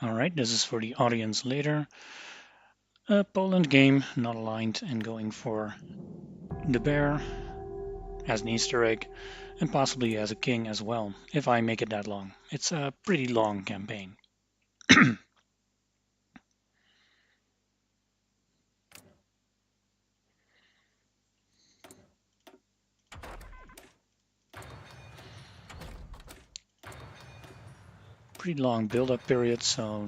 Alright, this is for the audience later. A Poland game, not aligned, and going for the bear as an Easter egg, and possibly as a king as well, if I make it that long. It's a pretty long campaign. Pretty long build-up period, so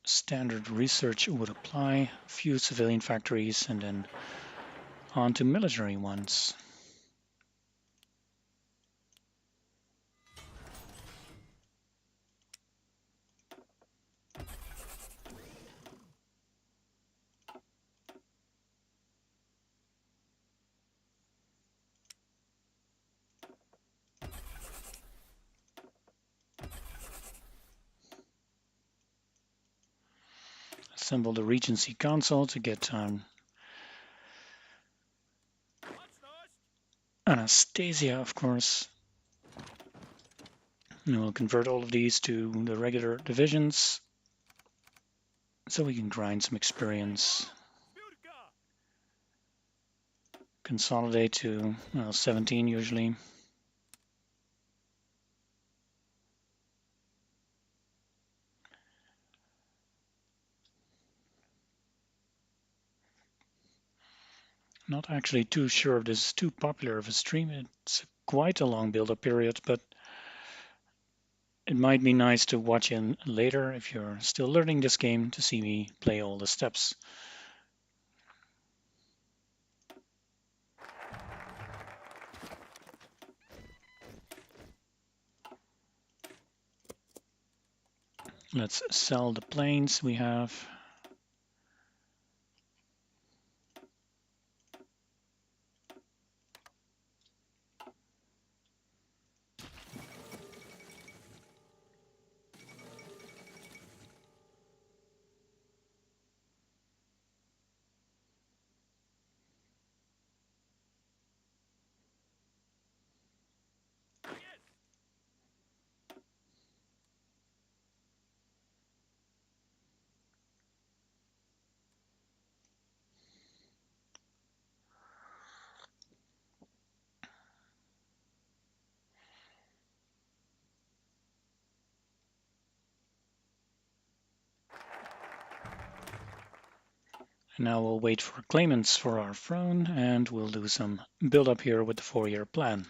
standard research would apply. A few civilian factories and then on to military ones. Assemble the Regency Council to get Anastasia, of course. And we'll convert all of these to the regular divisions so we can grind some experience. Consolidate to 17 usually. Not actually too sure if this is too popular of a stream. It's quite a long build-up period, but it might be nice to watch in later if you're still learning this game to see me play all the steps. Let's sell the planes we have. And now we'll wait for claimants for our throne, and we'll do some build-up here with the 4-year plan.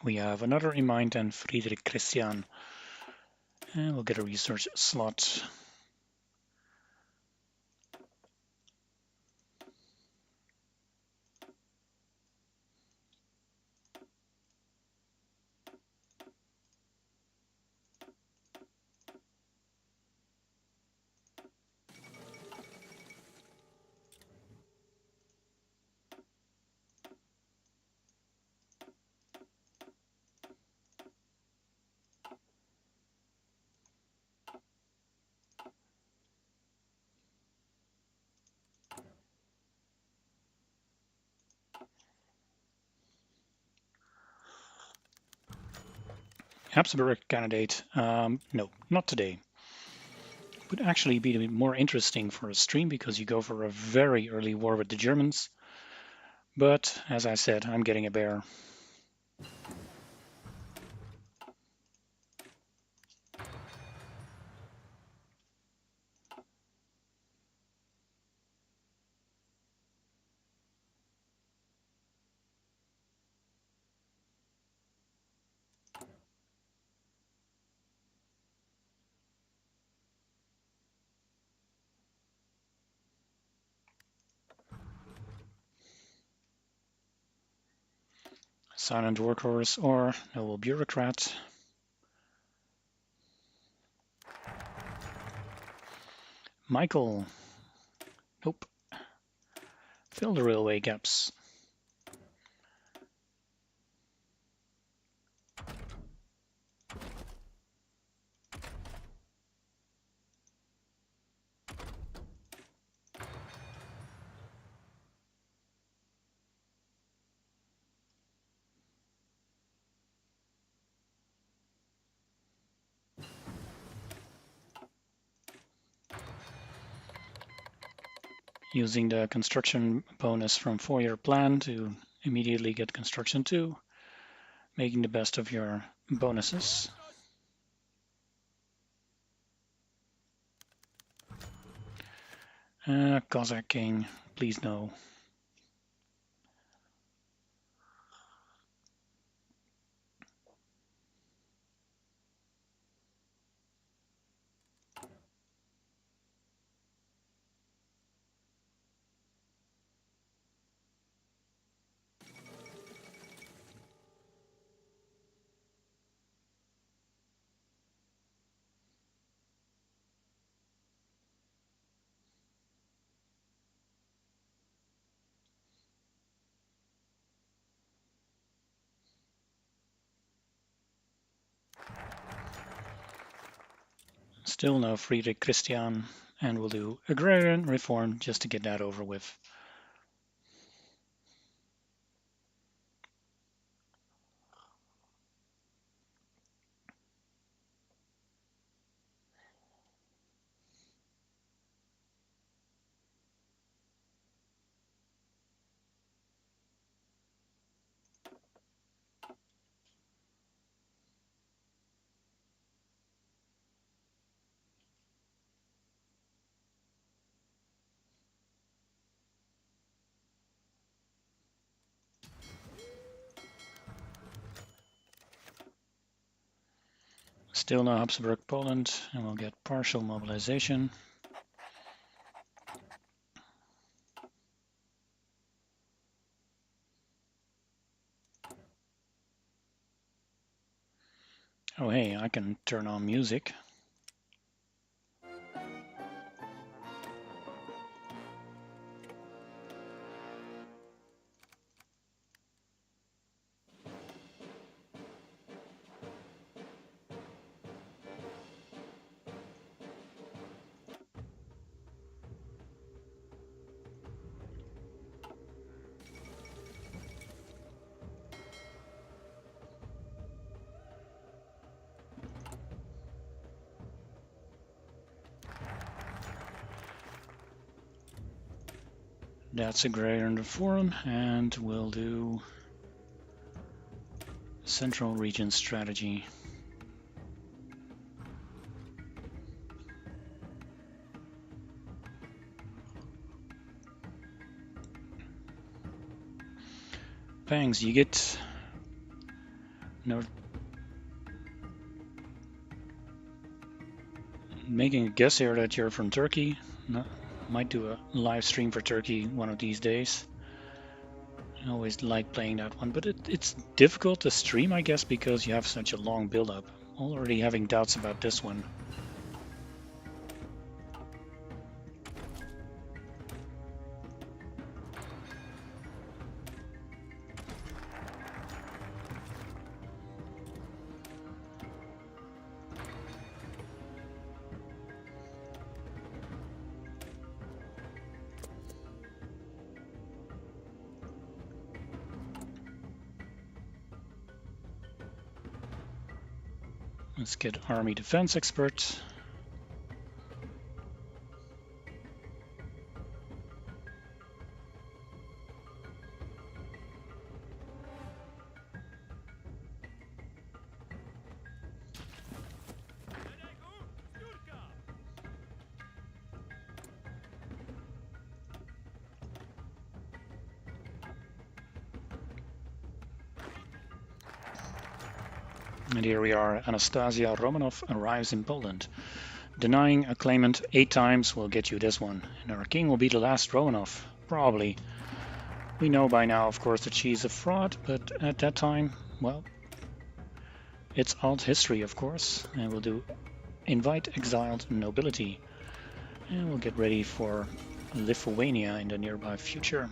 We have another in mind and Friedrich Christian. And we'll get a research slot. Habsburg candidate, no, not today. Would actually be a bit more interesting for a stream because you go for a very early war with the Germans. But as I said, I'm getting a bear. Silent workhorse or noble bureaucrat. Michael. Nope. Fill the railway gaps. Using the construction bonus from 4-year plan to immediately get construction 2, making the best of your bonuses. Cossack King, please no. Still no Friedrich Christian, and we'll do agrarian reform just to get that over with. Still no Habsburg Poland, and we'll get partial mobilization. Oh hey, I can turn on music. That's agrarian reform, and we'll do Central Region strategy. Pangs, you get North. Making a guess here that you're from Turkey. No, might do a live stream for Turkey one of these days. I always like playing that one, but it's difficult to stream, I guess, because you have such a long build-up. Already having doubts about this one. Let's get Army Defense Expert. And here we are, Anastasia Romanov arrives in Poland. Denying a claimant 8 times will get you this one. And our king will be the last Romanov, probably. We know by now, of course, that she's a fraud, but at that time, well, it's alt history, of course, and we'll do invite exiled nobility. And we'll get ready for Lithuania in the nearby future.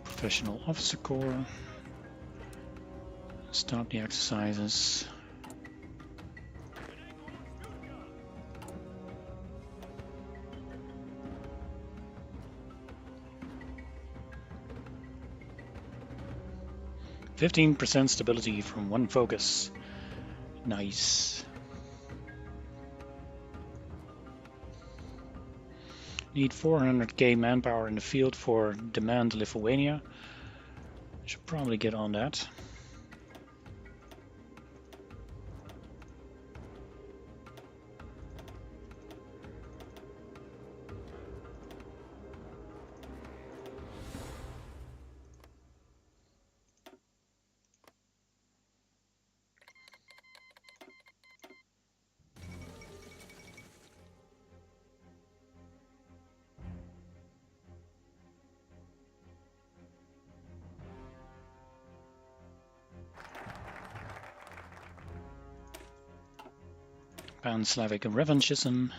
Professional Officer Corps. Stop the exercises. %15% stability from one focus. Nice. Need 400k manpower in the field for Demand Lithuania. Should probably get on that. Pan-Slavic revanchism.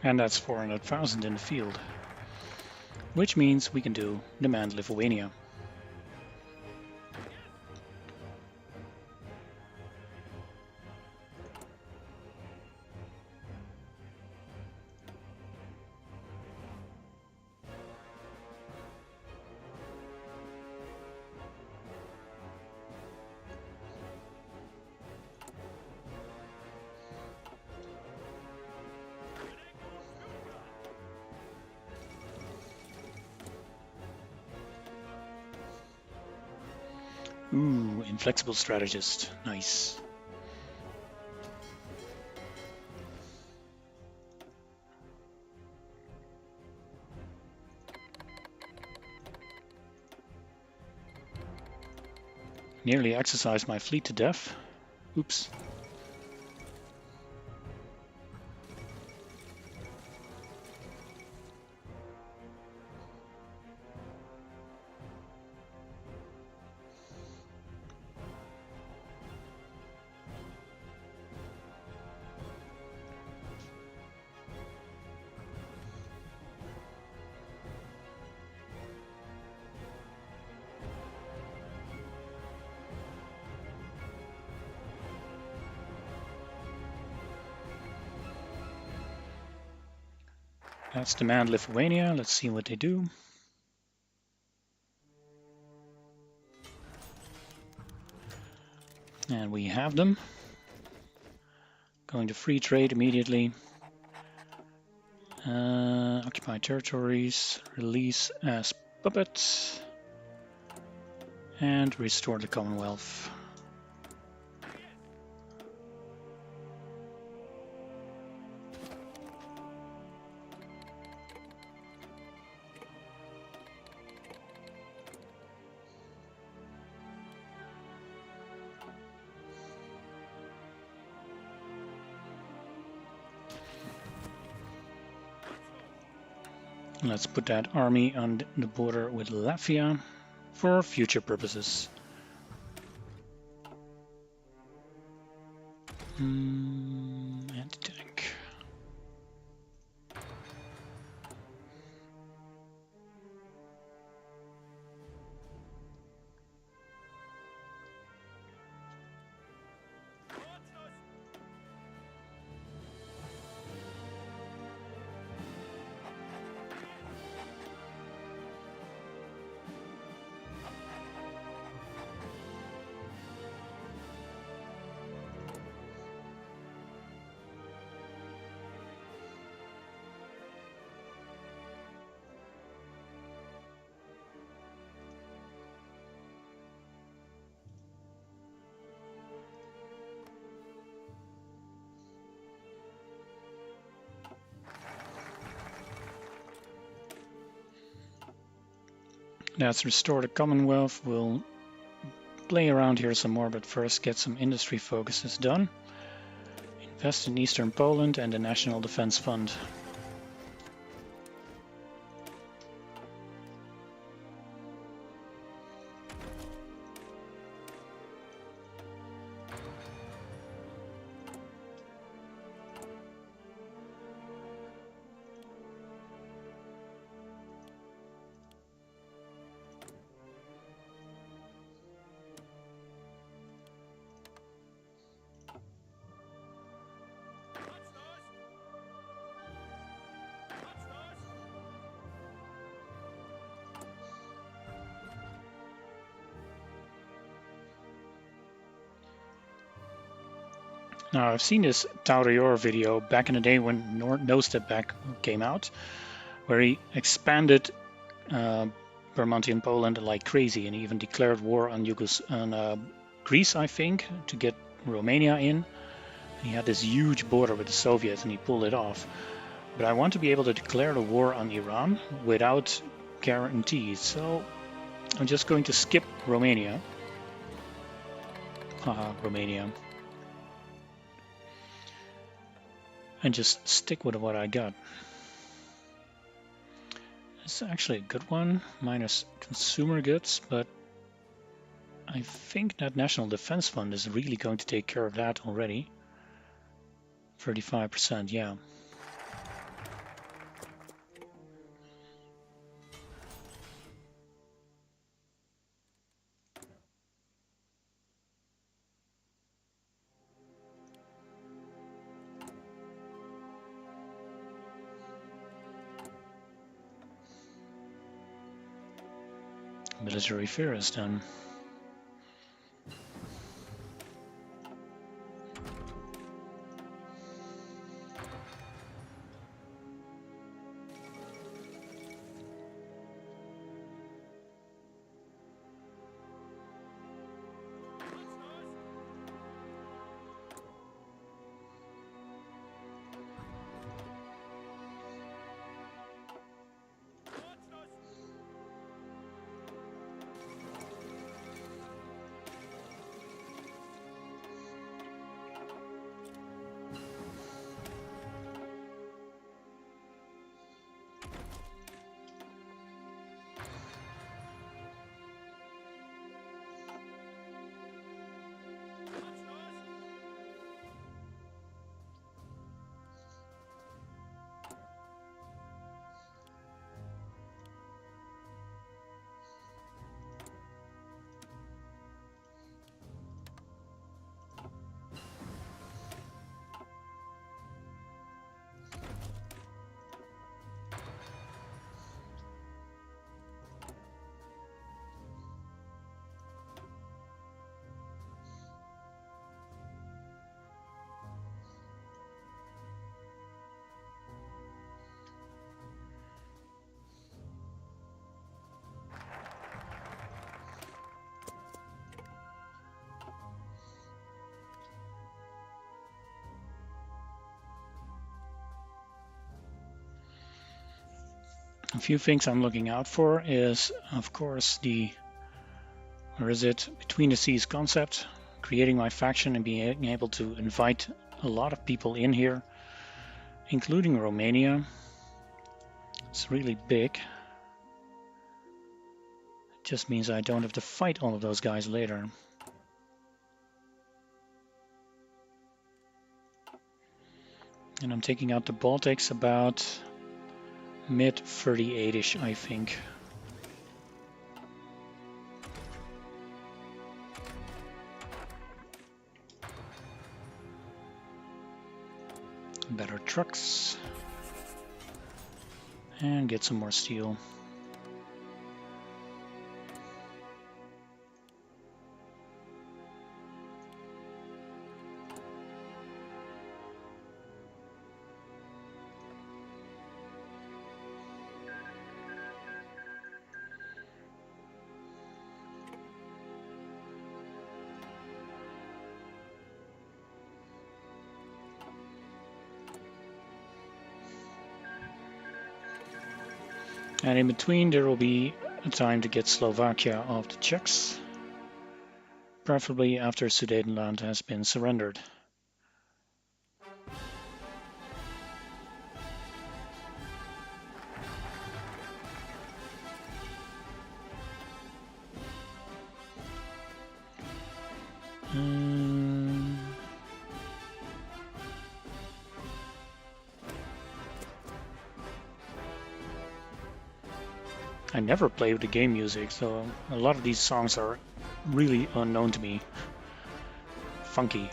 And that's 400,000 in the field. Which means we can do Demand Lithuania. Ooh, inflexible strategist. Nice. Nearly exercised my fleet to death. Oops. That's Demand Lithuania. Let's see what they do. And we have them. Going to free trade immediately. Occupy territories, release as puppets, and restore the Commonwealth. Let's put that army on the border with Latvia for future purposes. Anti-tank. Let's restore the Commonwealth. We'll play around here some more, but first get some industry focuses done. Invest in Eastern Poland and the National Defense Fund. Now, I've seen this Taurior video back in the day when No Step Back came out, where he expanded Vermontian Poland like crazy and even declared war on Greece, I think, to get Romania in. He had this huge border with the Soviets and he pulled it off. But I want to be able to declare the war on Iran without guarantees, so I'm just going to skip Romania. Haha, Romania. And just stick with what I got. It's actually a good one, minus consumer goods, but I think that National Defense Fund is really going to take care of that already. 35%, yeah. Military affairs done. A few things I'm looking out for is, of course, the Between the Seas concept, creating my faction and being able to invite a lot of people in here, including Romania. It's really big. It just means I don't have to fight all of those guys later. And I'm taking out the Baltics about mid 38-ish, I think. Better trucks. And get some more steel. And in between there will be a time to get Slovakia off the Czechs, preferably after Sudetenland has been surrendered. I never play with the game music, so a lot of these songs are really unknown to me. Funky.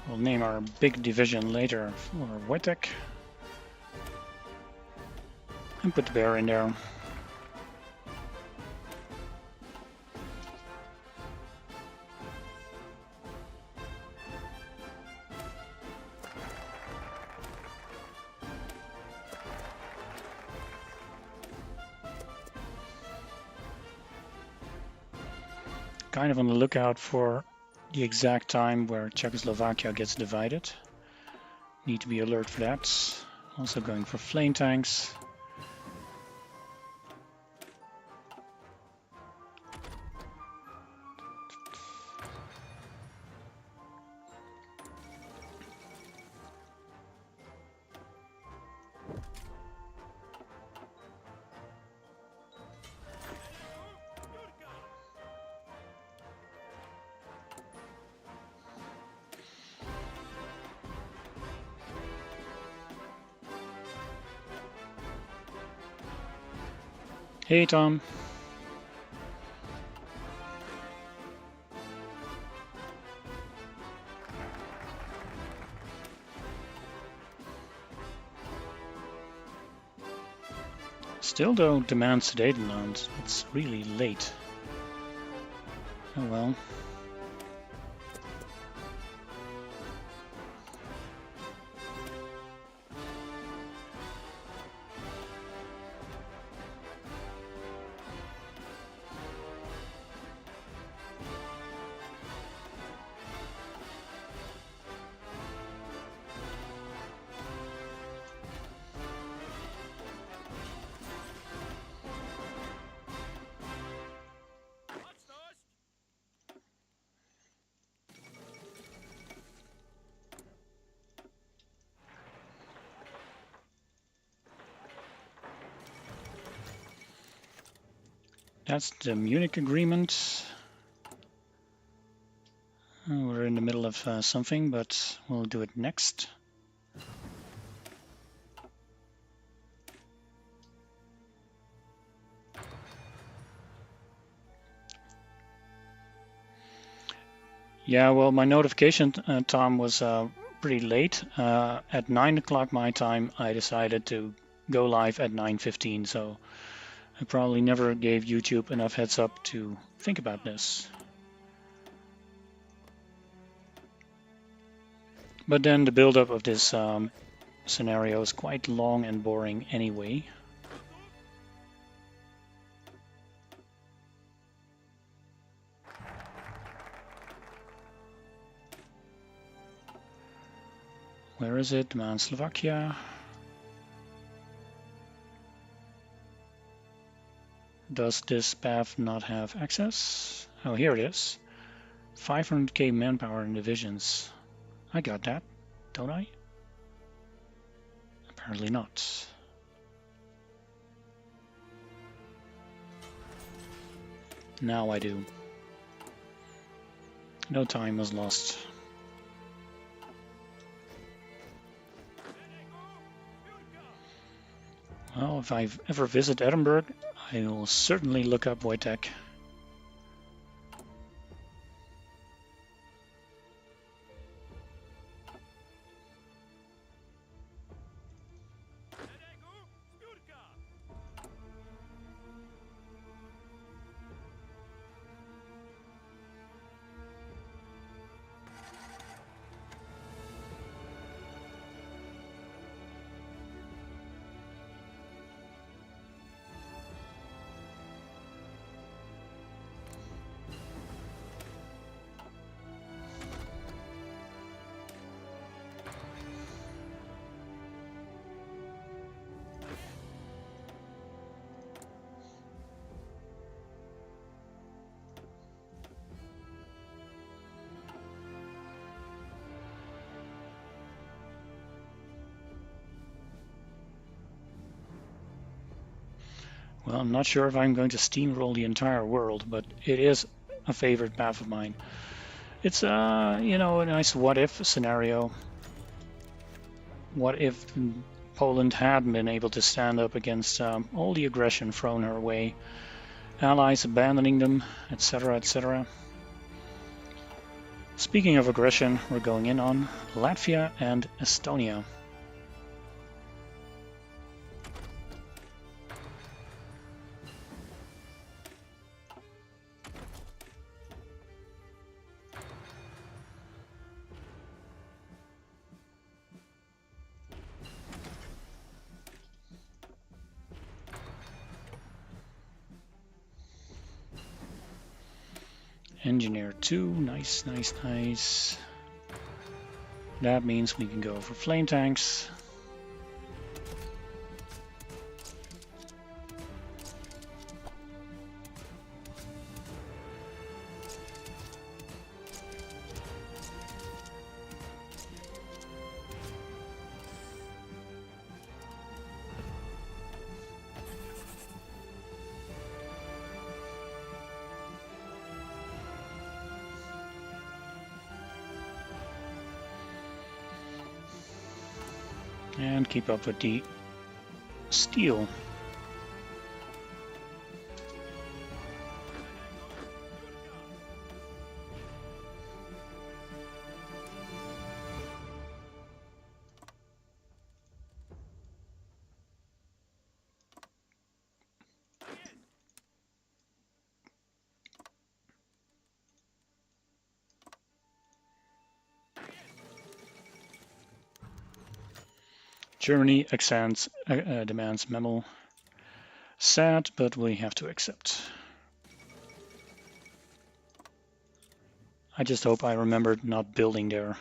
We'll name our big division later for Wojtek. And put the bear in there. Kind of on the lookout for the exact time where Czechoslovakia gets divided. Need to be alert for that. Also going for flame tanks. Hey Tom. Still don't demand Sudetenland. It's really late. Oh well. That's the Munich Agreement. We're in the middle of something, but we'll do it next. Yeah, well, my notification, Tom, was pretty late. At 9 o'clock my time, I decided to go live at 9:15, so I probably never gave YouTube enough heads up to think about this. But then the build-up of this scenario is quite long and boring anyway. Where is it? Demand Slovakia. Does this path not have access? Oh, here it is. 500k manpower and divisions. I got that, don't I? Apparently not. Now I do. No time was lost. Well, if I ever visit Edinburgh, I will certainly look up Wojtek. Well, I'm not sure if I'm going to steamroll the entire world, but it is a favorite path of mine. It's you know, a nice what-if scenario. What if Poland hadn't been able to stand up against all the aggression thrown her way, allies abandoning them, etc., etc. Speaking of aggression, we're going in on Latvia and Estonia. Engineer 2, nice, nice, nice. That means we can go for flame tanks. And keep up with the steel. Germany demands memo. Sad, but we have to accept. I just hope I remembered not building there.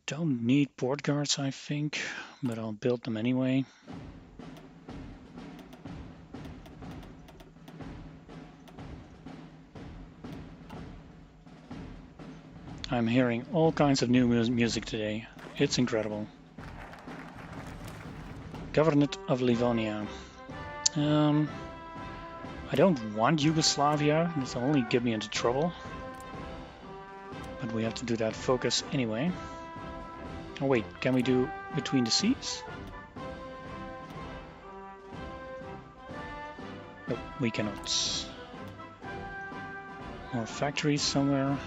Don't need port guards, I think, but I'll build them anyway. I'm hearing all kinds of new music today. It's incredible. Governorate of Livonia. I don't want Yugoslavia. This will only get me into trouble. But we have to do that focus anyway. Oh wait, can we do between the seas? We cannot. More factories somewhere.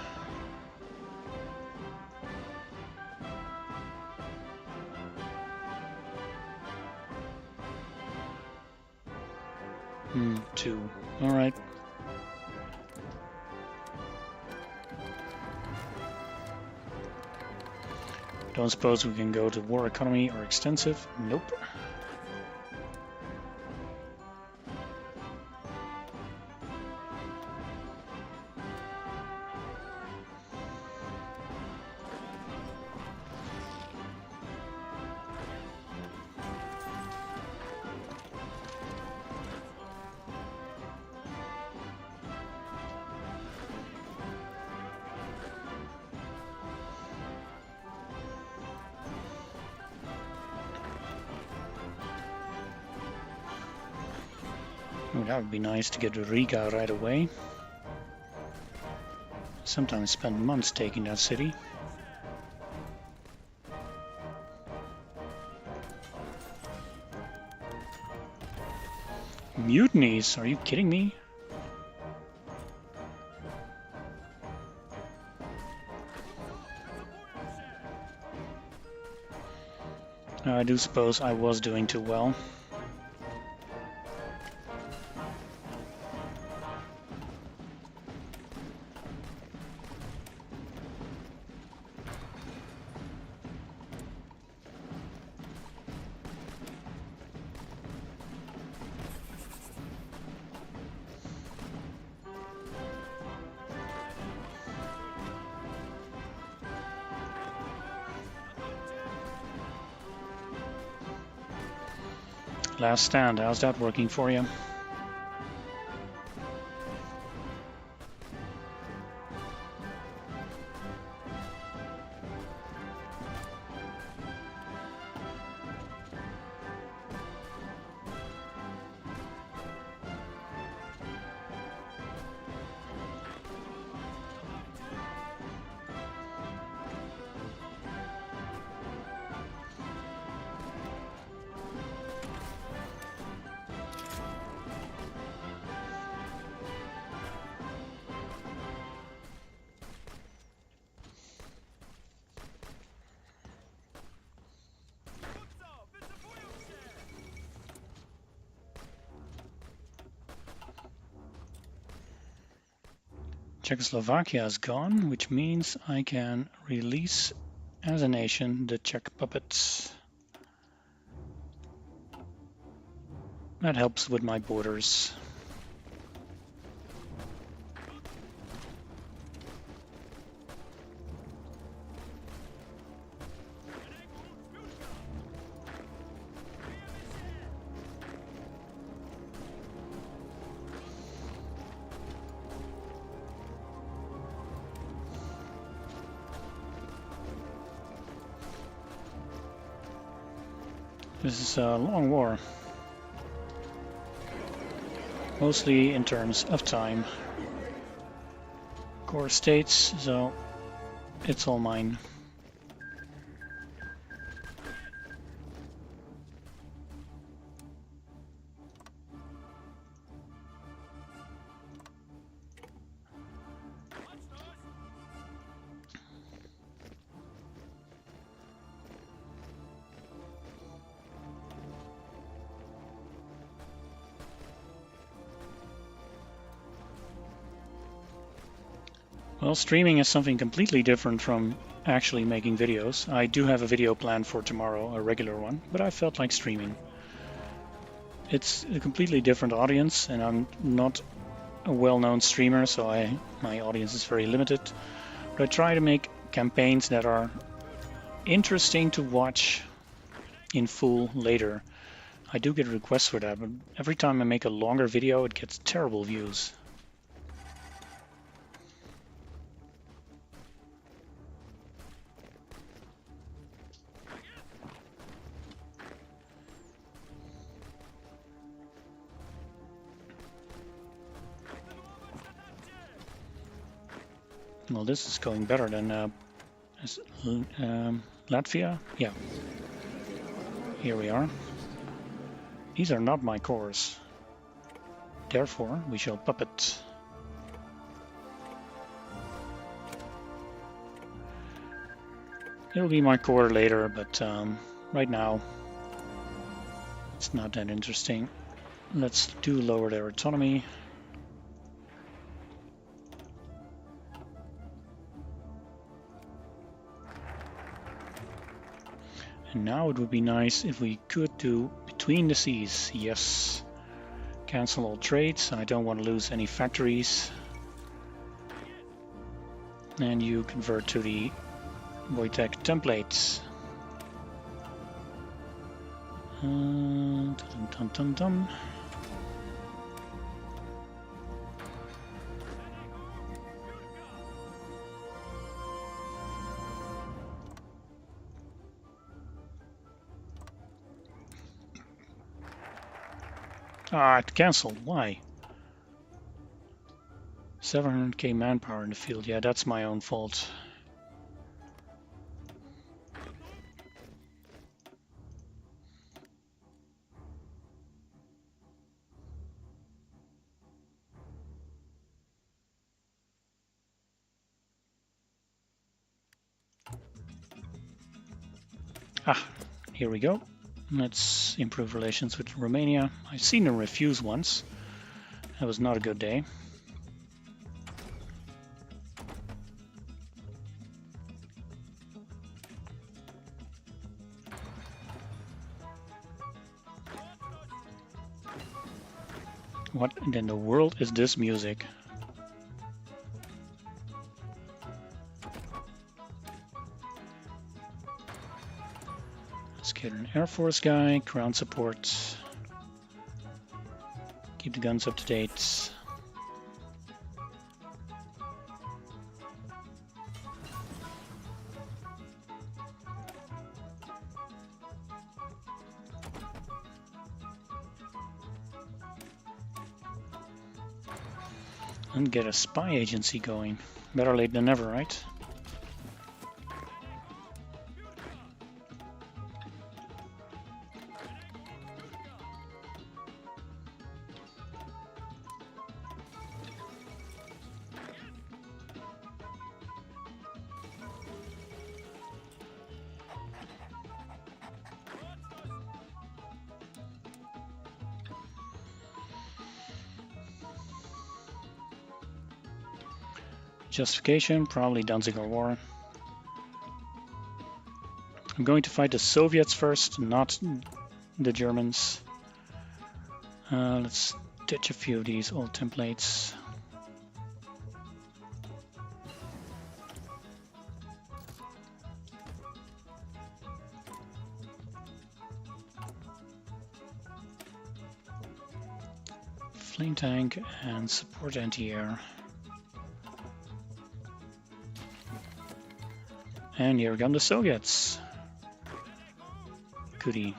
Two. Alright. Don't suppose we can go to war economy or extensive? Nope. Oh, that would be nice to get to Riga right away. Sometimes spend months taking that city. Mutinies? Are you kidding me? I do suppose I was doing too well. Last stand, how's that working for you? Czechoslovakia is gone, which means I can release as a nation the Czech puppets. That helps with my borders. This is a long war, mostly in terms of time. Core states, so it's all mine. Well, streaming is something completely different from actually making videos. I do have a video planned for tomorrow, a regular one, but I felt like streaming. It's a completely different audience, and I'm not a well-known streamer, so my audience is very limited. But I try to make campaigns that are interesting to watch in full later. I do get requests for that, but every time I make a longer video, it gets terrible views. Well, this is going better than Latvia. Yeah. Here we are. These are not my cores. Therefore, we shall puppet. It'll be my core later, but right now it's not that interesting. Let's do lower their autonomy. And now it would be nice if we could do between the seas. Yes. Cancel all trades. I don't want to lose any factories. And you convert to the Wojtek templates. Dum, dum, dum, dum. Ah, it cancelled. Why? 700k manpower in the field. Yeah, that's my own fault. Ah, here we go. Let's improve relations with Romania. I've seen them refuse once. That was not a good day. What in the world is this music? Let's get an Air Force guy, ground support. Keep the guns up to date. And get a spy agency going. Better late than never, right? Justification, probably Danziger War. I'm going to fight the Soviets first, not the Germans. Let's ditch a few of these old templates. Flame tank and support anti-air. And here come the Soviets. Goody.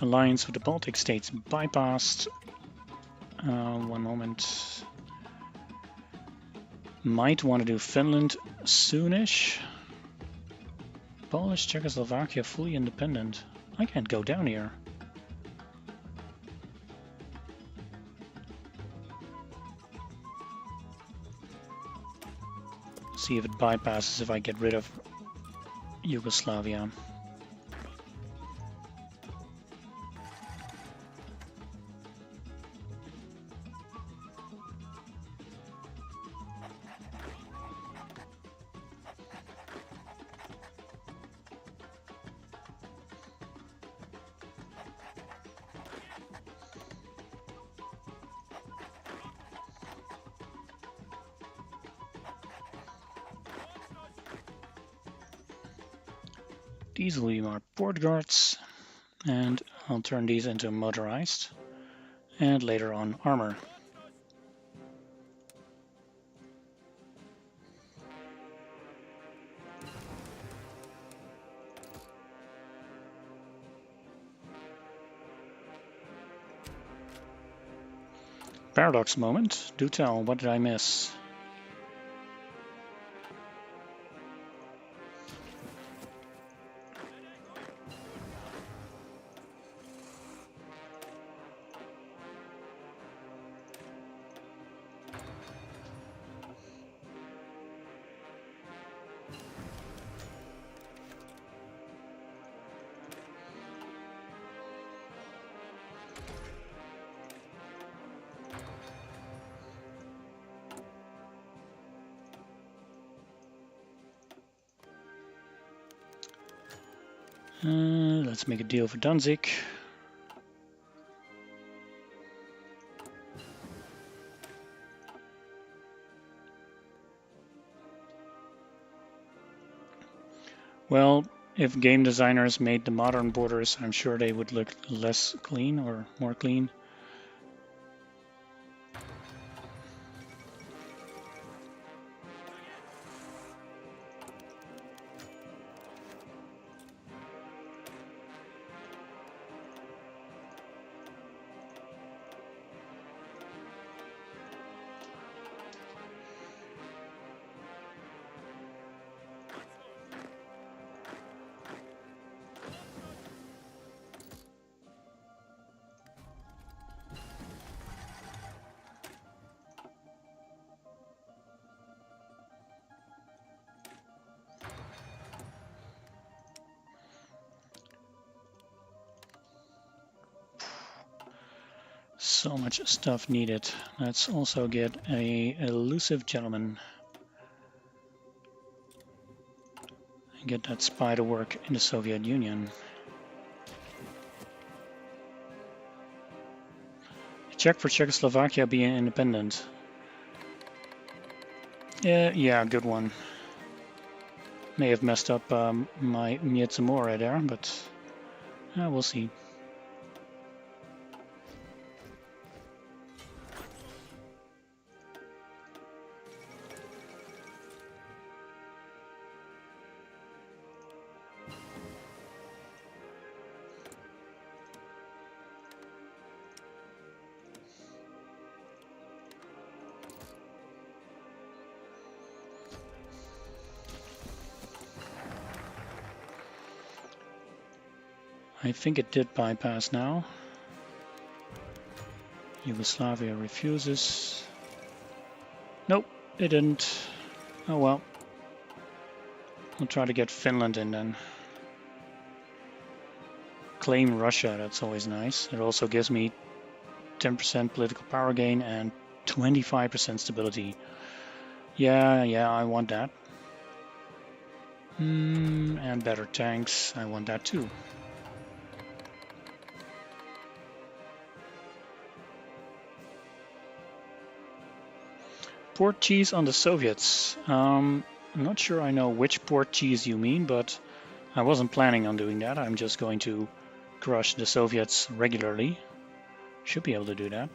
Alliance with the Baltic states bypassed. One moment. Might want to do Finland soonish. Polish Czechoslovakia fully independent. I can't go down here. See if it bypasses if I get rid of Yugoslavia. These will be my port guards, and I'll turn these into motorized, and later on armor. Paradox moment. Do tell, what did I miss? Let's make a deal for Danzig. Well, if game designers made the modern borders, I'm sure they would look less clean or more clean. So much stuff needed. Let's also get a elusive gentleman. And get that spy to work in the Soviet Union. Check for Czechoslovakia being independent. Yeah, good one. May have messed up my Miedzamora there, but we'll see. I think it did bypass now. Yugoslavia refuses. Nope, it didn't. Oh well. We'll try to get Finland in then. Claim Russia, that's always nice. It also gives me 10% political power gain and 25% stability. Yeah, I want that. And better tanks, I want that too. Port cheese on the Soviets. I'm not sure I know which port cheese you mean, but I wasn't planning on doing that. I'm just going to crush the Soviets regularly. Should be able to do that.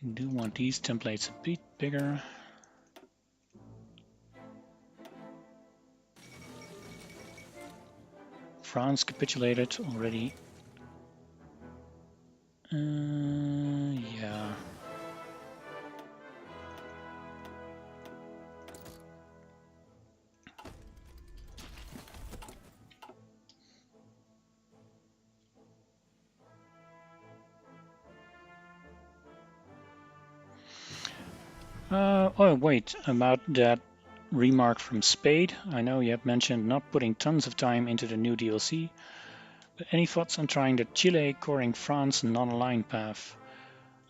I do want these templates a bit bigger. France capitulated already. Yeah. Oh wait, about that remark from Spade. I know you have mentioned not putting tons of time into the new DLC, but any thoughts on trying the Chile coring France non-aligned path?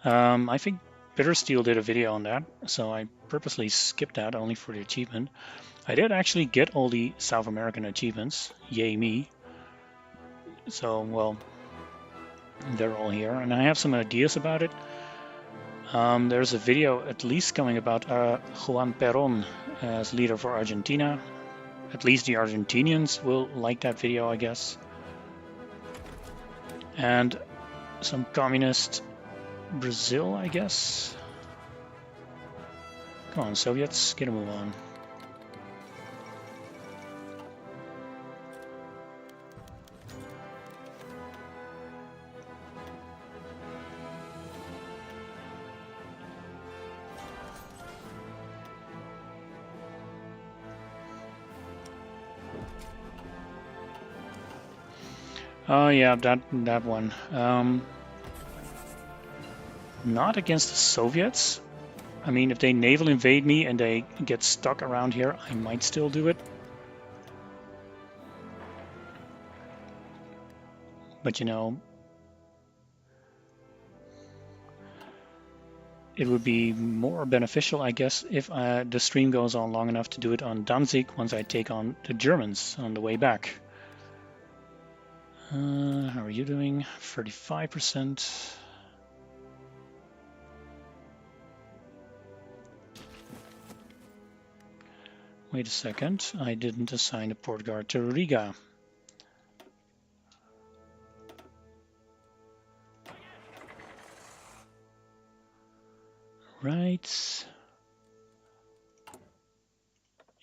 I think Bittersteel did a video on that, so I purposely skipped that only for the achievement. I did actually get all the South American achievements, yay me. So, well, they're all here, and I have some ideas about it. There's a video at least coming about Juan Perón as leader for Argentina. At least the Argentinians will like that video, I guess. And some communist Brazil, I guess. Come on, Soviets, get a move on. Oh yeah, that one. Not against the Soviets. I mean, if they naval invade me and they get stuck around here, I might still do it. But you know, it would be more beneficial, I guess, if the stream goes on long enough to do it on Danzig once I take on the Germans on the way back. How are you doing? 35%. Wait a second, I didn't assign a port guard to Riga. Right.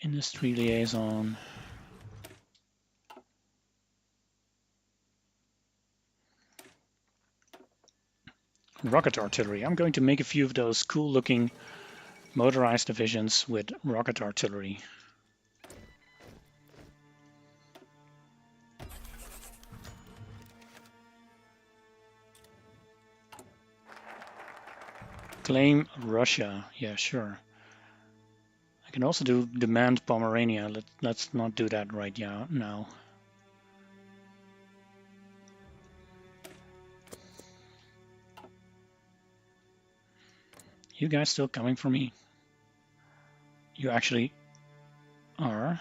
Industry liaison. Rocket artillery. I'm going to make a few of those cool looking motorized divisions with rocket artillery. Claim Russia. Yeah, sure. I can also do demand Pomerania. Let's not do that right now. You guys still coming for me? You actually are.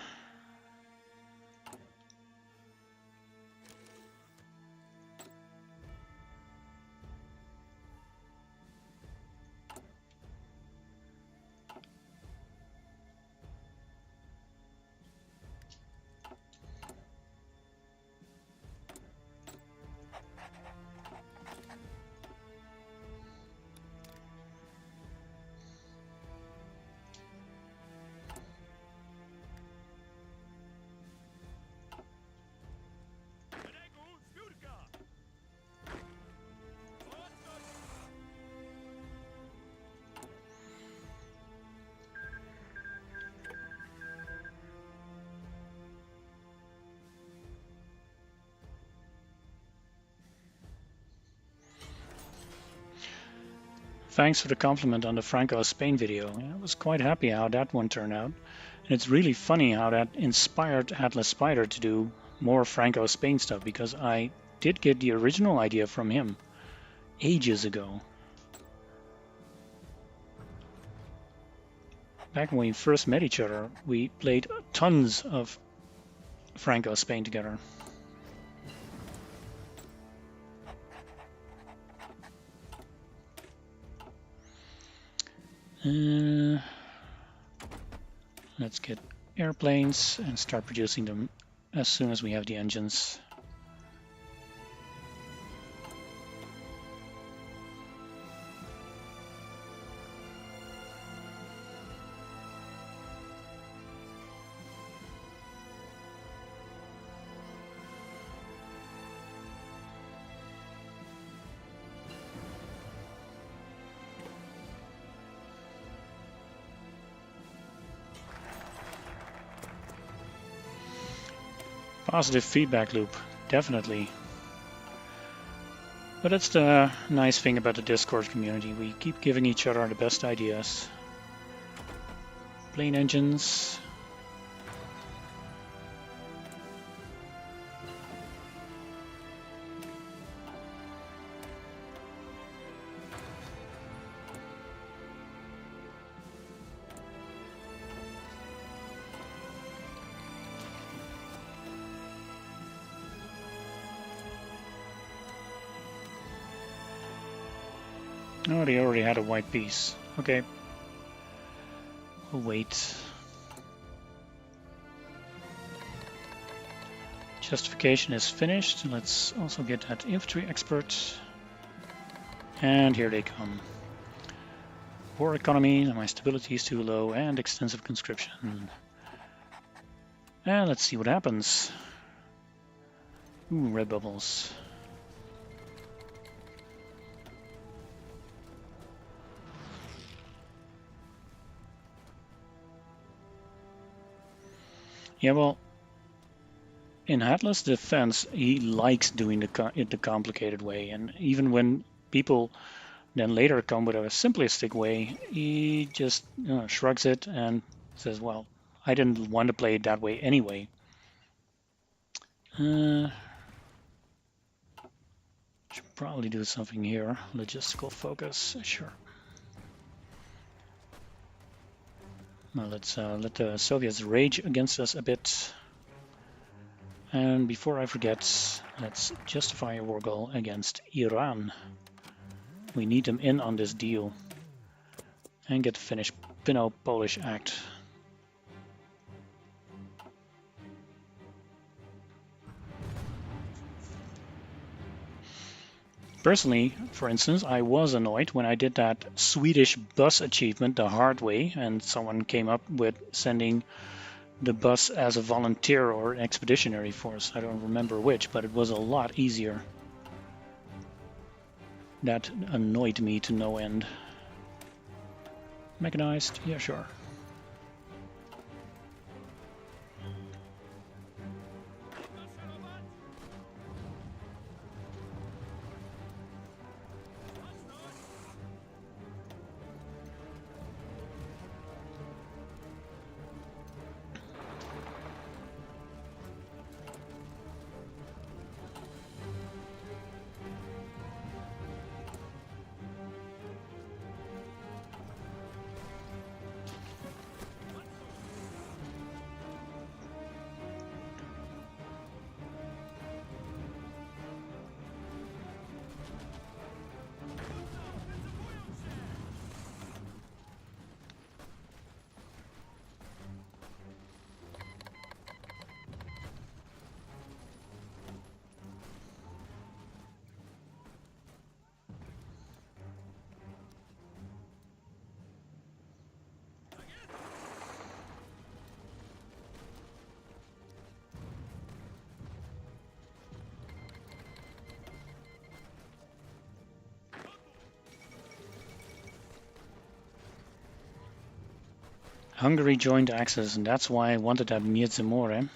Thanks for the compliment on the Franco-Spain video. I was quite happy how that one turned out. And it's really funny how that inspired Atlas Spider to do more Franco-Spain stuff, because I did get the original idea from him ages ago. Back when we first met each other, we played tons of Franco-Spain together. Let's get airplanes and start producing them as soon as we have the engines. Positive feedback loop, definitely. But that's the nice thing about the Discord community. We keep giving each other the best ideas. Plane engines. Oh, they already had a white piece. Okay. We'll wait. Justification is finished. Let's also get that infantry expert. And here they come. War economy, my stability is too low, and extensive conscription. And let's see what happens. Ooh, red bubbles. Yeah, well, in Atlas Defense, he likes doing it the complicated way, and even when people then later come with a simplistic way, he just shrugs it and says, well, I didn't want to play it that way anyway. Should probably do something here. Logistical focus, sure. Well, let's let the Soviets rage against us a bit. And before I forget, let's justify a war goal against Iran. We need them in on this deal and get the Finno-Polish Act. Personally, for instance, I was annoyed when I did that Swedish bus achievement the hard way and someone came up with sending the bus as a volunteer or an expeditionary force. I don't remember which, but it was a lot easier. That annoyed me to no end. Mechanized? Yeah, sure. Hungary joined Axis, and that's why I wanted that Miedzimore.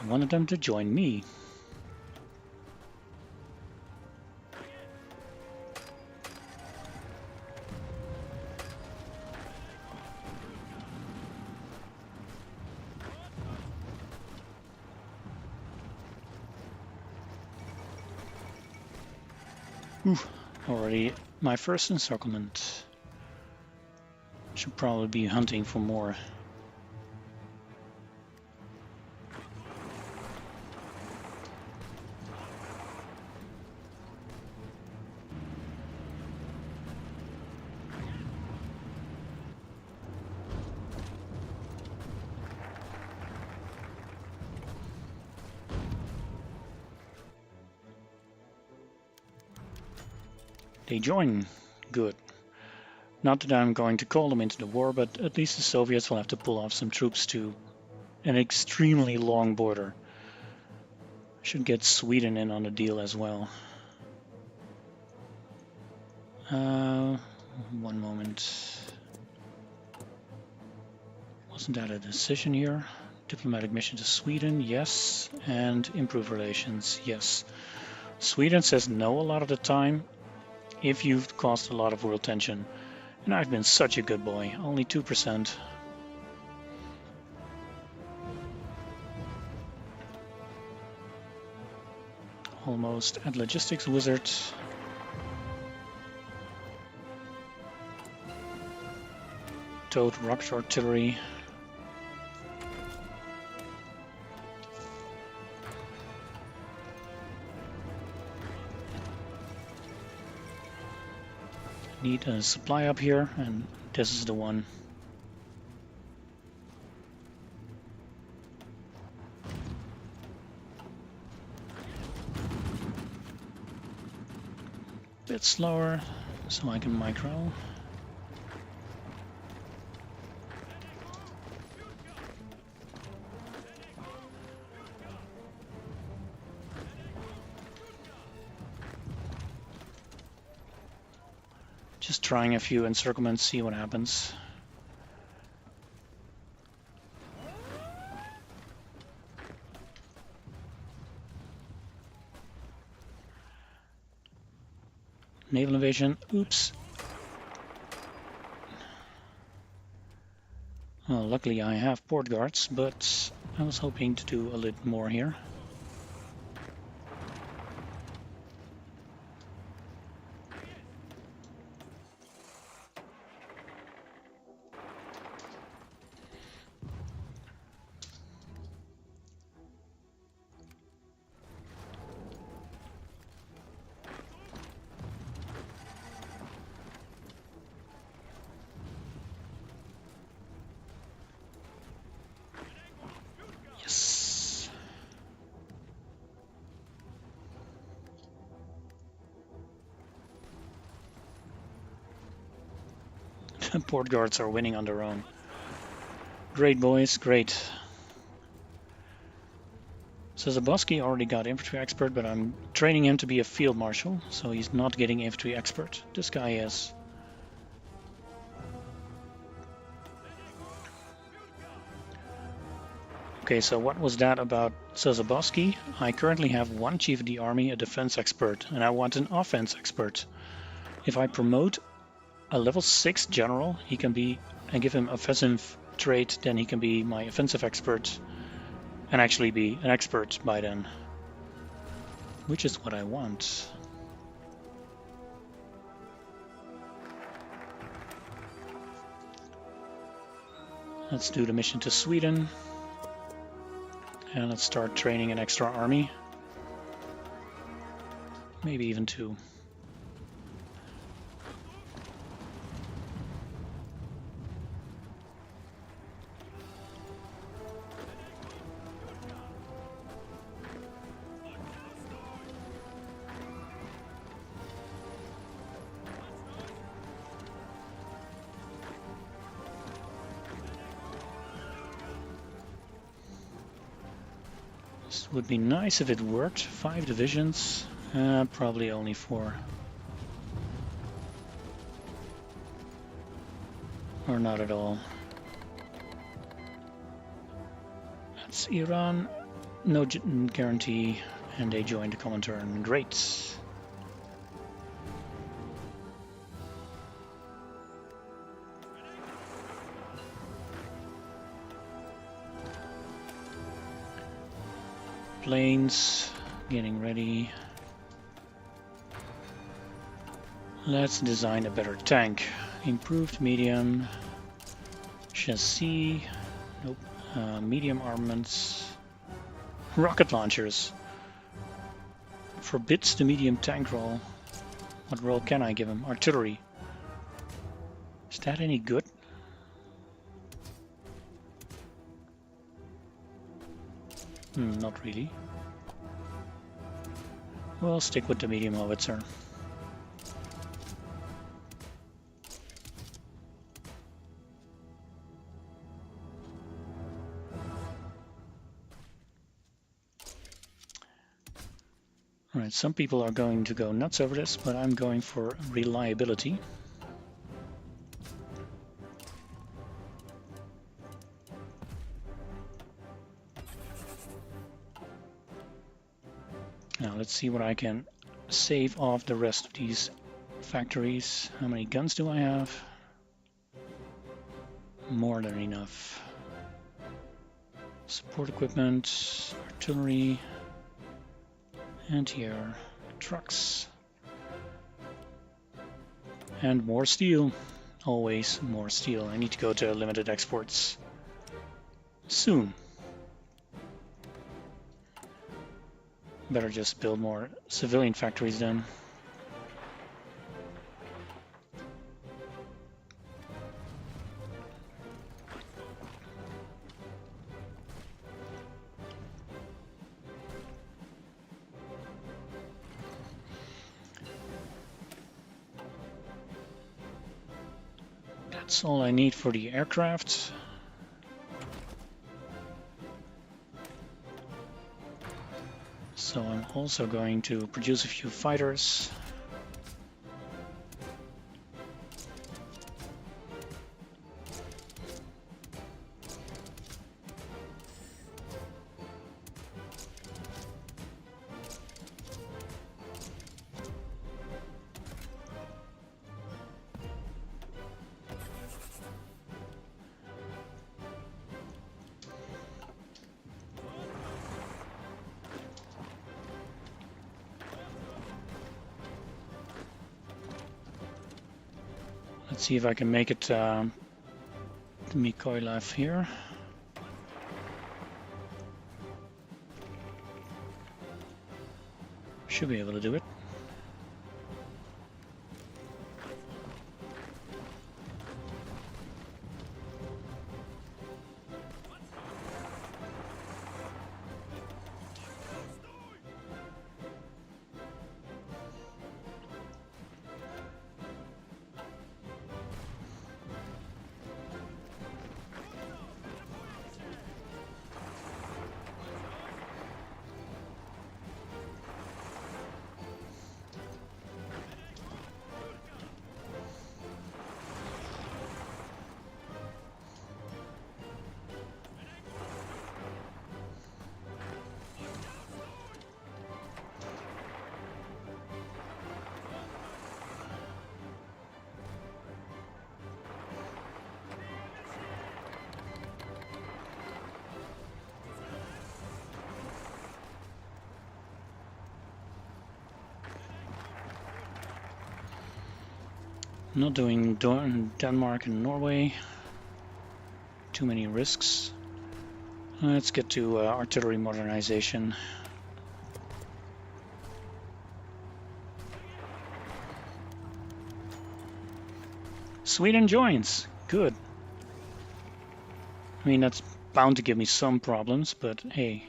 I wanted them to join me. Already my first encirclement. Should probably be hunting for more. They join. Good. Not that I'm going to call them into the war, but at least the Soviets will have to pull off some troops to an extremely long border. Should get Sweden in on the deal as well. One moment. Wasn't that a decision here? Diplomatic mission to Sweden, yes. And improve relations, yes. Sweden says no a lot of the time if you've caused a lot of world tension. And I've been such a good boy, only 2%. Almost at logistics wizard. Towed rocket artillery. Need a supply up here, and this is the one. Bit slower, so I can micro. Just trying a few encirclements, see what happens. Naval invasion, oops. Well, luckily I have port guards, but I was hoping to do a little more here. Port guards are winning on their own. Great, boys, great. So Zaboski already got infantry expert, but I'm training him to be a field marshal, so he's not getting infantry expert. This guy is. Okay, so what was that about Zaboski? I currently have one chief of the army, a defense expert, and I want an offense expert. If I promote a level 6 general, he can be, and give him offensive trait, then he can be my offensive expert and actually be an expert by then, which is what I want. Let's do the mission to Sweden, and let's start training an extra army, maybe even 2. Would be nice if it worked. 5 divisions, probably only 4. Or not at all. That's Iran, no guarantee, and they joined the Commonwealth. Great. Planes, getting ready. Let's design a better tank. Improved medium, chassis, nope, medium armaments, rocket launchers. Forbids the medium tank role. What role can I give him? Artillery. Is that any good? Not really. We'll stick with the medium howitzer. Alright, some people are going to go nuts over this, but I'm going for reliability. Now let's see what I can save off the rest of these factories. How many guns do I have? More than enough. Support equipment, artillery, and here, trucks. And more steel. Always more steel. I need to go to limited exports soon. Better just build more civilian factories then. That's all I need for the aircraft. So I'm also going to produce a few fighters. Let's see if I can make it to Mykolaiv here. Should be able to do it. Not doing Denmark and Norway. Too many risks. Let's get to artillery modernization. Sweden joins. Good. I mean, that's bound to give me some problems, but hey.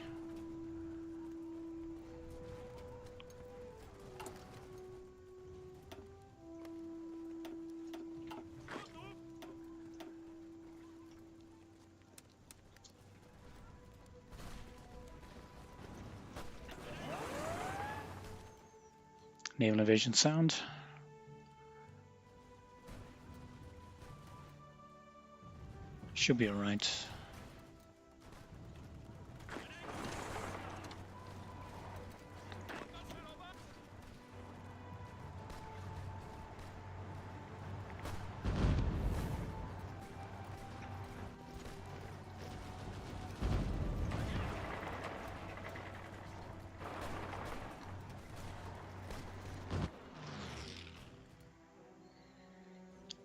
Naval invasion sound. Should be alright.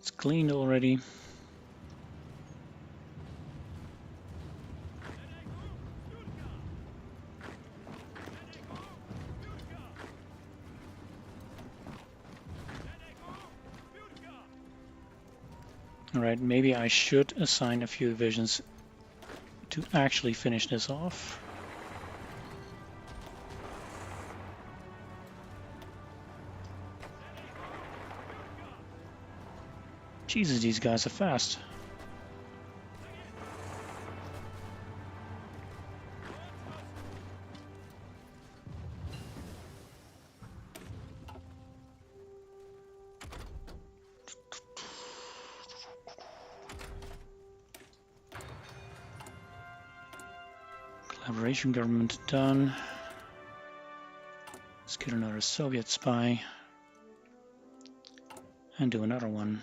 It's cleaned already. Alright, maybe I should assign a few divisions to actually finish this off. Jesus, these guys are fast. Collaboration government done. Let's get another Soviet spy and do another one.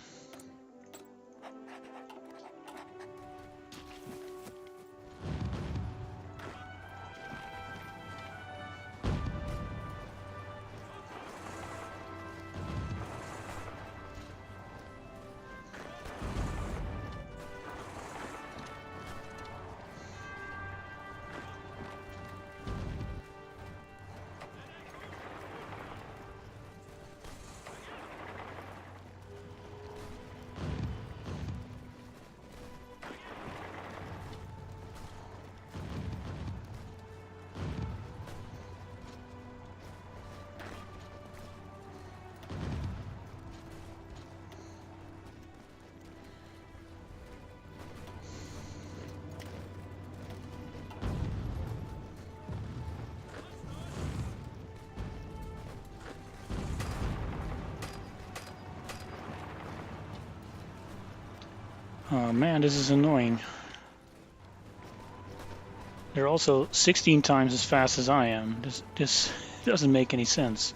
Oh man, this is annoying. They're also 16 times as fast as I am. This doesn't make any sense.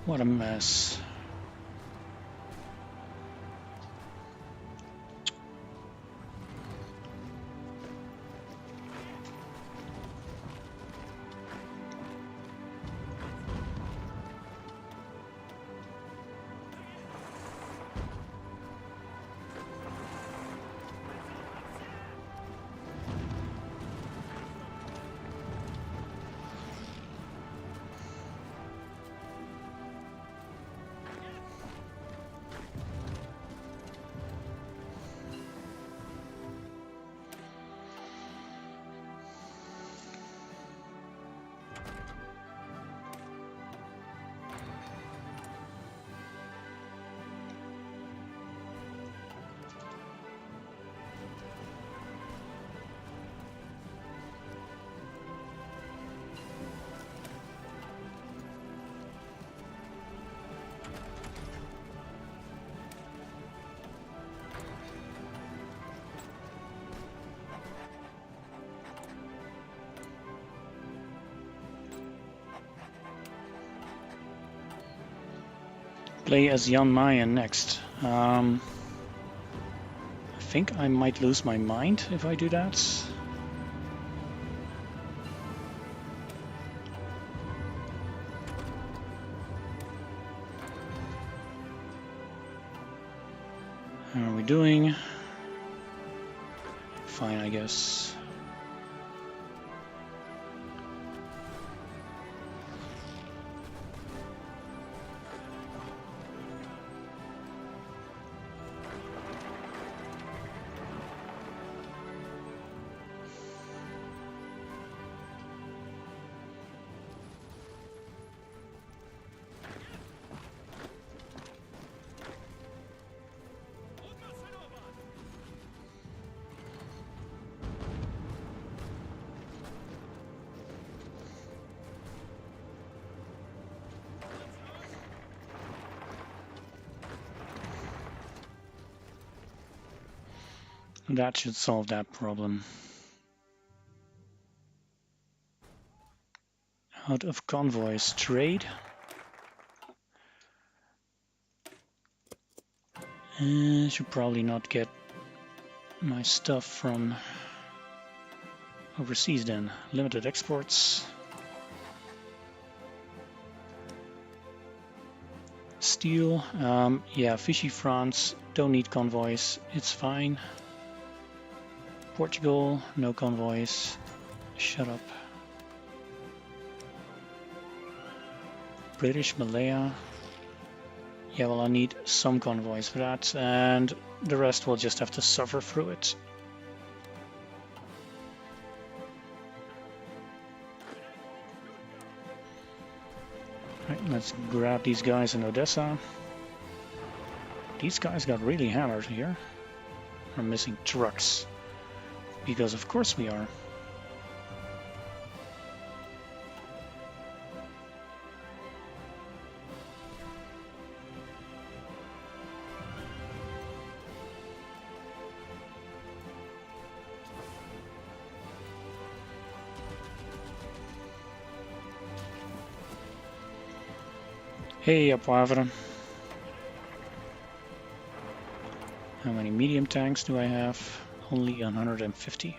What a mess. play as Jan Mayen next. I think I might lose my mind if I do that. How are we doing? Fine, I guess. That should solve that problem. Out of convoys, trade. Should probably not get my stuff from overseas then. Limited exports. Steel. Yeah, Vichy France, don't need convoys, it's fine. Portugal, no convoys. Shut up. British Malaya. Yeah, well, I need some convoys for that, and the rest will just have to suffer through it. Right, let's grab these guys in Odessa. These guys got really hammered here. We're missing trucks. Because of course we are. Hey, Poivre. How many medium tanks do I have? Only 150.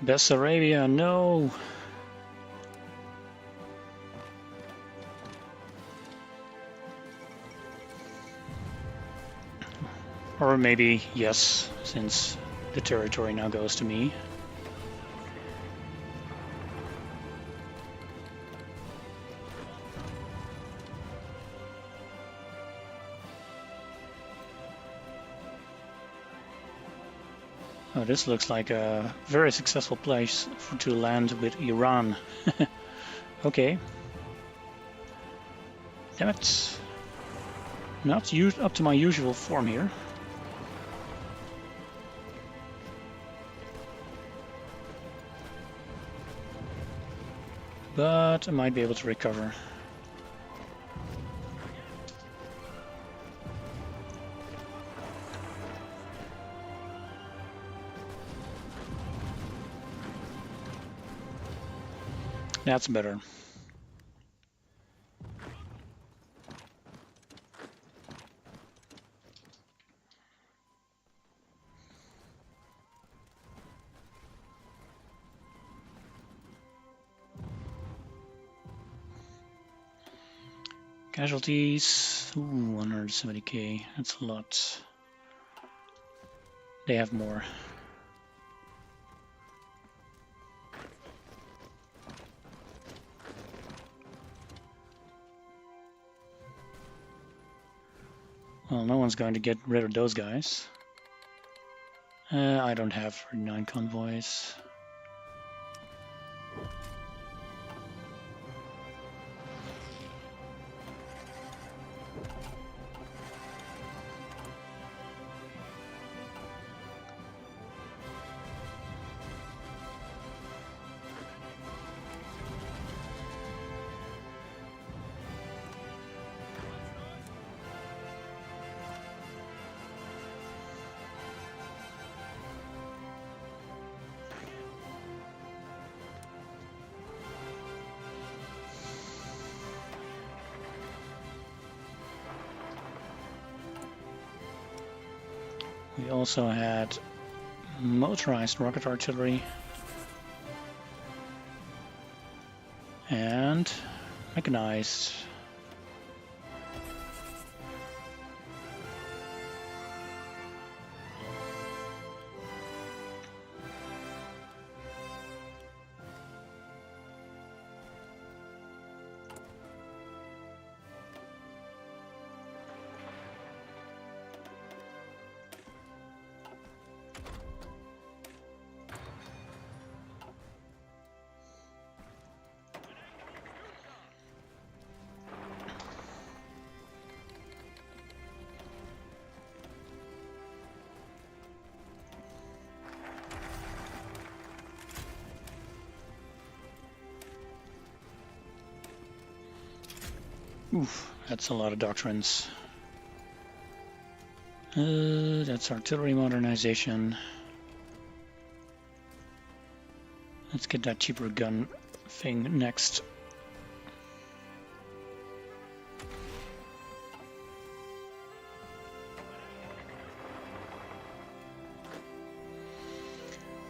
Bessarabia, no! Or maybe yes, since the territory now goes to me. Oh, this looks like a very successful place to land with Iran. Okay. Damn it. Not up to my usual form here. But I might be able to recover. That's better. Casualties, ooh, 170k, that's a lot. They have more. Well, no one's going to get rid of those guys. I don't have 9 convoys. We also had motorized rocket artillery and mechanized. Oof, that's a lot of doctrines. That's artillery modernization. Let's get that cheaper gun thing next.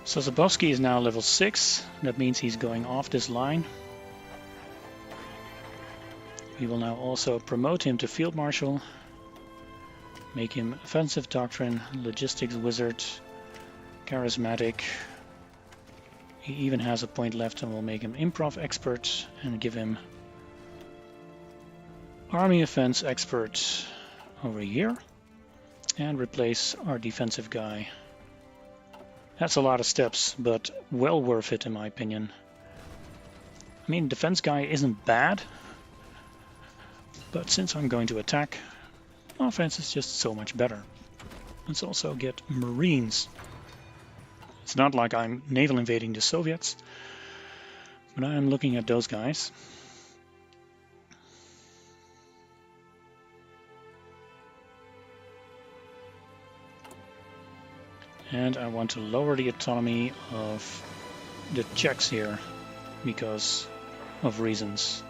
So Zabowski is now level 6. That means he's going off this line. We will now also promote him to Field Marshal, make him Offensive Doctrine, Logistics Wizard, Charismatic. He even has a point left, and we'll make him Improv Expert and give him Army Offense Expert over here and replace our defensive guy. That's a lot of steps, but well worth it in my opinion. I mean, defense guy isn't bad, but since I'm going to attack, offense is just so much better. Let's also get Marines. It's not like I'm naval invading the Soviets, but I'm looking at those guys. And I want to lower the autonomy of the Czechs here because of reasons.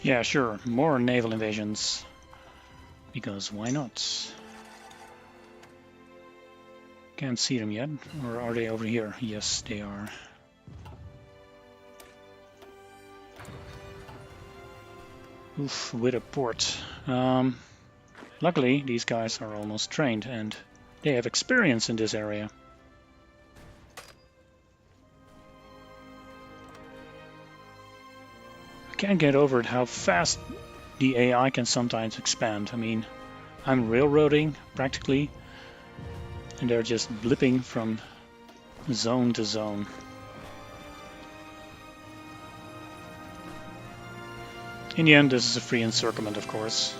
Yeah, sure, more naval invasions, because why not? Can't see them yet, or are they over here? Yes, they are. Oof, with a port. Luckily, these guys are almost trained, and they have experience in this area. I can't get over it how fast the AI can sometimes expand. I mean, I'm railroading practically, and they're just blipping from zone to zone. In the end, this is a free encirclement, of course.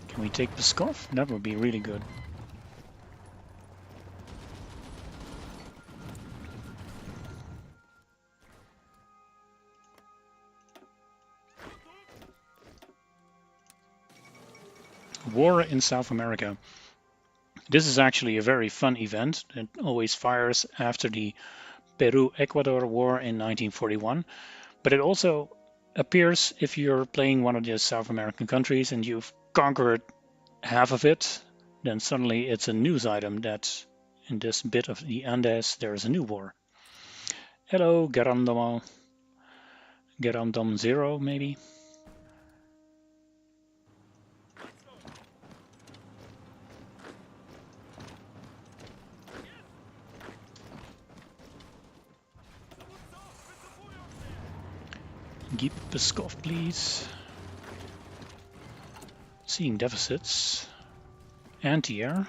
Can we take Pskov? That would be really good. War in South America. This is actually a very fun event. It always fires after the Peru-Ecuador War in 1941, but it also appears if you're playing one of the South American countries and you've conquered half of it, then suddenly it's a news item that in this bit of the Andes there is a new war. Hello, Garandom 0 maybe? Keep Pskov, please. Seeing deficits. Anti-air.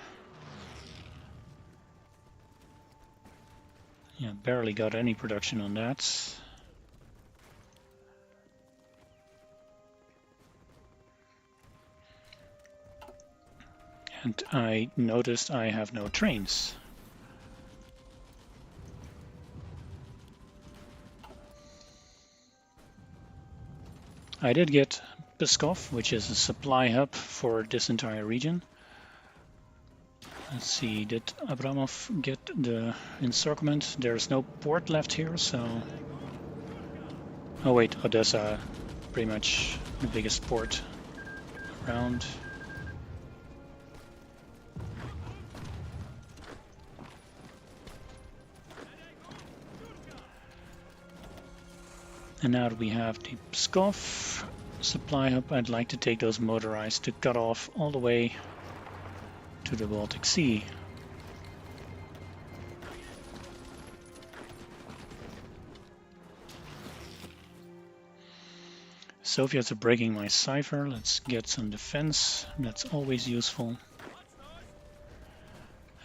Yeah, barely got any production on that. And I noticed I have no trains. I did get Pskov, which is a supply hub for this entire region. Let's see, did Abramov get the Encirclement? There's no port left here, so... Oh wait, Odessa, pretty much the biggest port around. And now that we have the Pskov supply hub, I'd like to take those motorized to cut off all the way to the Baltic Sea. Soviets are breaking my cipher. Let's get some defense. That's always useful.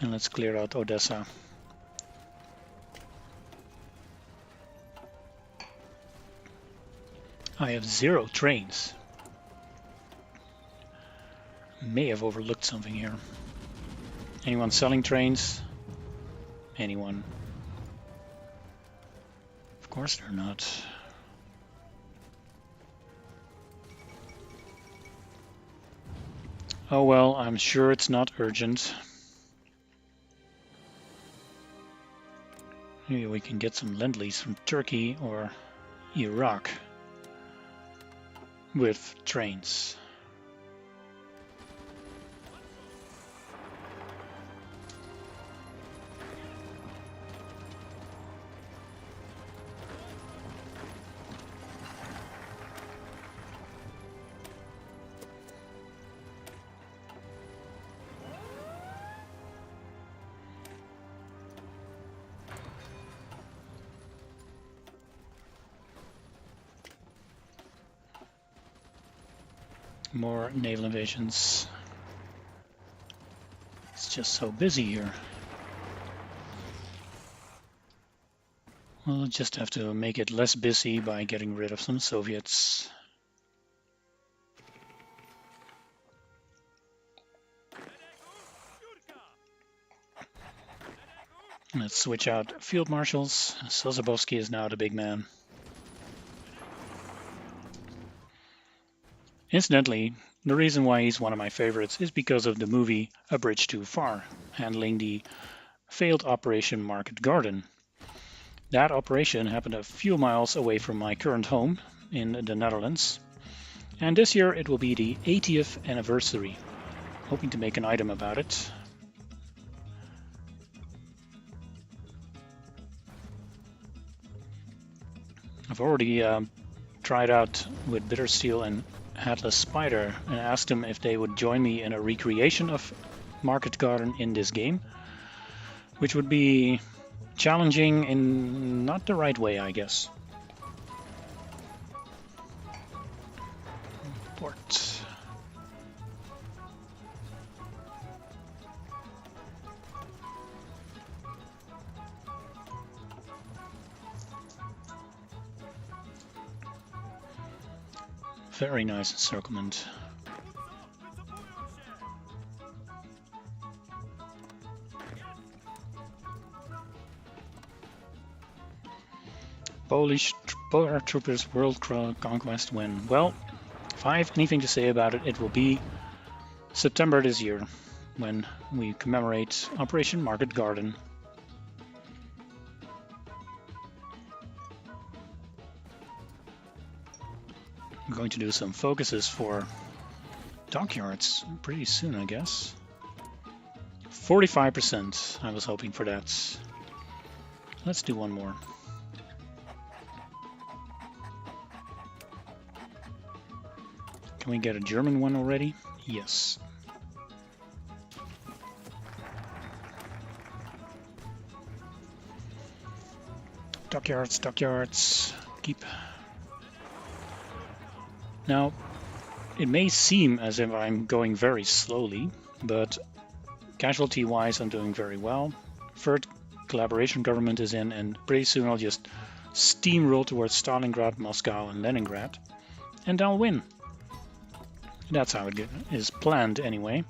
And let's clear out Odessa. I have 0 trains. May have overlooked something here. Anyone selling trains? Anyone? Of course they're not. Oh well, I'm sure it's not urgent. Maybe we can get some lend-lease from Turkey or Iraq with trains. More naval invasions. It's just so busy here. We'll just have to make it less busy by getting rid of some Soviets. Let's switch out field marshals. Sosabowski is now the big man. Incidentally, the reason why he's one of my favorites is because of the movie A Bridge Too Far, handling the failed Operation Market Garden. That operation happened a few miles away from my current home in the Netherlands, and this year it will be the 80th anniversary. Hoping to make an item about it. I've already tried out with Bittersteel and Atlas Spider and asked them if they would join me in a recreation of Market Garden in this game, which would be challenging in not the right way, I guess. Port. Very nice encirclement. Polish paratroopers world conquest win. Well, if I have anything to say about it, it will be September this year, when we commemorate Operation Market Garden. I'm going to do some focuses for dockyards pretty soon, I guess. 45%, I was hoping for that. Let's do one more. Can we get a German one already? Yes. Dockyards, dockyards, keep. Now, it may seem as if I'm going very slowly, but casualty-wise I'm doing very well. Third collaboration government is in, and pretty soon I'll just steamroll towards Stalingrad, Moscow and Leningrad, and I'll win. That's how it is planned anyway.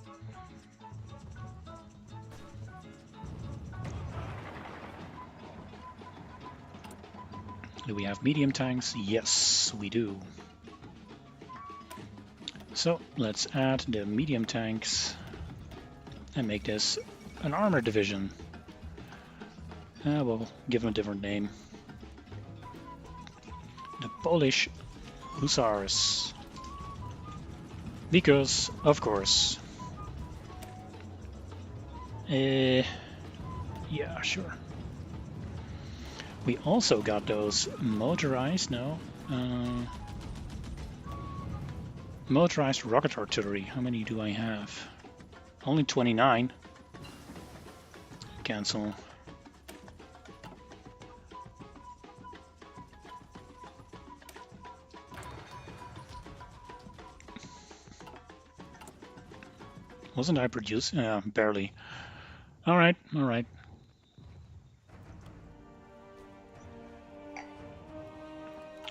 Do we have medium tanks? Yes, we do. So let's add the medium tanks and make this an armor division. We'll give them a different name. The Polish Hussars. Because, of course. Yeah, sure. We also got those motorized, motorized rocket artillery. How many do I have? Only 29. Cancel. Wasn't I producing? Barely. All right, all right.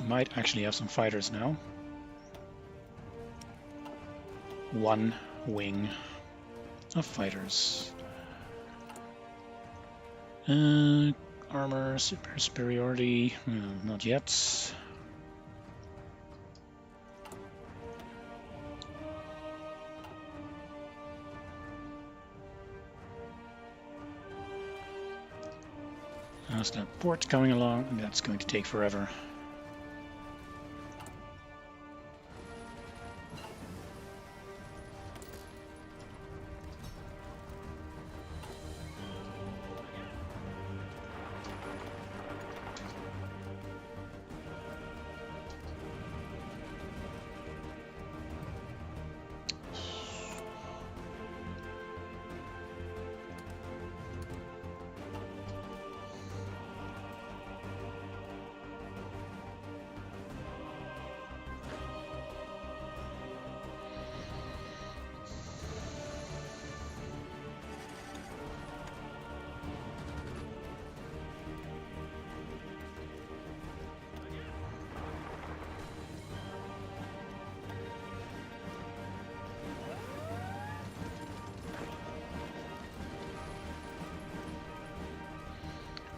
Might actually have some fighters now. One wing of fighters. Armor superiority, not yet. How's that port coming along? That's going to take forever.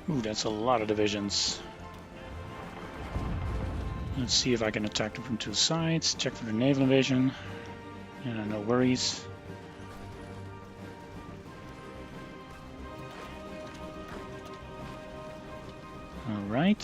Ooh, that's a lot of divisions. Let's see if I can attack them from two sides. Check for the naval invasion. Yeah, no worries. All right.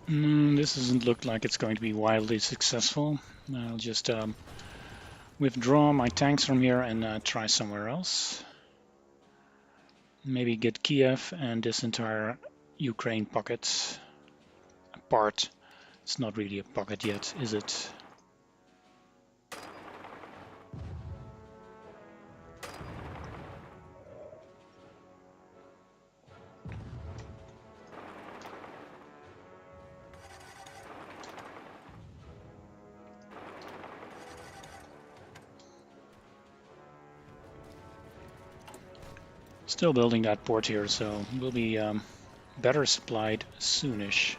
This doesn't look like it's going to be wildly successful. I'll just withdraw my tanks from here and try somewhere else. Maybe get Kiev and this entire Ukraine pocket apart. It's not really a pocket yet, is it? Still building that port here, so we'll be better supplied soonish.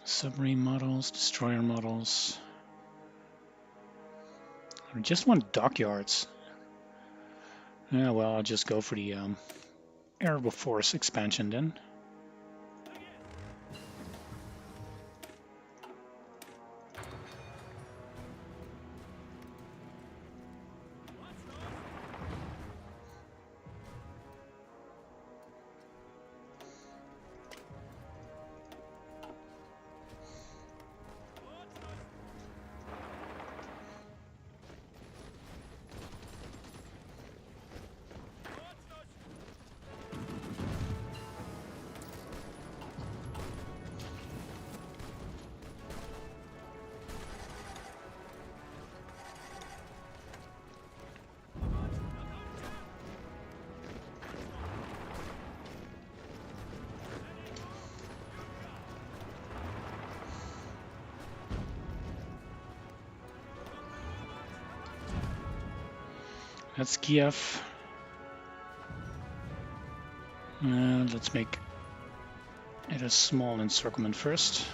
Submarine models, destroyer models. I just want dockyards. Yeah, well, I'll just go for the Air Force expansion then. That's Kiev. Let's make it a small encirclement first.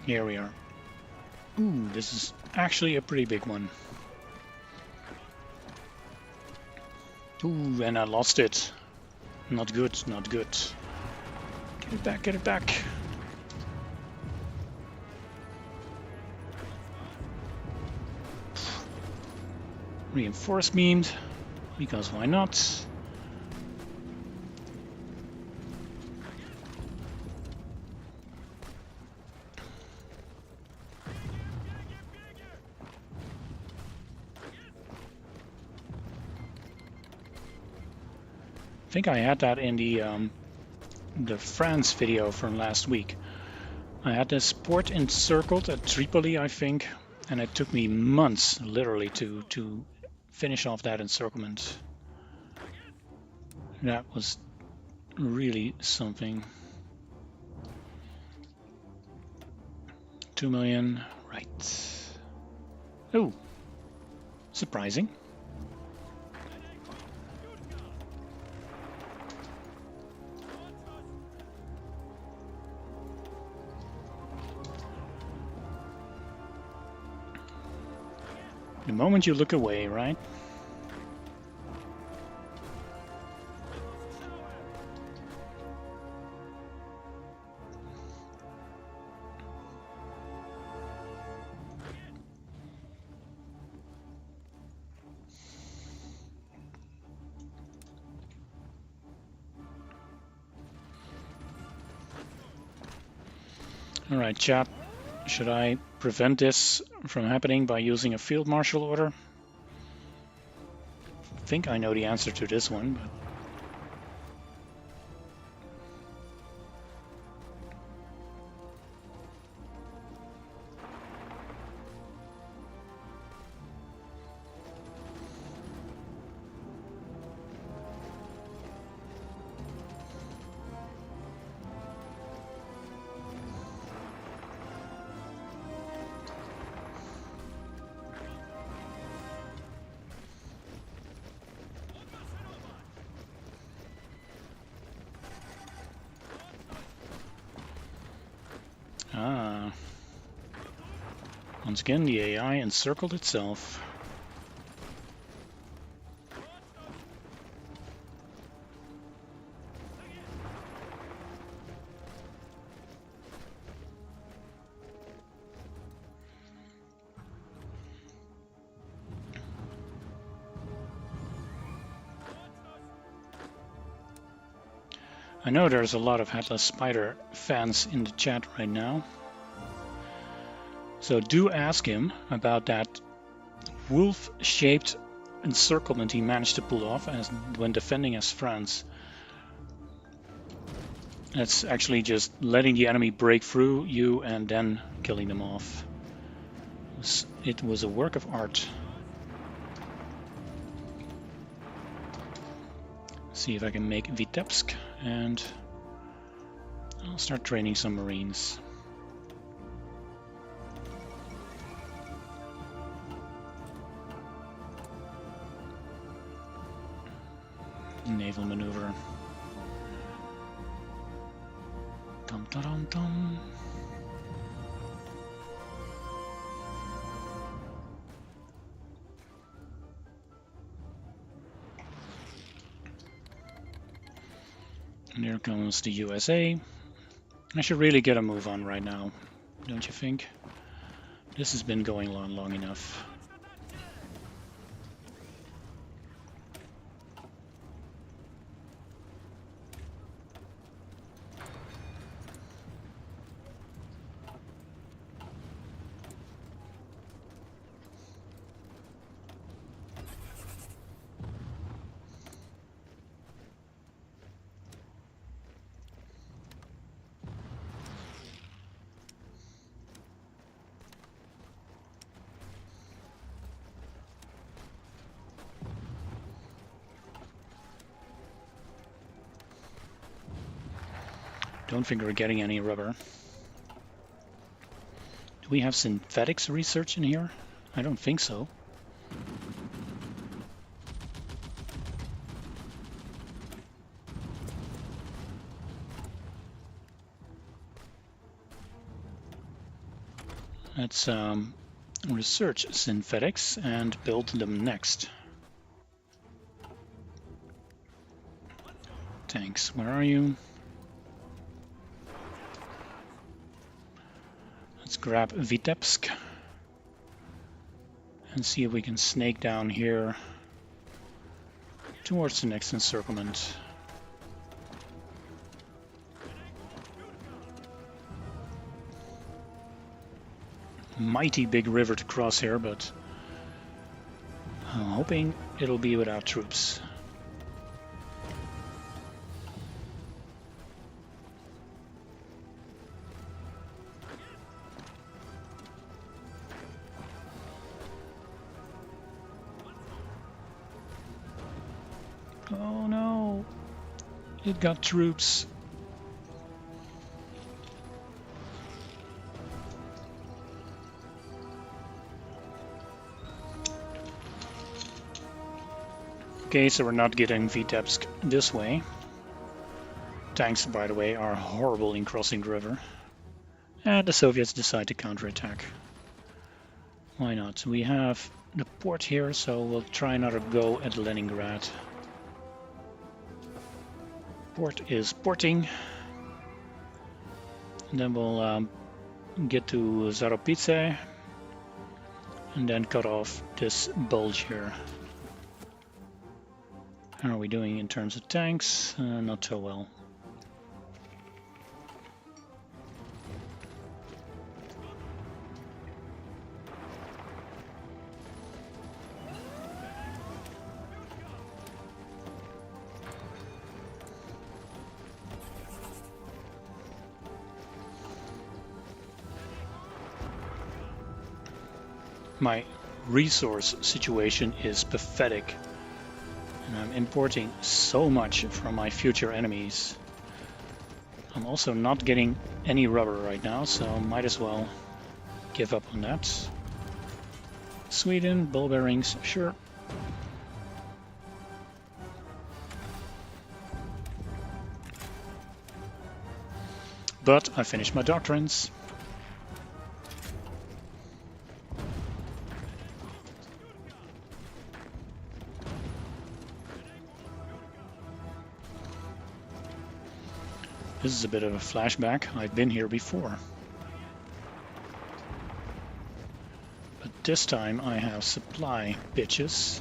Here we are. Ooh, this is actually a pretty big one. Ooh, and I lost it. Not good, not good. Get it back, get it back. Reinforce beamed, because why not? I think I had that in the France video from last week. I had this port encircled at Tripoli, I think, and it took me months, literally, to finish off that encirclement. That was really something. 2 million, right. Oh, surprising. The moment you look away, right? All right, chat. Should I prevent this from happening by using a field marshal order? I think I know the answer to this one, but Once again, the AI encircled itself. I know there's a lot of Headless Spider fans in the chat right now. So do ask him about that wolf-shaped encirclement he managed to pull off when defending as France. That's actually just letting the enemy break through you and then killing them off. It was a work of art. See if I can make Vitebsk, and I'll start training some Marines. Naval maneuver. Dum dum dum dum. And here comes the USA. I should really get a move on right now, don't you think? This has been going on long enough. Don't think we're getting any rubber. Do we have synthetics research in here? I don't think so. Let's research synthetics and build them next. Tanks, where are you? Let's grab Vitebsk and see if we can snake down here towards the next encirclement. Mighty big river to cross here, but I'm hoping it'll be without troops. Oh no, it got troops. Okay, so we're not getting Vitebsk this way. Tanks, by the way, are horrible in crossing the river. And the Soviets decide to counterattack. Why not? We have the port here, so we'll try another go at Leningrad. Port is porting. And then we'll get to Zaropice and then cut off this bulge here. How are we doing in terms of tanks? Not so well. My resource situation is pathetic, and I'm importing so much from my future enemies. I'm also not getting any rubber right now, so might as well give up on that. Sweden, ball bearings, sure. But I finished my doctrines. This is a bit of a flashback. I've been here before. But this time I have supply bitches.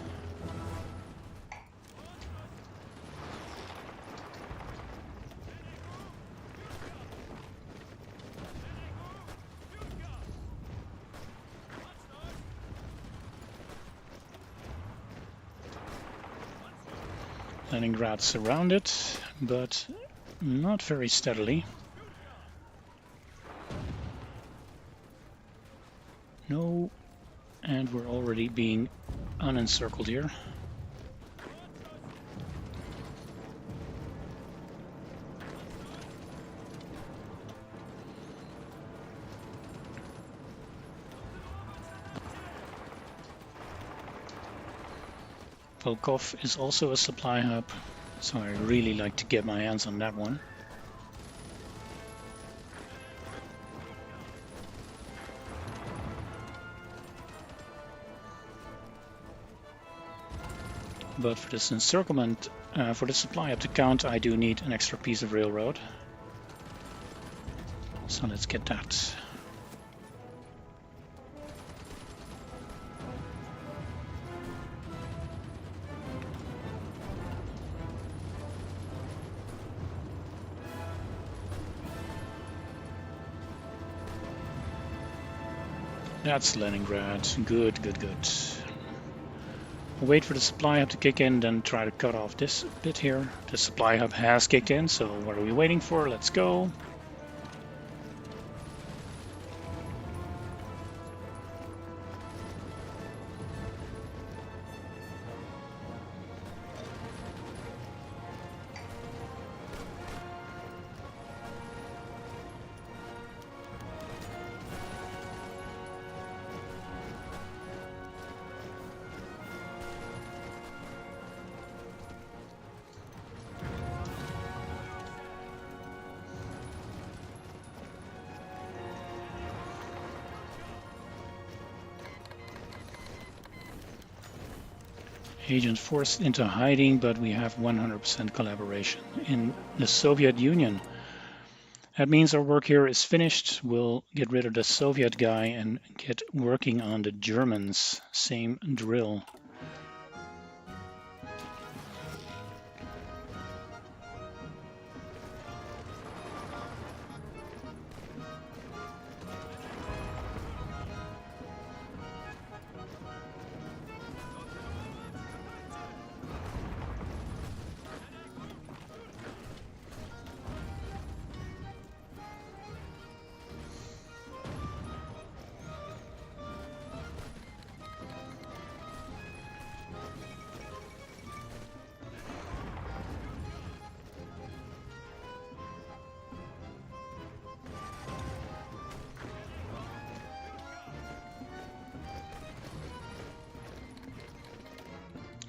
Leningrad surrounded, but not very steadily. No, and we're already being unencircled here. Volkov is also a supply hub, so I really like to get my hands on that one. But for this encirclement, for the supply hub to count, I do need an extra piece of railroad. So let's get that. That's Leningrad. Good, good, good. Wait for the supply hub to kick in, then try to cut off this bit here. The supply hub has kicked in, so what are we waiting for? Let's go. Agent forced into hiding, but we have 100% collaboration in the Soviet Union. That means our work here is finished. We'll get rid of the Soviet guy and get working on the Germans. Same drill.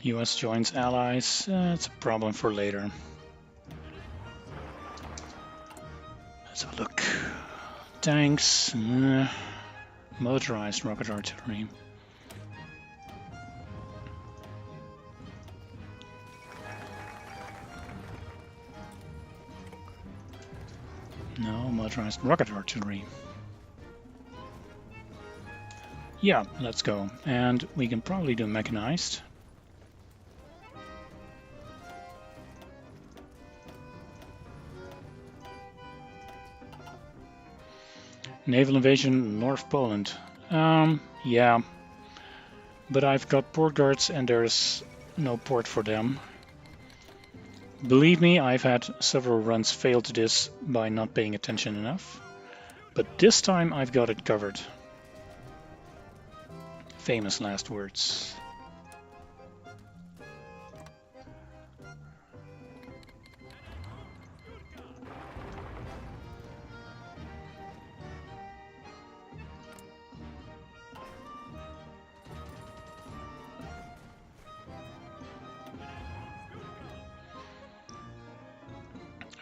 US joins allies. It's a problem for later. Let's have a look. Tanks, motorized rocket artillery. No, motorized rocket artillery. Yeah, let's go. And we can probably do mechanized. Naval invasion North Poland. Yeah, but I've got port guards and there's no port for them. Believe me, I've had several runs fail to this by not paying attention enough. But this time I've got it covered. Famous last words.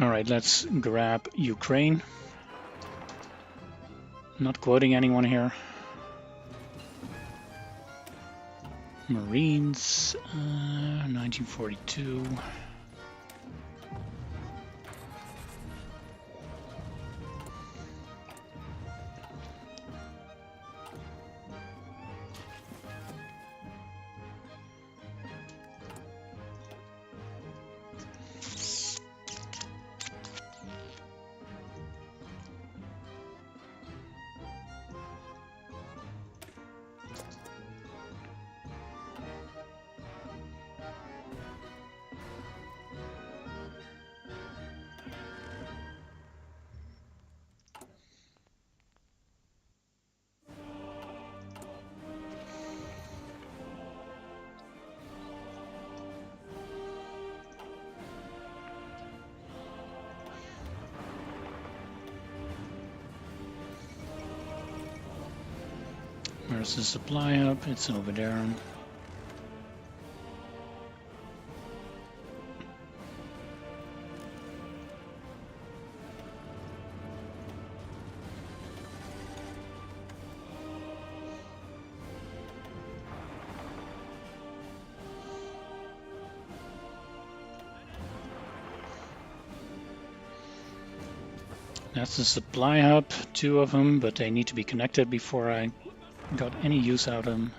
Alright, let's grab Ukraine. Not quoting anyone here. Marines, 1942. Where's the supply hub? It's over there. That's the supply hub, 2 of them, but they need to be connected before I got any use out of them.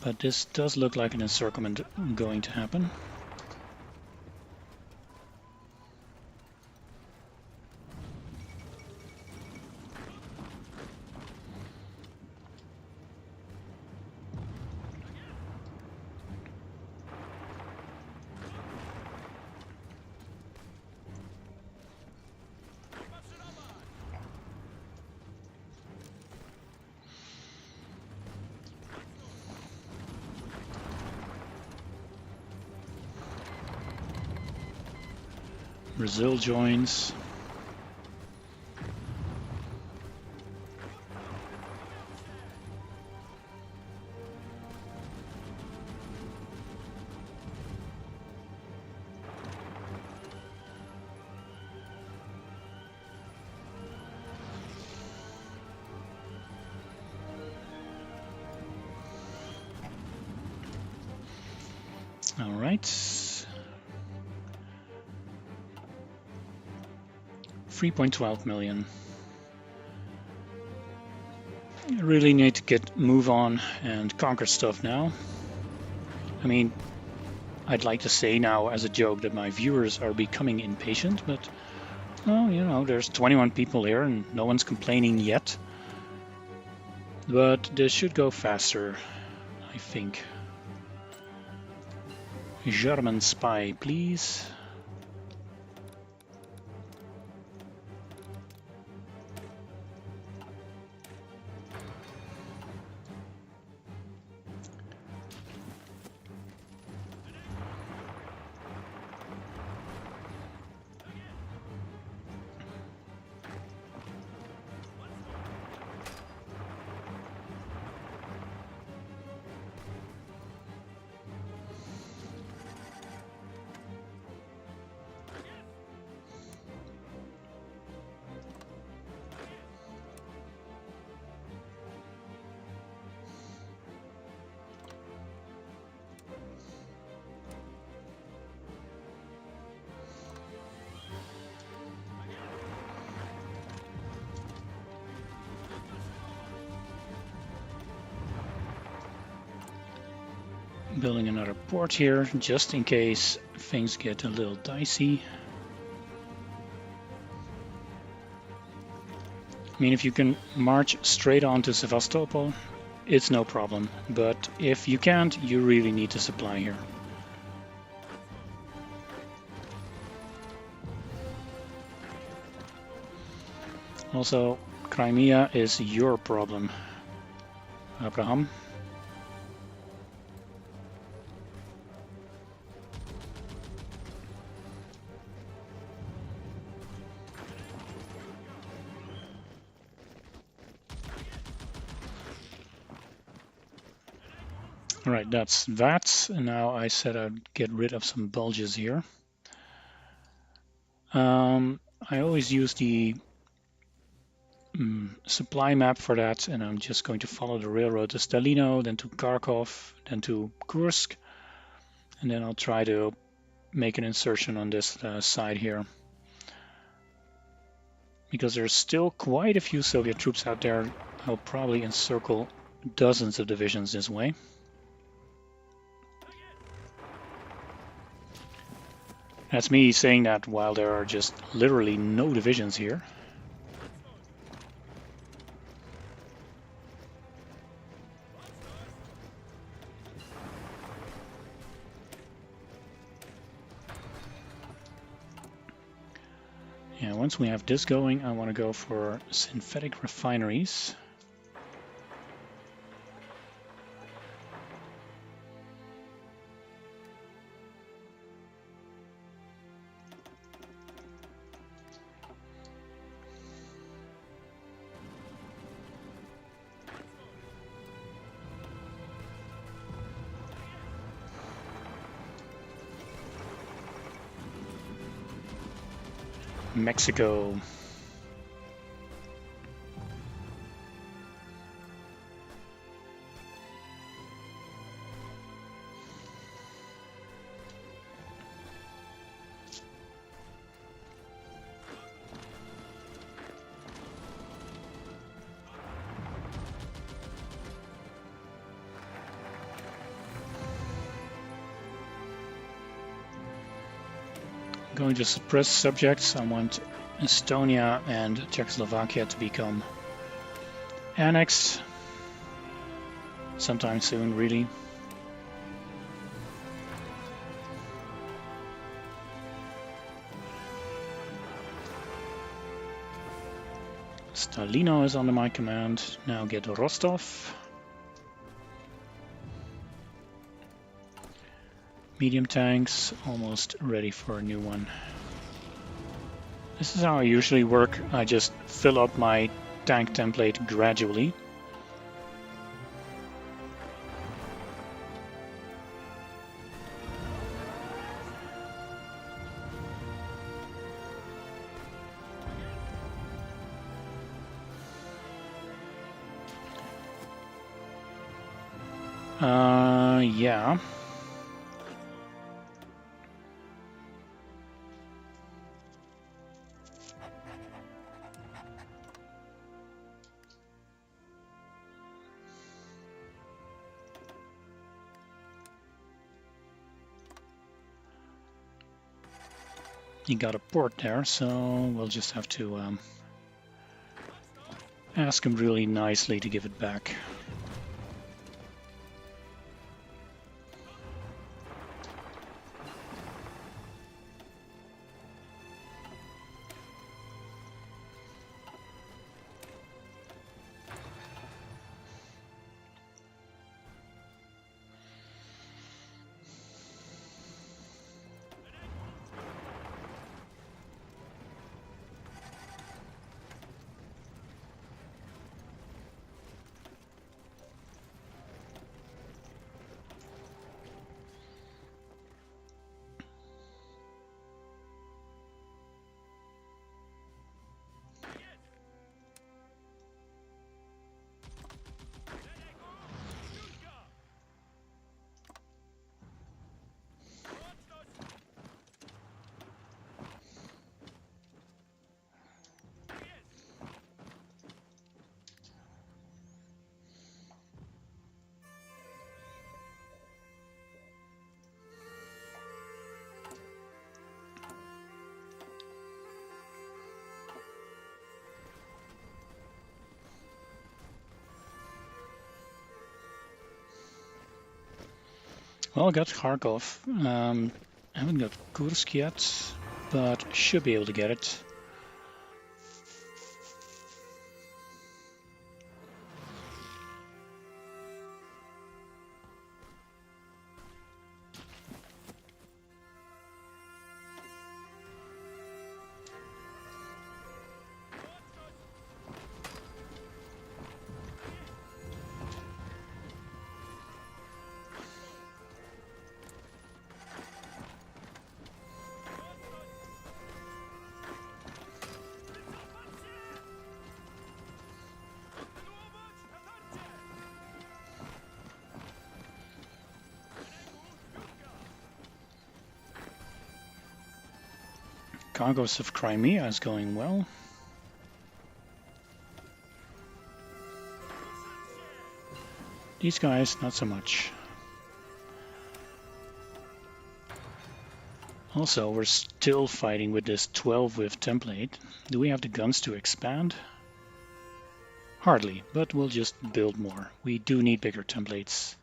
But this does look like an encirclement going to happen. Brazil joins. All right. 3.12 million. I really need to move on and conquer stuff now. I mean, I'd like to say now as a joke that my viewers are becoming impatient, but well, you know, there's 21 people here and no one's complaining yet. But this should go faster, I think. German spy, please. Building another port here, just in case things get a little dicey. I mean, if you can march straight on to Sevastopol, it's no problem. But if you can't, you really need to supply here. Also, Crimea is your problem, Abraham. Alright, that's that. And now I said I'd get rid of some bulges here. I always use the supply map for that, and I'm just going to follow the railroad to Stalino, then to Kharkov, then to Kursk, and then I'll try to make an insertion on this side here. Because there's still quite a few Soviet troops out there, I'll probably encircle dozens of divisions this way. That's me saying that while there are just literally no divisions here. Yeah, once we have this going, I want to go for synthetic refineries. Mexico. Going to suppress subjects. I want Estonia and Czechoslovakia to become annexed sometime soon, really. Stalino is under my command. Now get Rostov. Medium tanks, almost ready for a new one. This is how I usually work. I just fill up my tank template gradually. Yeah. He got a port there, so we'll just have to ask him really nicely to give it back. Well, I got Kharkov. Haven't got Kursk yet, but should be able to get it. Conquest of Crimea is going well. These guys, not so much. Also, we're still fighting with this 12 width template. Do we have the guns to expand? Hardly, but we'll just build more. We do need bigger templates.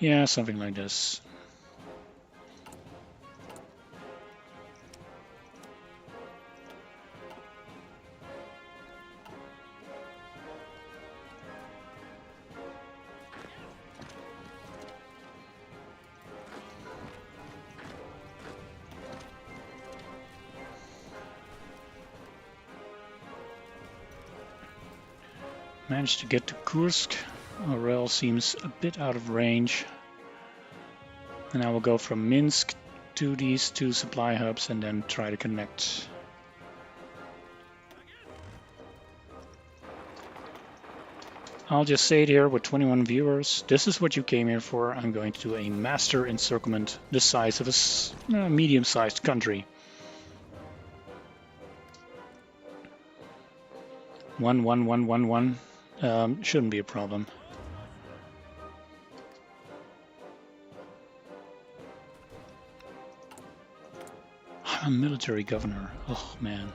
Yeah, something like this. Managed to get to Kursk. Orel seems a bit out of range. And I will go from Minsk to these two supply hubs and then try to connect. I'll just say it here with 21 viewers. This is what you came here for. I'm going to do a master encirclement the size of a medium-sized country. 1, 1, 1, 1, 1. Shouldn't be a problem. I'm a military governor. Oh man.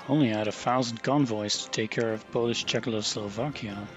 Only had 1,000 convoys to take care of Polish Czechoslovakia.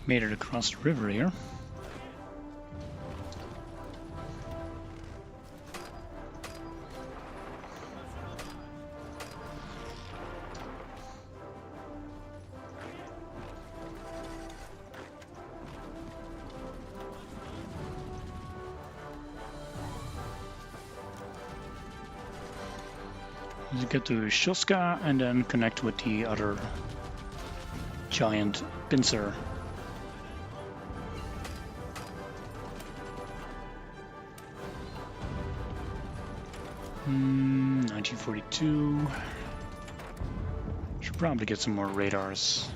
Made it across the river here. Let's get to Shoska and then connect with the other giant pincer. 1942. Should probably get some more radars.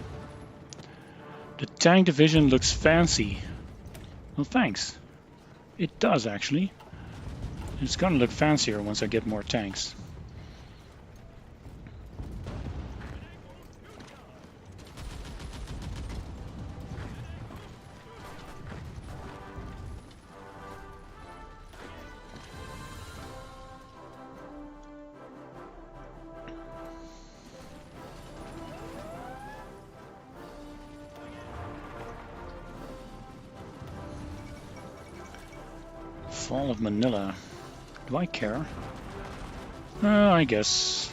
The tank division looks fancy. Well, thanks. It does actually. It's gonna look fancier once I get more tanks. Fall of Manila. Do I care? I guess.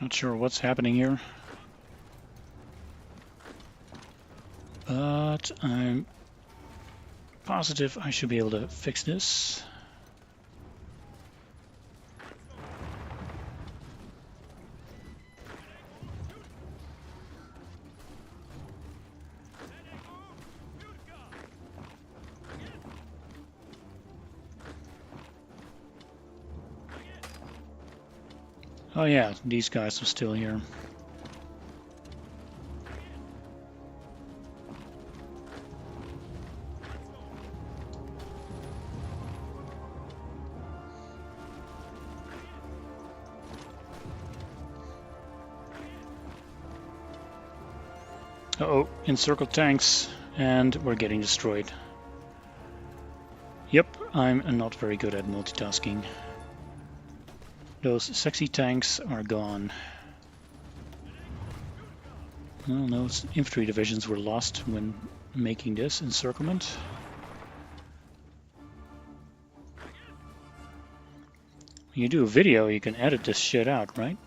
Not sure what's happening here, but I'm positive I should be able to fix this. Oh yeah, these guys are still here. Uh-oh, encircled tanks, and we're getting destroyed. Yep, I'm not very good at multitasking. Those sexy tanks are gone. Well, those infantry divisions were lost when making this encirclement. When you do a video, you can edit this shit out, right?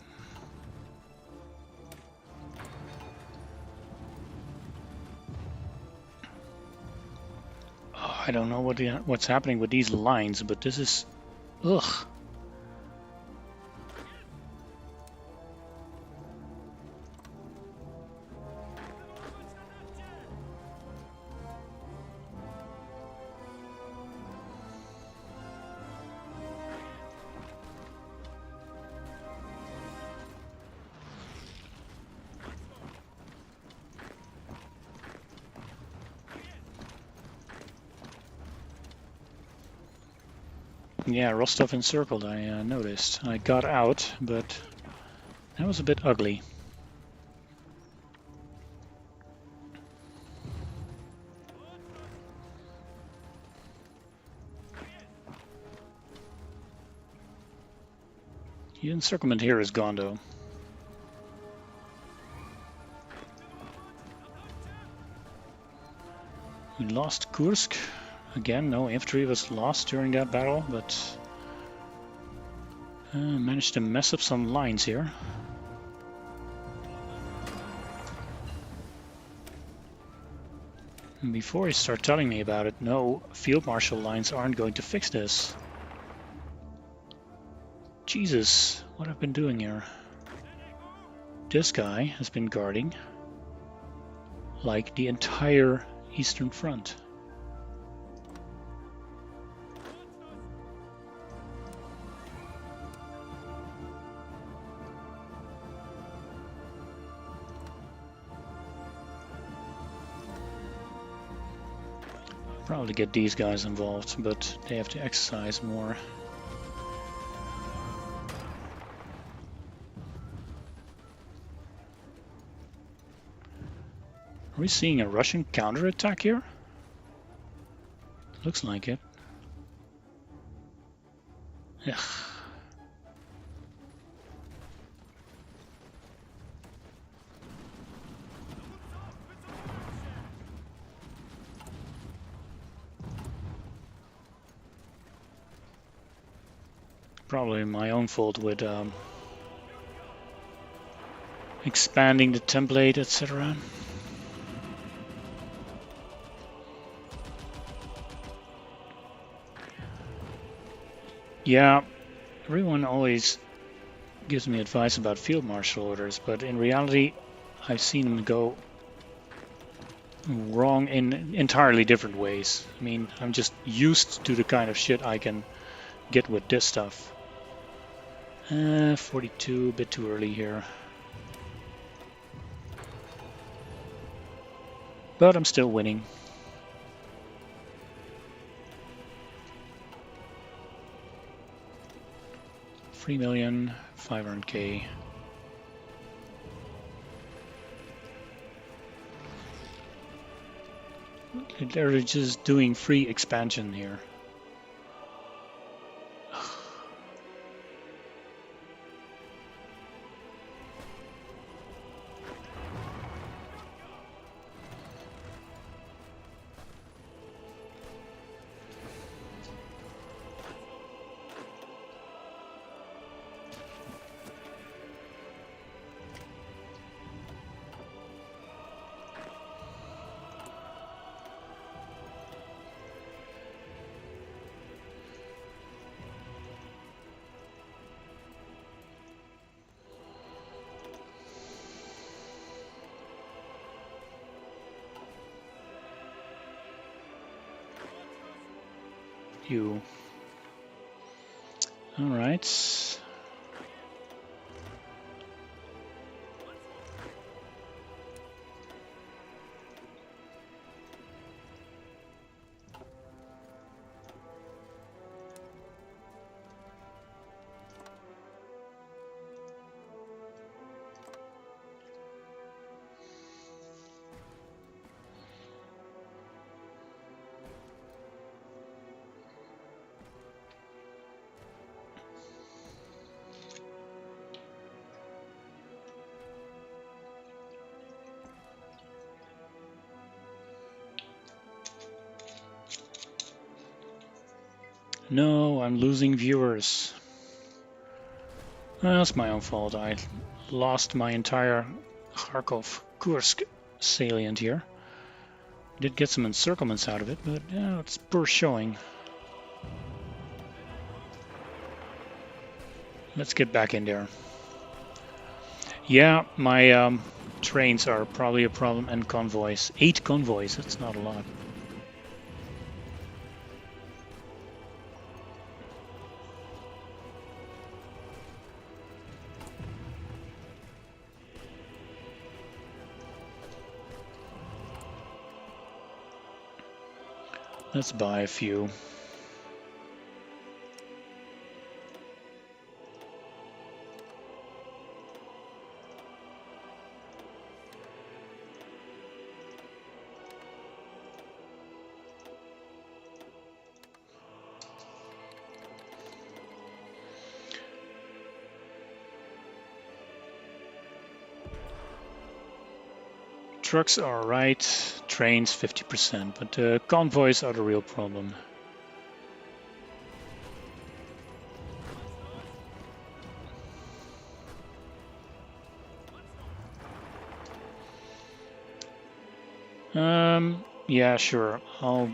Oh, I don't know what's happening with these lines, but this is... ugh. Yeah, Rostov encircled, I noticed. I got out, but that was a bit ugly. The encirclement here is gone, though. We lost Kursk. Again, no infantry was lost during that battle, but managed to mess up some lines here. And before you start telling me about it, no, field marshal lines aren't going to fix this. Jesus, what I've been doing here. This guy has been guarding like the entire Eastern Front. Probably get these guys involved, but they have to exercise more. Are we seeing a Russian counterattack here? Looks like it. Ugh. Probably my own fault with expanding the template, etc. Yeah, everyone always gives me advice about field marshal orders, but in reality I've seen them go wrong in entirely different ways. I mean, I'm just used to the kind of shit I can get with this stuff. 42, a bit too early here. but I'm still winning. $3,500,000. They're just doing free expansion here. You. All right. No, I'm losing viewers. Well, that's my own fault. I lost my entire Kharkov-Kursk salient here. Did get some encirclements out of it, but yeah, it's poor showing. Let's get back in there. Yeah, my trains are probably a problem, and convoys. 8 convoys, that's not a lot. Let's buy a few. Trucks are right, trains 50%, but convoys are the real problem. Yeah, sure, I'll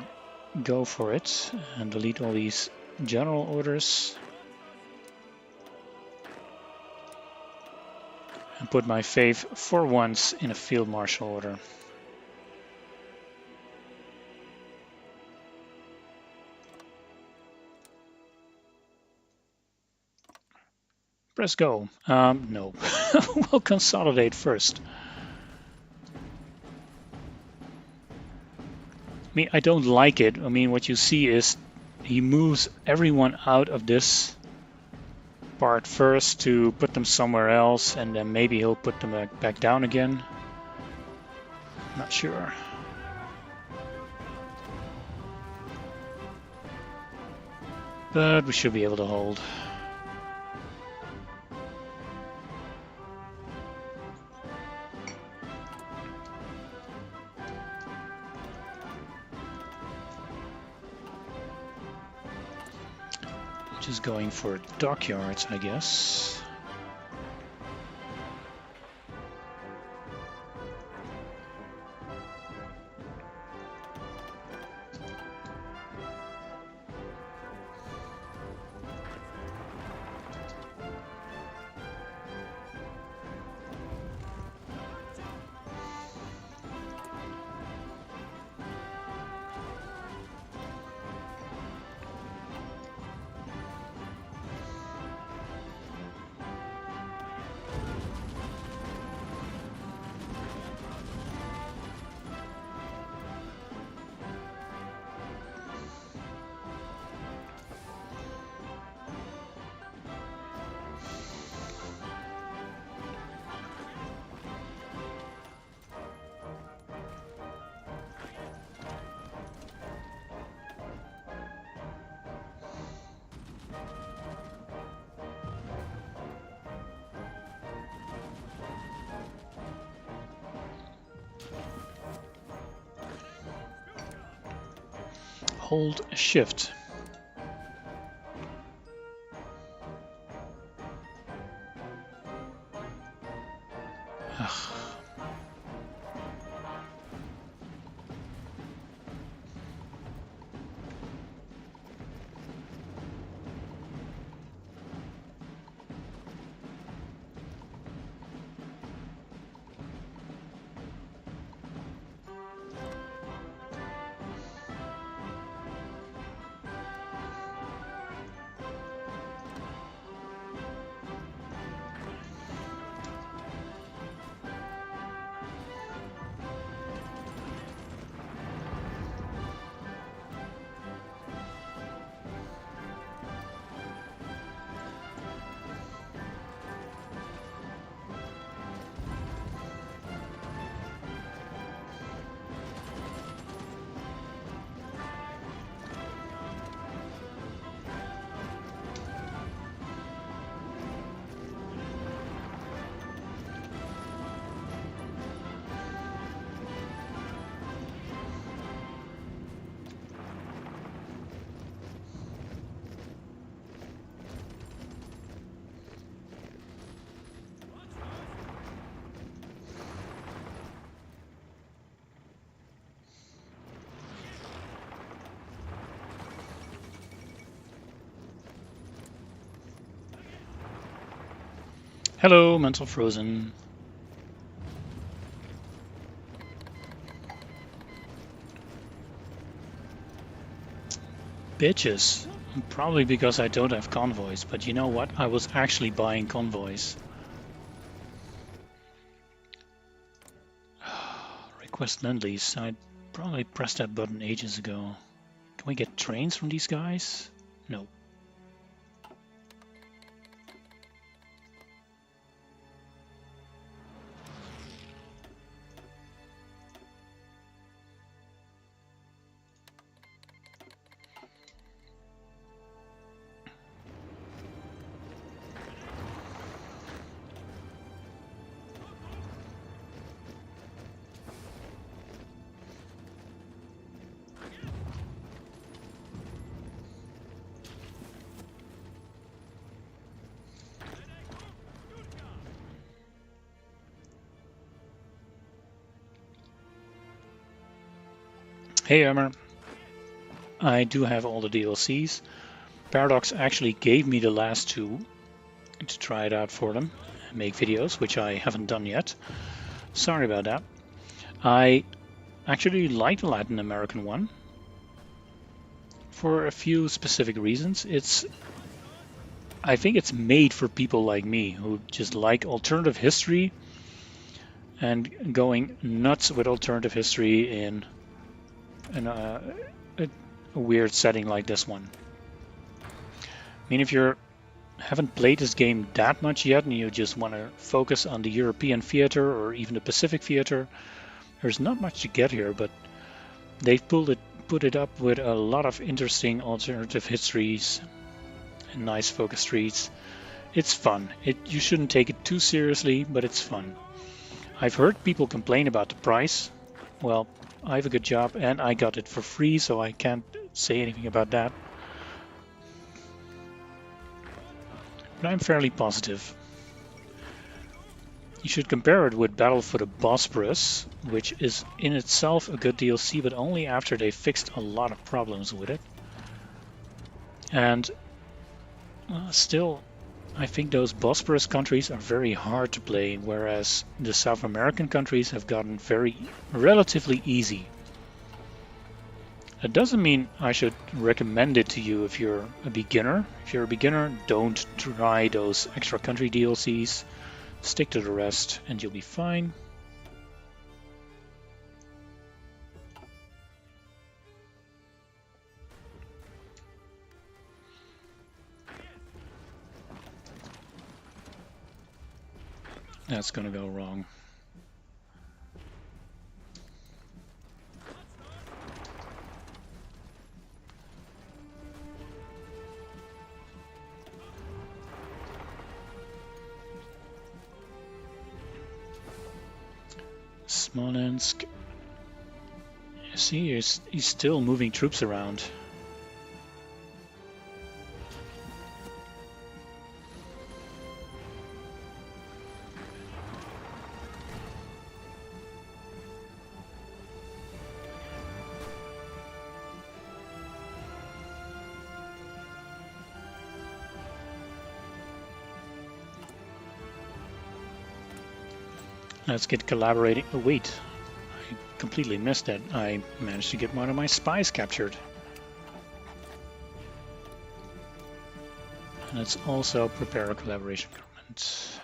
go for it and delete all these general orders. And put my fave for once in a field marshal order. Press go. No. We'll consolidate first. I mean, I don't like it. I mean, what you see is he moves everyone out of this part first to put them somewhere else, and then maybe he'll put them back down again. Not sure. But we should be able to hold. Just going for dockyards, I guess. hold shift. Ugh. Hello, mental frozen. Bitches. Probably because I don't have convoys, but you know what? I was actually buying convoys. Request lend-lease. I probably pressed that button ages ago. Can we get trains from these guys? No. Hey Emmer, I do have all the DLCs. Paradox actually gave me the last two to try it out for them and make videos, which I haven't done yet. Sorry about that. I actually like the Latin American one for a few specific reasons. I think it's made for people like me who just like alternative history and going nuts with alternative history in a weird setting like this one. I mean, if you haven't played this game that much yet and you just want to focus on the European theater or even the Pacific theater, there's not much to get here, but they've put it up with a lot of interesting alternative histories and nice focus streets. It's fun. You shouldn't take it too seriously, but it's fun. I've heard people complain about the price. Well, I have a good job and I got it for free, so I can't say anything about that. But I'm fairly positive. You should compare it with Battle for the Bosporus, which is in itself a good DLC, but only after they fixed a lot of problems with it. And still, I think those Bosporus countries are very hard to play, whereas the South American countries have gotten relatively easy. That doesn't mean I should recommend it to you if you're a beginner. If you're a beginner, don't try those extra country DLCs. Stick to the rest and you'll be fine. That's gonna go wrong. Smolensk. See, he's still moving troops around. Let's get collaborating. Oh, wait. I completely missed that. I managed to get one of my spies captured. Let's also prepare a collaboration agreement.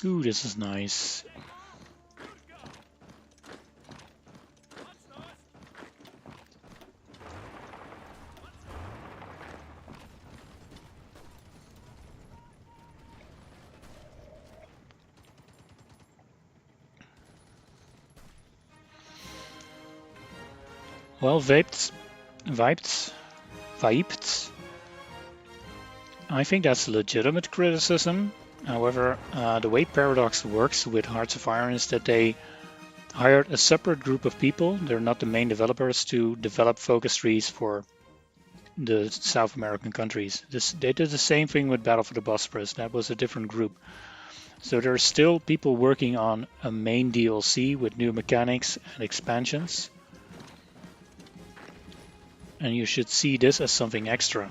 Ooh, this is nice. Well, vaped. I think that's a legitimate criticism. However, the way Paradox works with Hearts of Iron is that they hired a separate group of people. They're not the main developers to develop focus trees for the South American countries. They did the same thing with Battle for the Bosporus. That was a different group. So there are still people working on a main DLC with new mechanics and expansions. And you should see this as something extra.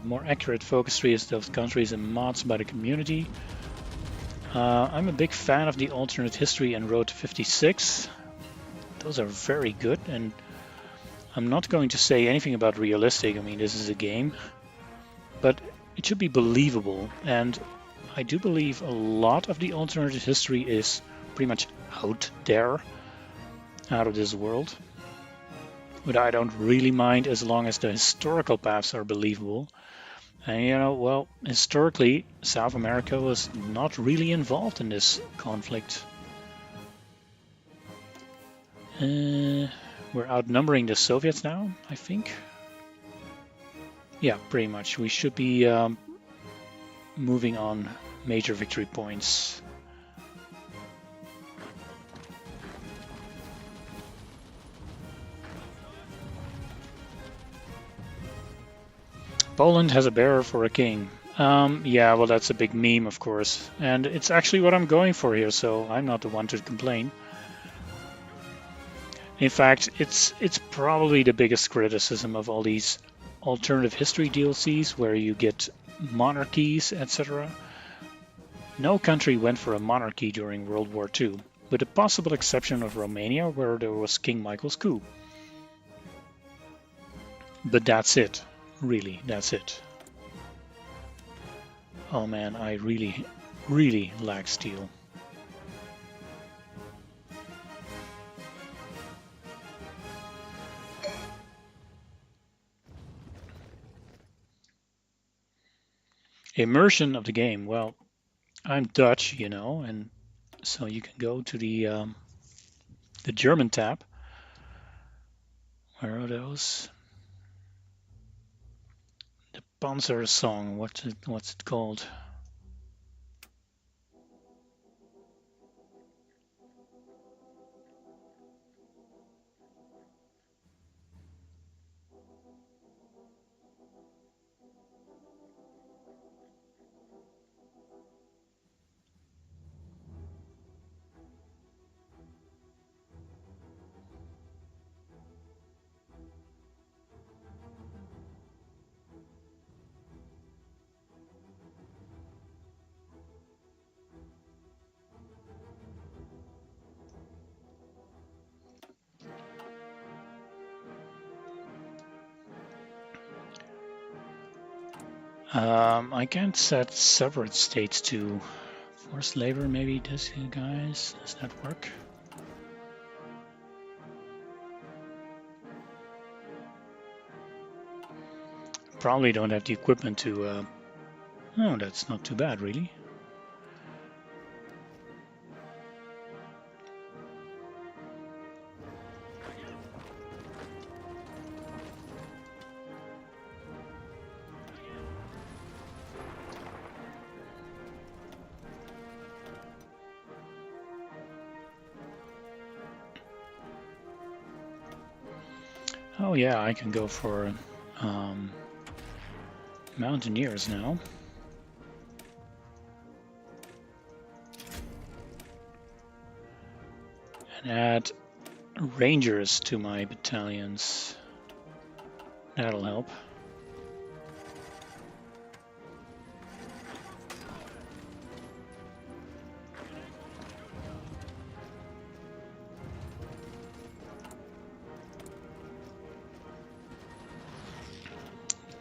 More accurate focus trees of countries and mods by the community. I'm a big fan of the alternate history and Road to 56. Those are very good, and I'm not going to say anything about realistic. I mean, this is a game, but it should be believable, and I do believe a lot of the alternate history is pretty much out there, out of this world. But I don't really mind as long as the historical paths are believable. And you know, well, historically, South America was not really involved in this conflict. We're outnumbering the Soviets now, I think. Yeah, pretty much. We should be moving on major victory points. Poland has a bearer for a king. Yeah, well, that's a big meme, of course. And it's actually what I'm going for here, so I'm not the one to complain. In fact, it's probably the biggest criticism of all these alternative history DLCs where you get monarchies, etc. No country went for a monarchy during World War II, with the possible exception of Romania, where there was King Michael's coup. But that's it. Really, that's it. Oh man, I really, really lack steel. Immersion of the game. Well, I'm Dutch, you know, and so you can go to the German tab. Where are those? The Panzer song. What's it called? I can't set separate states to forced labor. Maybe this, guys. Does that work? Probably don't have the equipment to. Oh, that's not too bad, really. Oh yeah, I can go for Mountaineers now. And add Rangers to my battalions. That'll help.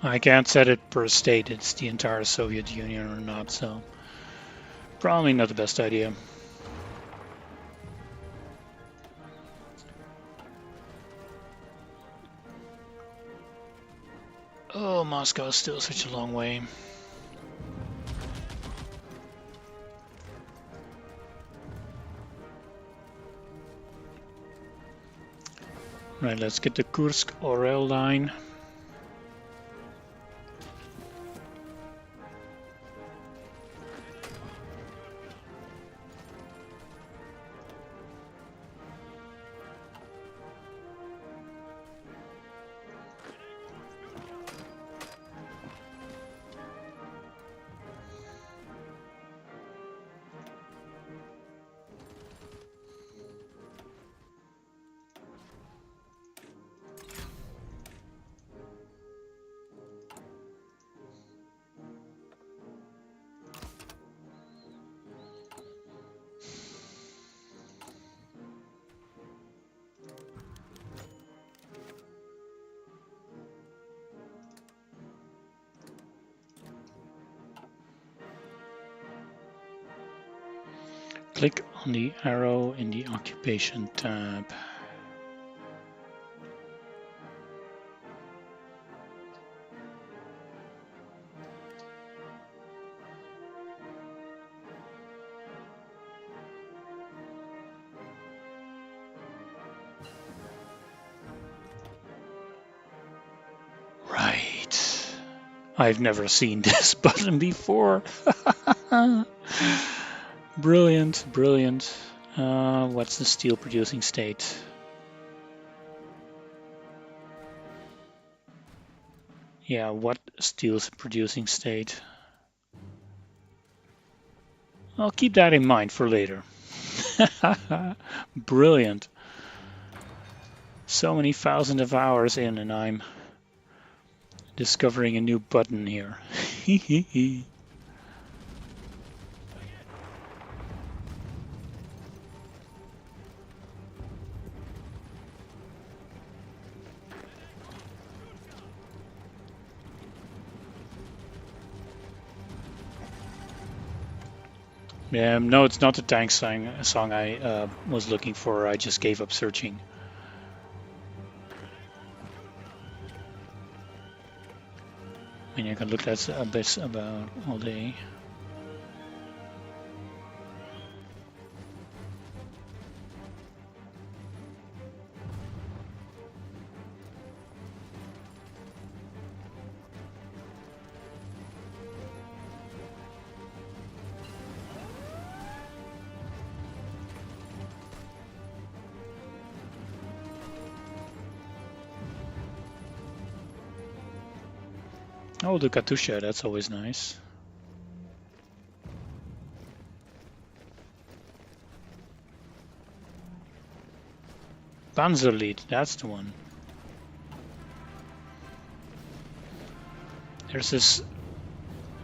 I can't set it per state, it's the entire Soviet Union or not, so probably not the best idea. Oh, Moscow is still such a long way. Right, let's get the Kursk-Orel line. Click on the arrow in the occupation tab. Right. I've never seen this button before. Brilliant, brilliant. What's the steel producing state? Yeah, what steel producing state? I'll keep that in mind for later. Brilliant. So many thousands of hours in and I'm discovering a new button here. No, it's not the tank song I was looking for. I just gave up searching. I mean, I can look at a bit about all day. Oh, the Katusha, that's always nice. Panzerlied, that's the one. There's this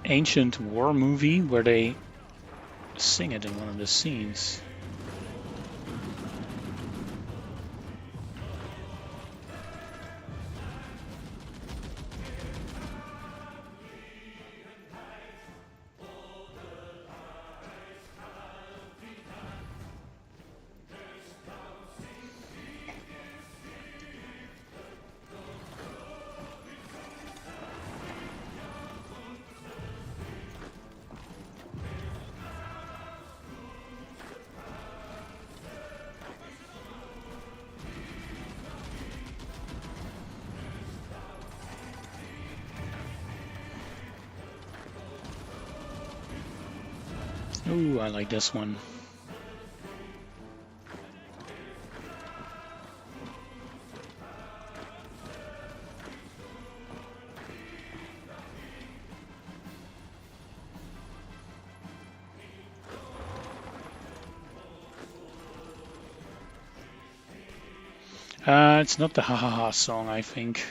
ancient war movie where they sing it in one of the scenes. Ooh, I like this one. It's not the ha ha ha song, I think.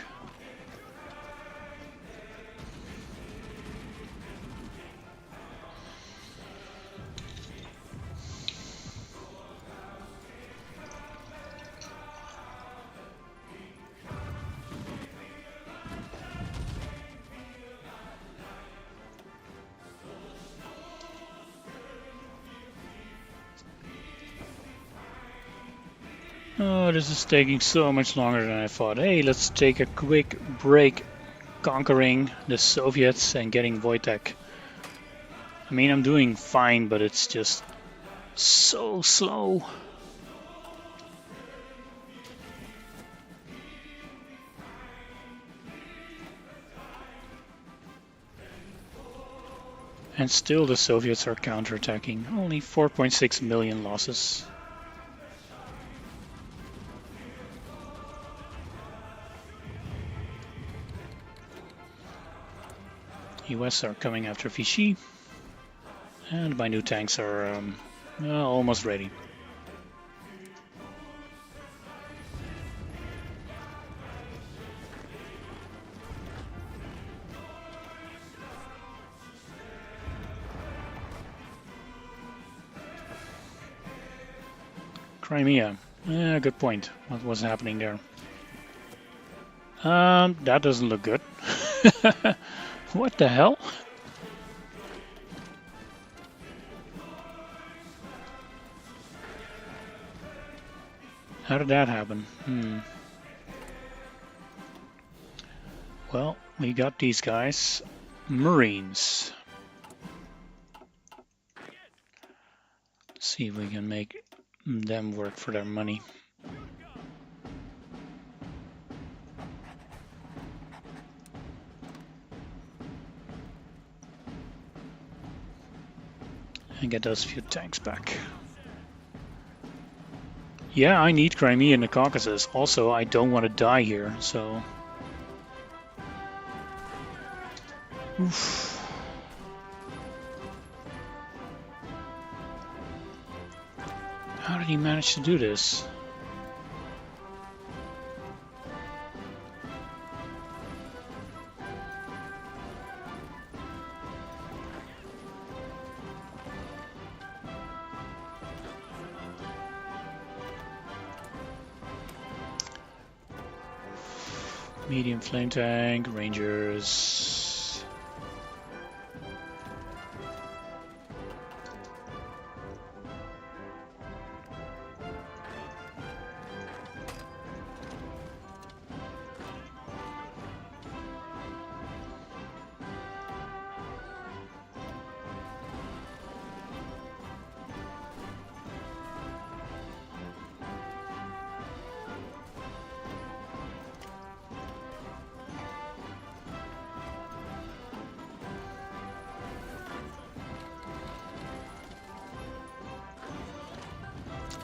Oh, this is taking so much longer than I thought. Hey, let's take a quick break conquering the Soviets and getting Wojtek. I mean, I'm doing fine, but it's just so slow. And still the Soviets are counterattacking. Only 4.6 million losses. US are coming after Vichy. And my new tanks are almost ready. Crimea. Yeah, good point. What was happening there? That doesn't look good. What the hell? How did that happen? Well, we got these guys. Marines. Let's see if we can make them work for their money. And get those few tanks back. Yeah, I need Crimea in the Caucasus. Also, I don't want to die here, so... Oof. How did he manage to do this? Medium flame tank, Rangers.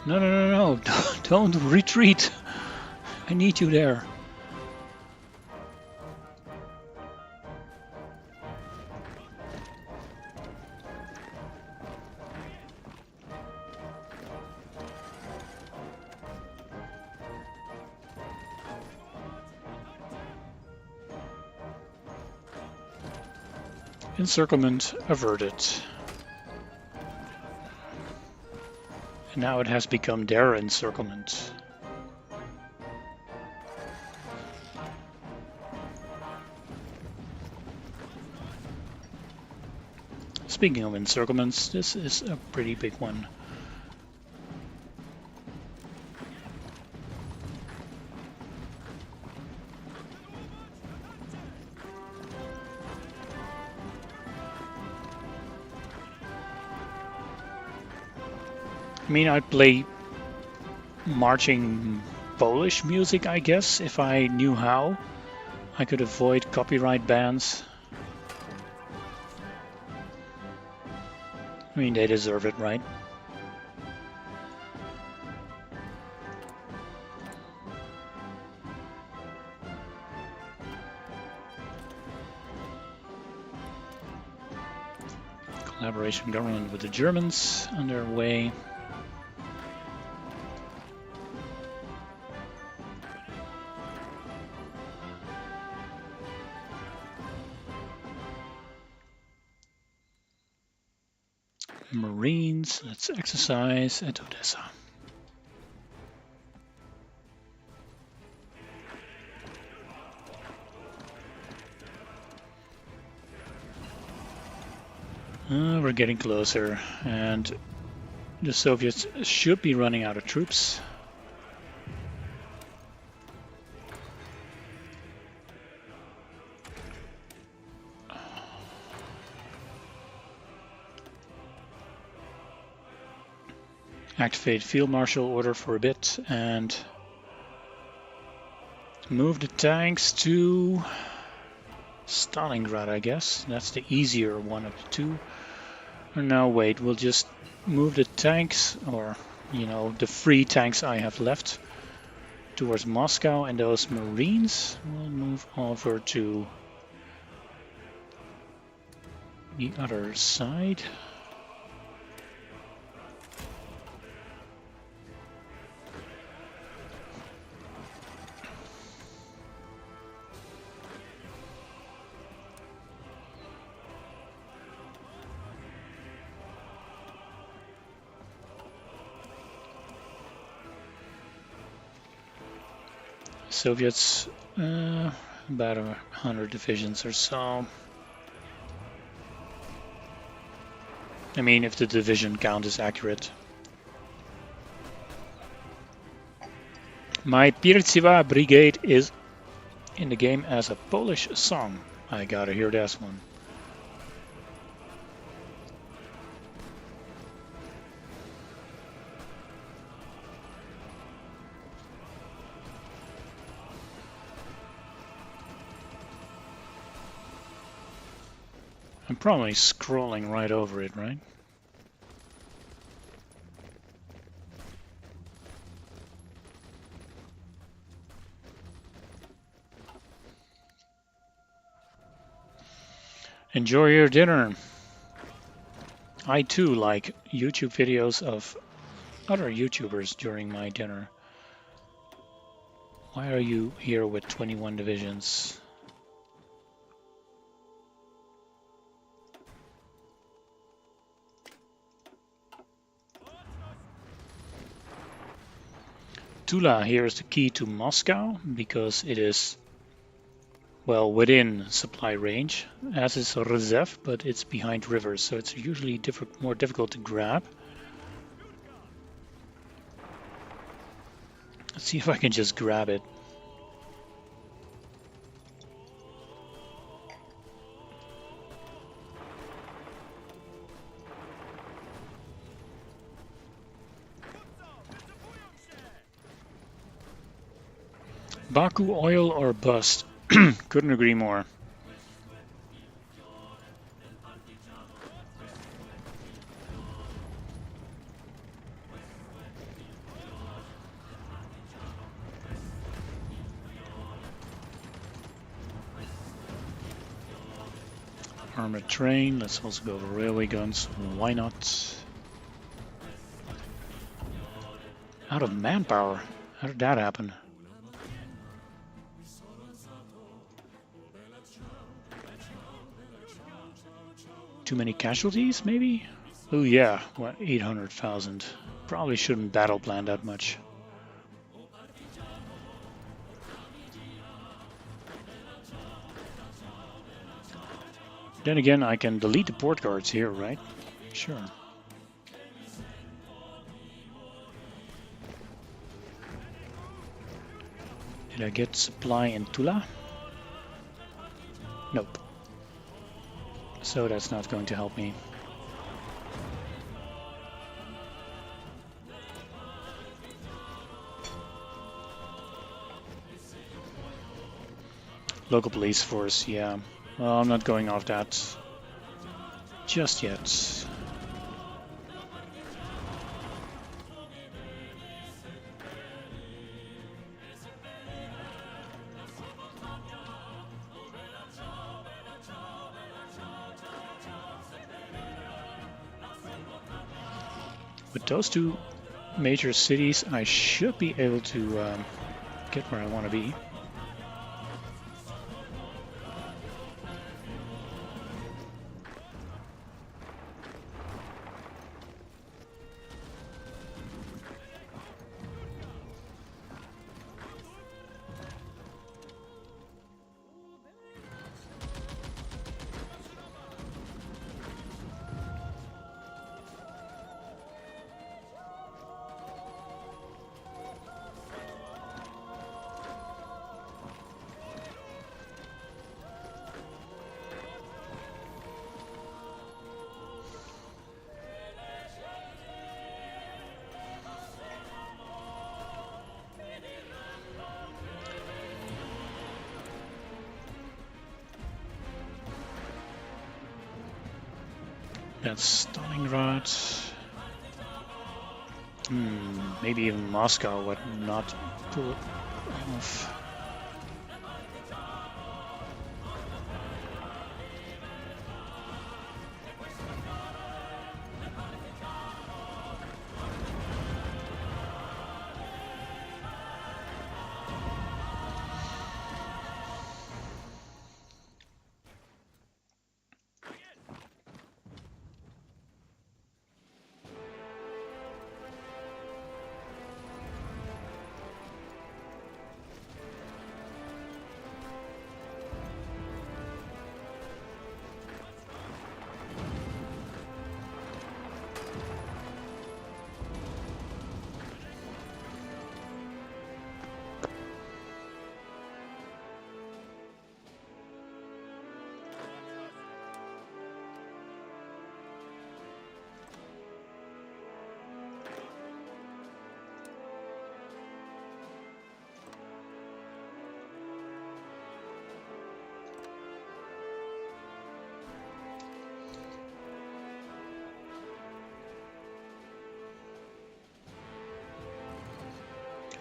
No, no, no, no, don't retreat. I need you there. Encirclement averted. And now it has become their encirclement. Speaking of encirclements, this is a pretty big one. I mean, I'd play marching Polish music, I guess, if I knew how. I could avoid copyright bans. I mean, they deserve it, right? Collaboration government with the Germans underway. Marines. Let's exercise at Odessa. We're getting closer, and the Soviets should be running out of troops. Activate Field Marshal order for a bit and move the tanks to Stalingrad, I guess. That's the easier one of the two. Or no, wait, we'll just move the tanks, or, you know, the free tanks I have left towards Moscow, and those Marines will move over to the other side. Soviets, about 100 divisions or so. I mean, if the division count is accurate. My Piertsiva brigade is in the game as a Polish song. I gotta hear that one. I'm probably scrolling right over it, right? Enjoy your dinner. I too like YouTube videos of other YouTubers during my dinner. Why are you here with 21 divisions? Tula here is the key to Moscow because it is, well, within supply range, as is Rzev, but it's behind rivers, so it's usually more difficult to grab. Let's see if I can just grab it. Baku oil or bust. Couldn't agree more. Armored train, let's also go over railway guns, why not? Out of manpower, how did that happen? Too many casualties, maybe? Oh yeah, what, 800,000. Probably shouldn't battle plan that much. Then again, I can delete the port guards here, right? Sure. Did I get supply in Tula? Nope. So that's not going to help me. Local police force, yeah. Well, I'm not going off that just yet. With those two major cities, I should be able to get where I want to be. That's Stalingrad. Maybe even Moscow would not pull it off.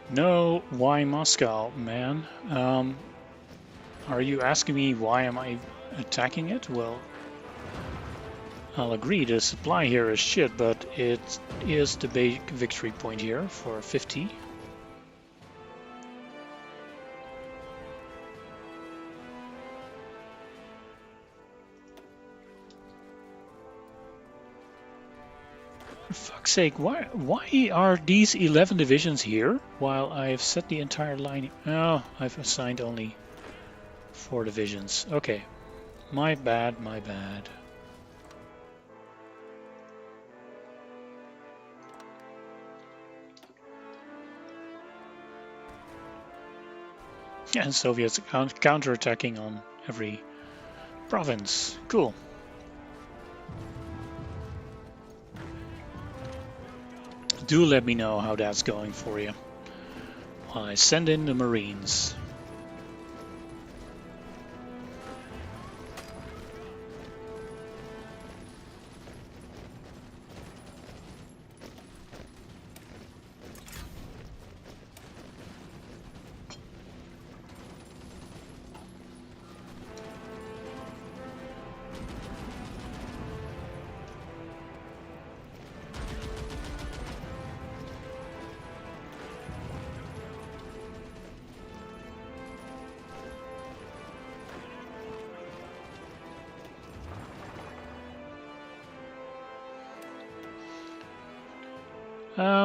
No, why Moscow, man? Are you asking me why am I attacking it? Well, I'll agree the supply here is shit, but it is the big victory point here for 50. For fuck's sake, why are these 11 divisions here while I've set the entire line? Oh, I've assigned only 4 divisions. Okay, my bad, my bad. And Soviets counterattacking on every province. Cool. Do let me know how that's going for you while I send in the Marines.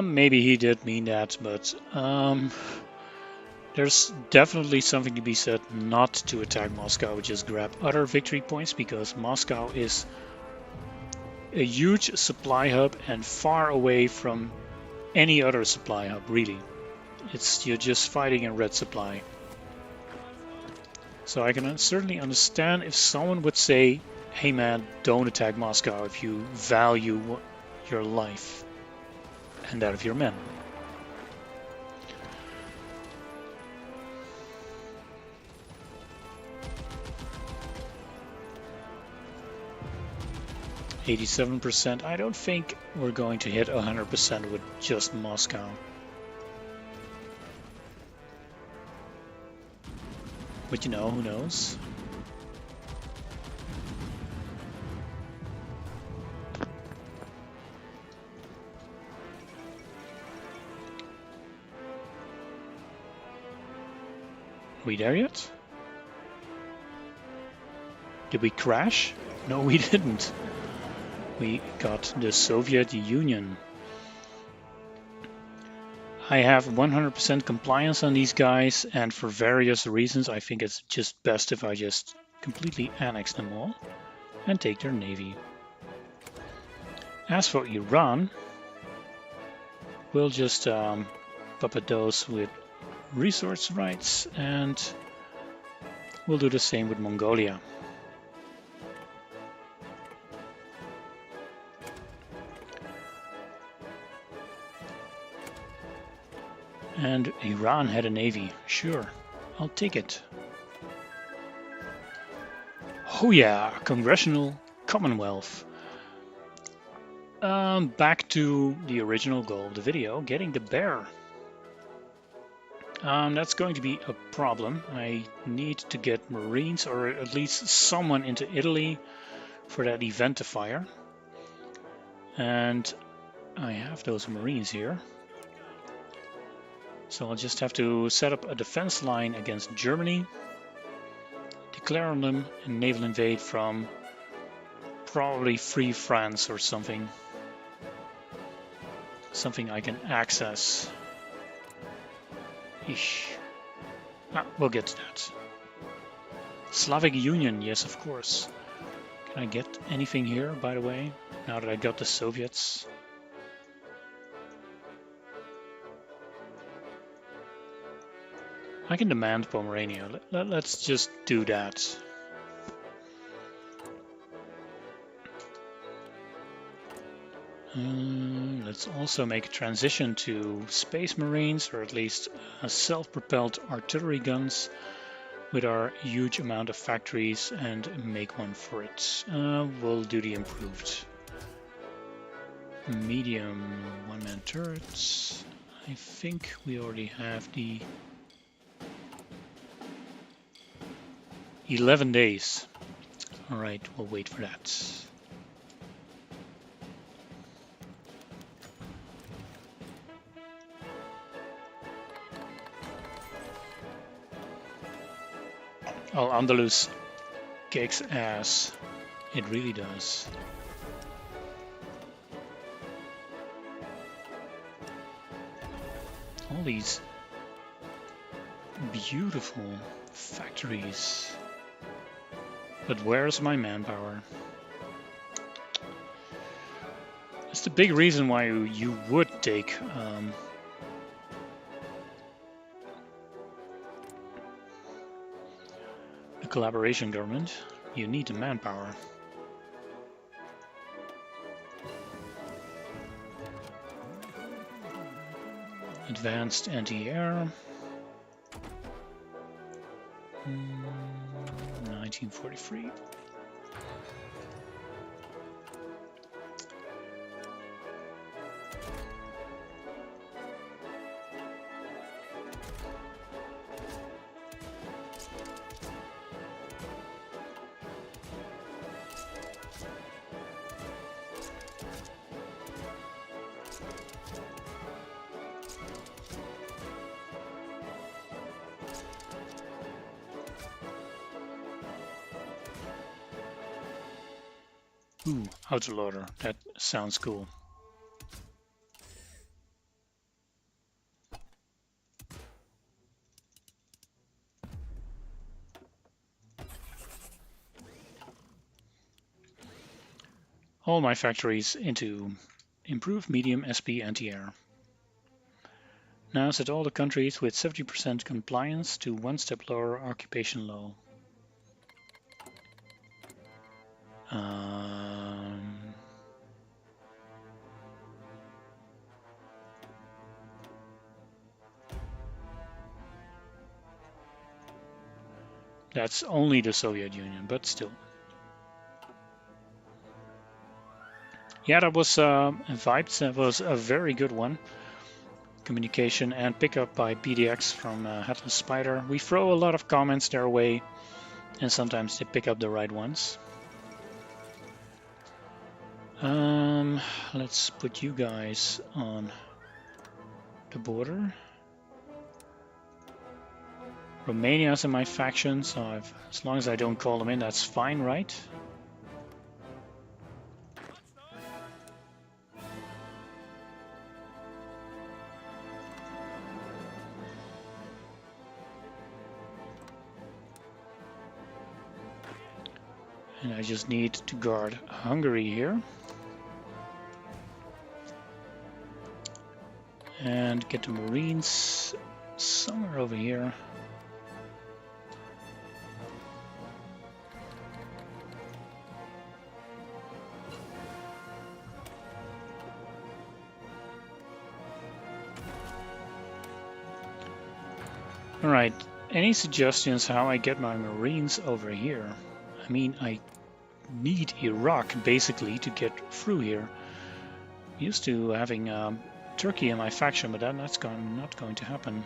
Maybe he did mean that, but there's definitely something to be said not to attack Moscow, just grab other victory points, because Moscow is a huge supply hub and far away from any other supply hub, really. You're just fighting in red supply. So I can certainly understand if someone would say, hey man, don't attack Moscow if you value your life and that of your men. %. I don't think we're going to hit 100% with just Moscow. But you know, who knows? Are we there yet? Did we crash? No, we didn't. We got the Soviet Union. I have 100% compliance on these guys, and for various reasons I think it's just best if I just completely annex them all and take their navy. As for Iran, we'll just puppet those with resource rights, and we'll do the same with Mongolia. And Iran had a navy. Sure, I'll take it. Oh yeah, Congressional Commonwealth. Back to the original goal of the video, getting the bear. That's going to be a problem. I need to get Marines, or at least someone, into Italy for that eventifier. And I have those Marines here. So I'll just have to set up a defense line against Germany, declare on them, and naval invade from probably Free France or something. Something I can access. Eesh. We'll get to that. Slavic Union, yes, of course. Can I get anything here, by the way, now that I got the Soviets? I can demand Pomerania. Let's just do that. Let's also make a transition to Space Marines, or at least self-propelled artillery guns with our huge amount of factories, and make one for it. We'll do the improved. Medium one-man turrets. I think we already have the 11 days. Alright, we'll wait for that. Al-Andalus kicks ass. It really does. All these beautiful factories. But where's my manpower? That's the big reason why you would take a collaboration government. You need the manpower. Advanced anti-air. 1943. Ooh, autoloader. That sounds cool. All my factories into improved medium SP anti-air. Now set all the countries with 70% compliance to one step lower occupation low. That's only the Soviet Union, but still. Yeah, that was vibes. That was a very good one. Communication and pickup by PDX from Headless Spider. We throw a lot of comments their way, and sometimes they pick up the right ones. Let's put you guys on the border. Romania's in my faction, so as long as I don't call them in, that's fine, right? And I just need to guard Hungary here. And get the Marines somewhere over here. Alright, any suggestions how I get my Marines over here? I mean, I need Iraq basically to get through here. Used to having Turkey in my faction, but that's not going to happen.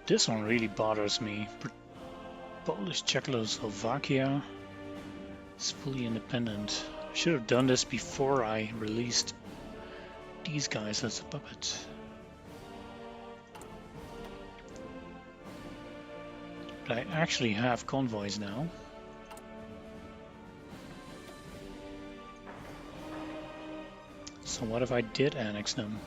This one really bothers me. Polish Czechoslovakia is fully independent. I should have done this before I released these guys as a puppet. But I actually have convoys now. So what if I did annex them?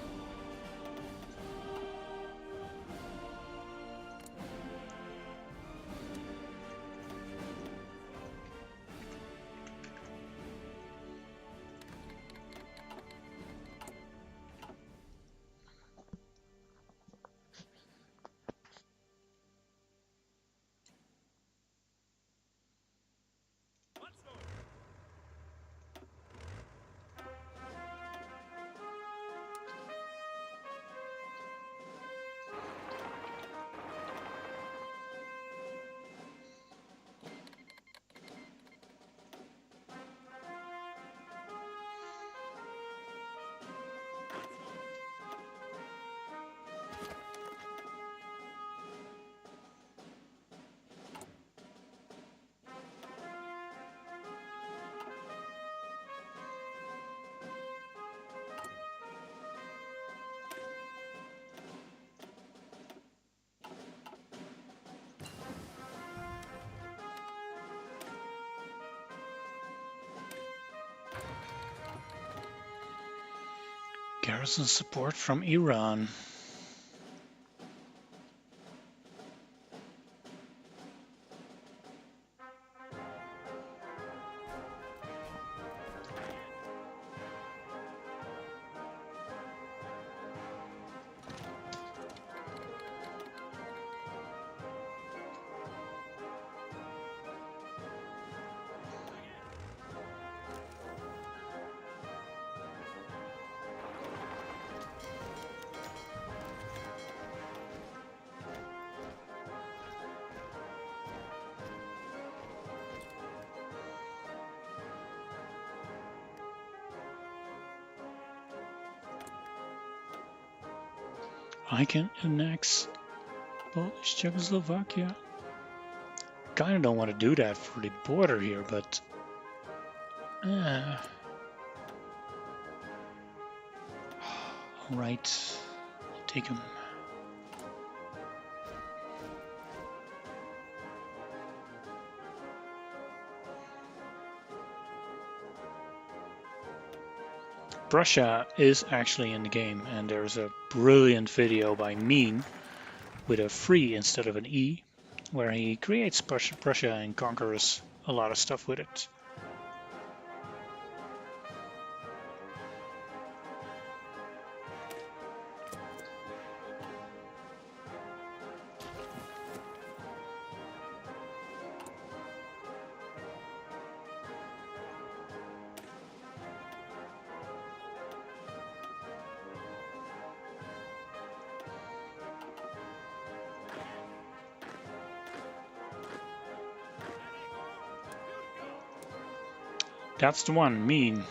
Garrison support from Iran. I can annex Polish Czechoslovakia. Kinda don't want to do that for the border here, but alright, I'll take him. Prussia is actually in the game, and there's a brilliant video by Mean with a free instead of an E, where he creates Prussia and conquers a lot of stuff with it. That's the one, Mean.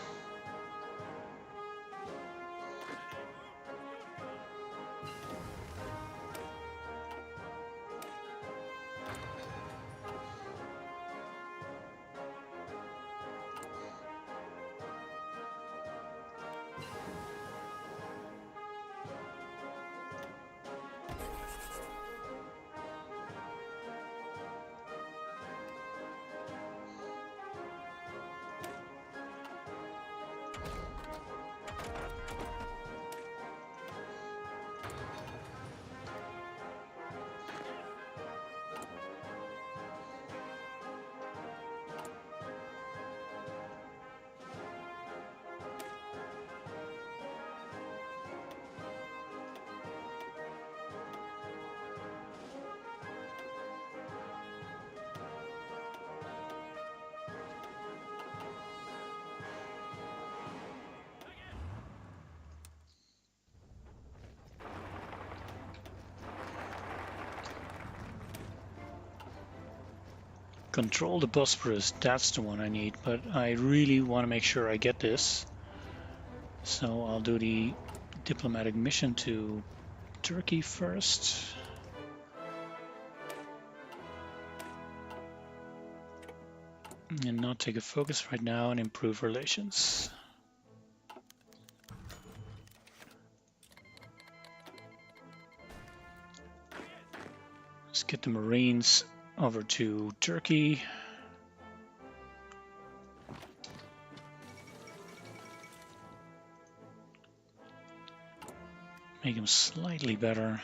Control the Bosporus, that's the one I need, but I really want to make sure I get this. So I'll do the diplomatic mission to Turkey first. And not take a focus right now and improve relations. Let's get the Marines over to Turkey. Make them slightly better.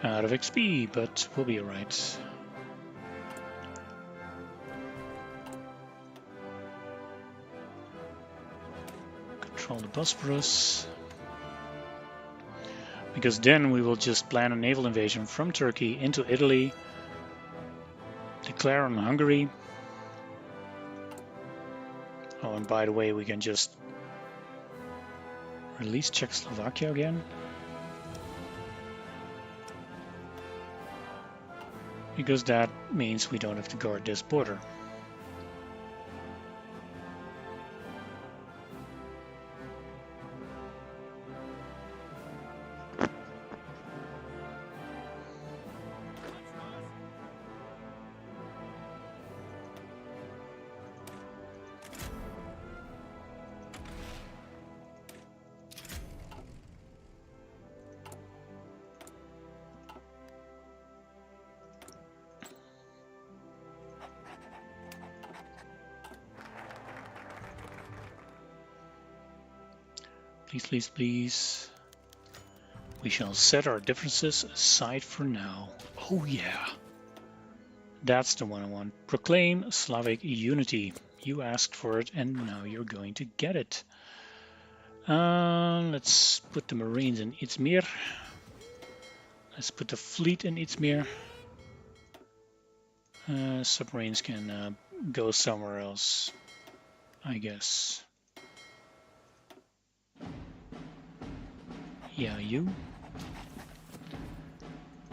Out of XP, but we'll be alright. Control the Bosporus. Because then we will just plan a naval invasion from Turkey into Italy, declare on Hungary. Oh, and by the way, we can just release Czechoslovakia again. Because that means we don't have to guard this border. Please, please, please. We shall set our differences aside for now. Oh yeah. That's the one I want. Proclaim Slavic unity. You asked for it and now you're going to get it. Let's put the Marines in Izmir. Let's put the fleet in Izmir. Submarines can go somewhere else, I guess. Yeah, you.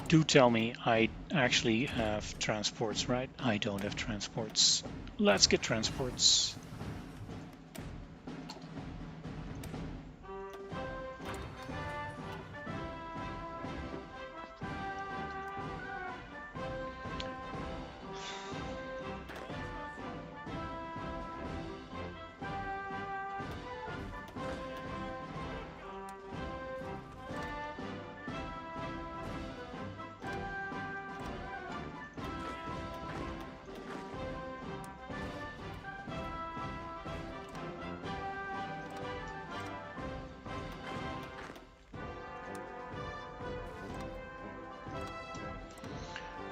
Do tell me I actually have transports, right? I don't have transports. Let's get transports.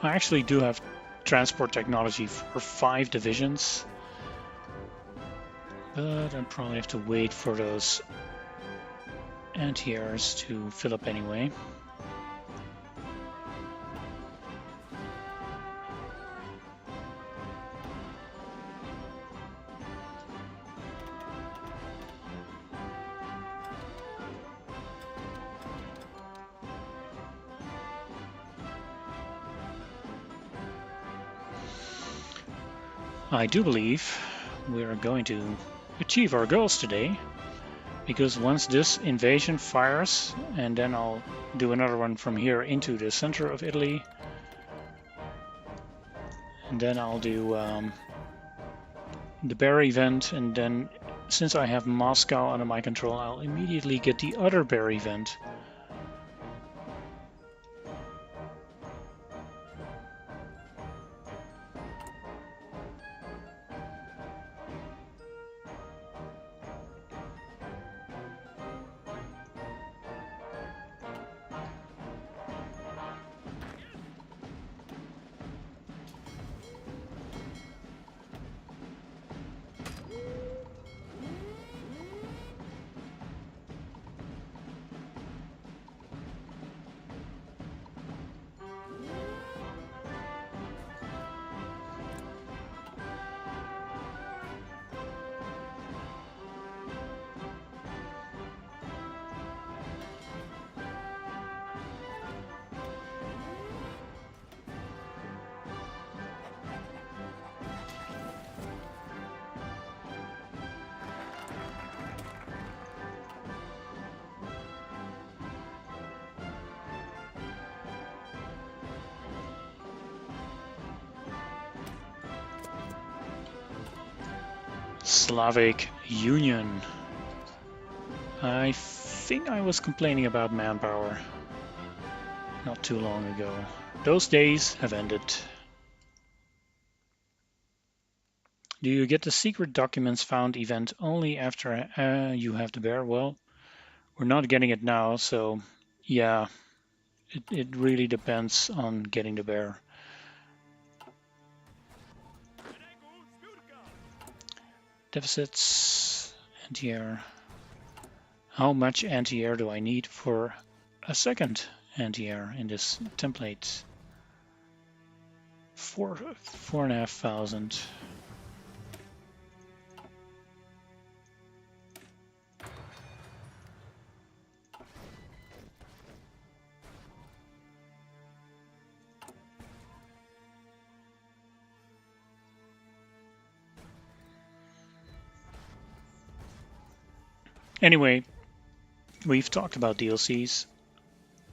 I actually do have transport technology for 5 divisions, but I probably have to wait for those anti-airs to fill up anyway. I do believe we are going to achieve our goals today, because once this invasion fires, and then I'll do another one from here into the center of Italy, and then I'll do the bear event, and then since I have Moscow under my control, I'll immediately get the other bear event. Slavic Union. I think I was complaining about manpower not too long ago. Those days have ended. Do you get the secret documents found event only after you have the bear? Well, we're not getting it now, so yeah, it really depends on getting the bear. Deficits, anti-air. How much anti-air do I need for a second anti-air in this template? 4,500. Anyway, we've talked about DLCs.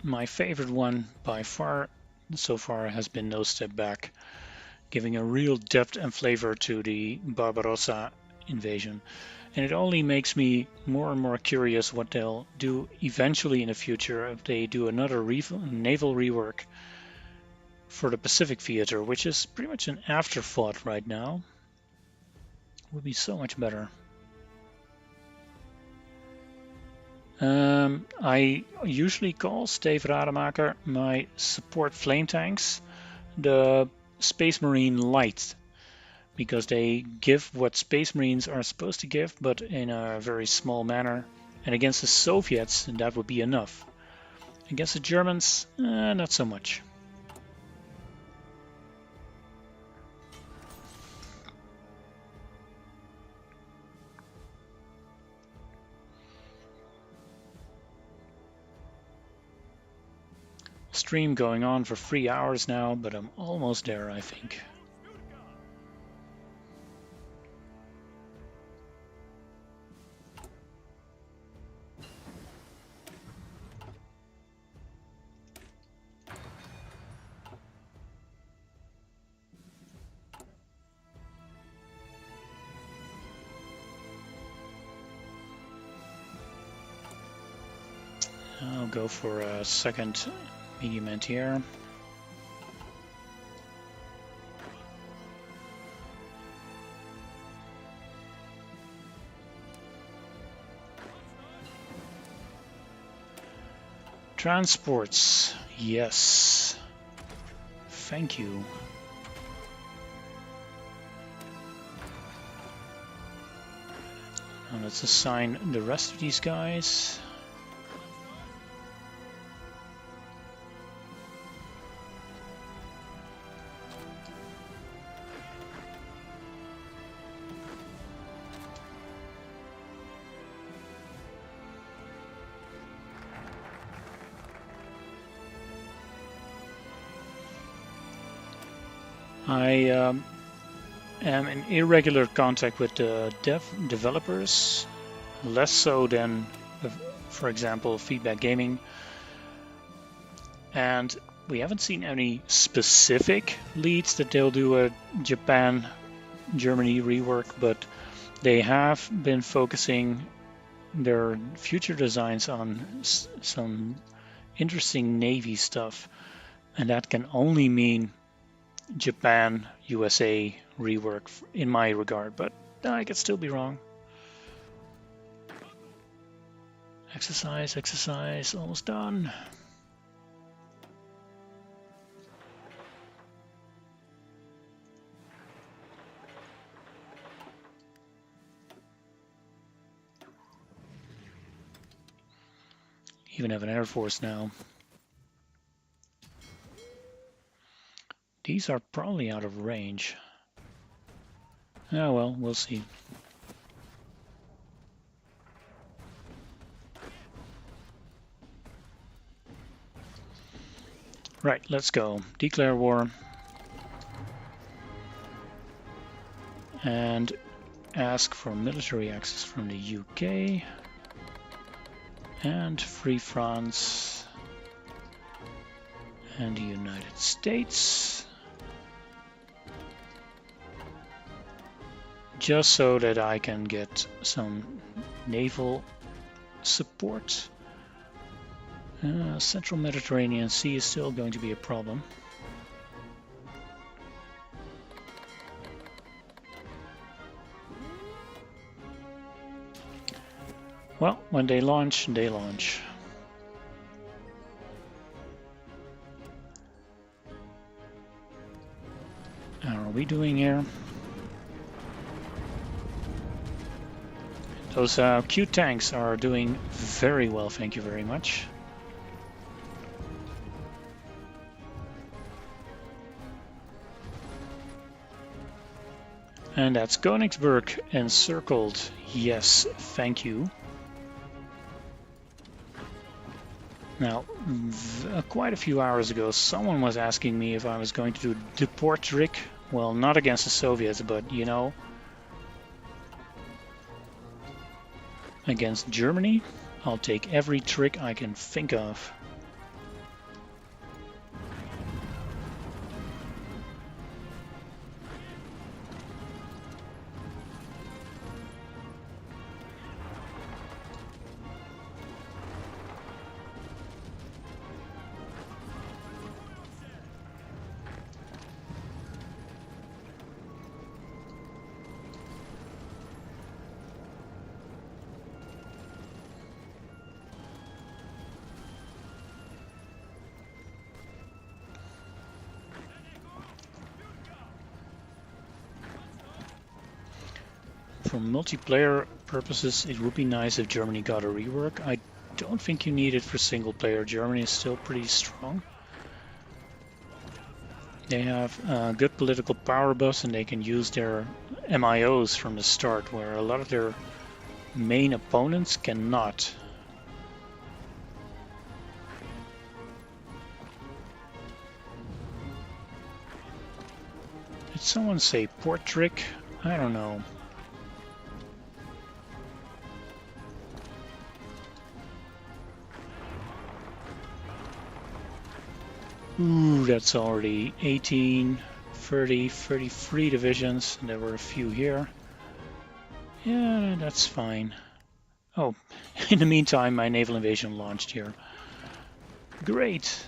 My favorite one by far so far has been No Step Back, giving a real depth and flavor to the Barbarossa invasion. And it only makes me more and more curious what they'll do eventually in the future if they do another naval rework for the Pacific theater, which is pretty much an afterthought right now. It would be so much better. I usually call Steve Rademacher my support flame tanks the Space Marine Light, because they give what Space Marines are supposed to give, but in a very small manner. And against the Soviets, that would be enough. Against the Germans, not so much. Stream going on for 3 hours now, but I'm almost there, I think. I'll go for a second medium anti-air. Transports, yes. Thank you. Now let's assign the rest of these guys. I am in irregular contact with the developers, less so than, for example, Feedback Gaming. And we haven't seen any specific leads that they'll do a Japan-Germany rework, but they have been focusing their future designs on some interesting Navy stuff. And that can only mean Japan, USA rework in my regard, but I could still be wrong. Exercise, exercise, almost done. Even have an Air Force now. These are probably out of range. Oh well, we'll see. Right, let's go. Declare war. And ask for military access from the UK. And Free France. And the United States. just so that I can get some naval support. Central Mediterranean Sea is still going to be a problem. Well, when they launch, they launch. How are we doing here? Those cute tanks are doing very well, thank you very much. And that's Königsberg encircled. Yes, thank you. Now, quite a few hours ago, someone was asking me if I was going to do the port trick. Well, not against the Soviets, but, you know, against Germany, I'll take every trick I can think of. For multiplayer purposes, it would be nice if Germany got a rework. I don't think you need it for single player. Germany is still pretty strong. They have a good political power bus and they can use their MIOs from the start, where a lot of their main opponents cannot. Did someone say port trick? I don't know. Ooh, that's already 18, 30, 33 divisions. There were a few here. Yeah, that's fine. Oh, in the meantime, my naval invasion launched here. Great.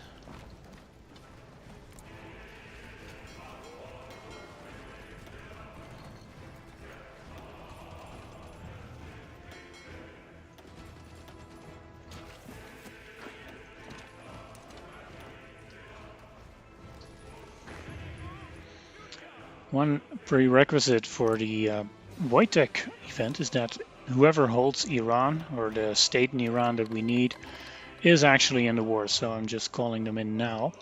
One prerequisite for the Wojtek event is that whoever holds Iran, or the state in Iran that we need, is actually in the war, so I'm just calling them in now.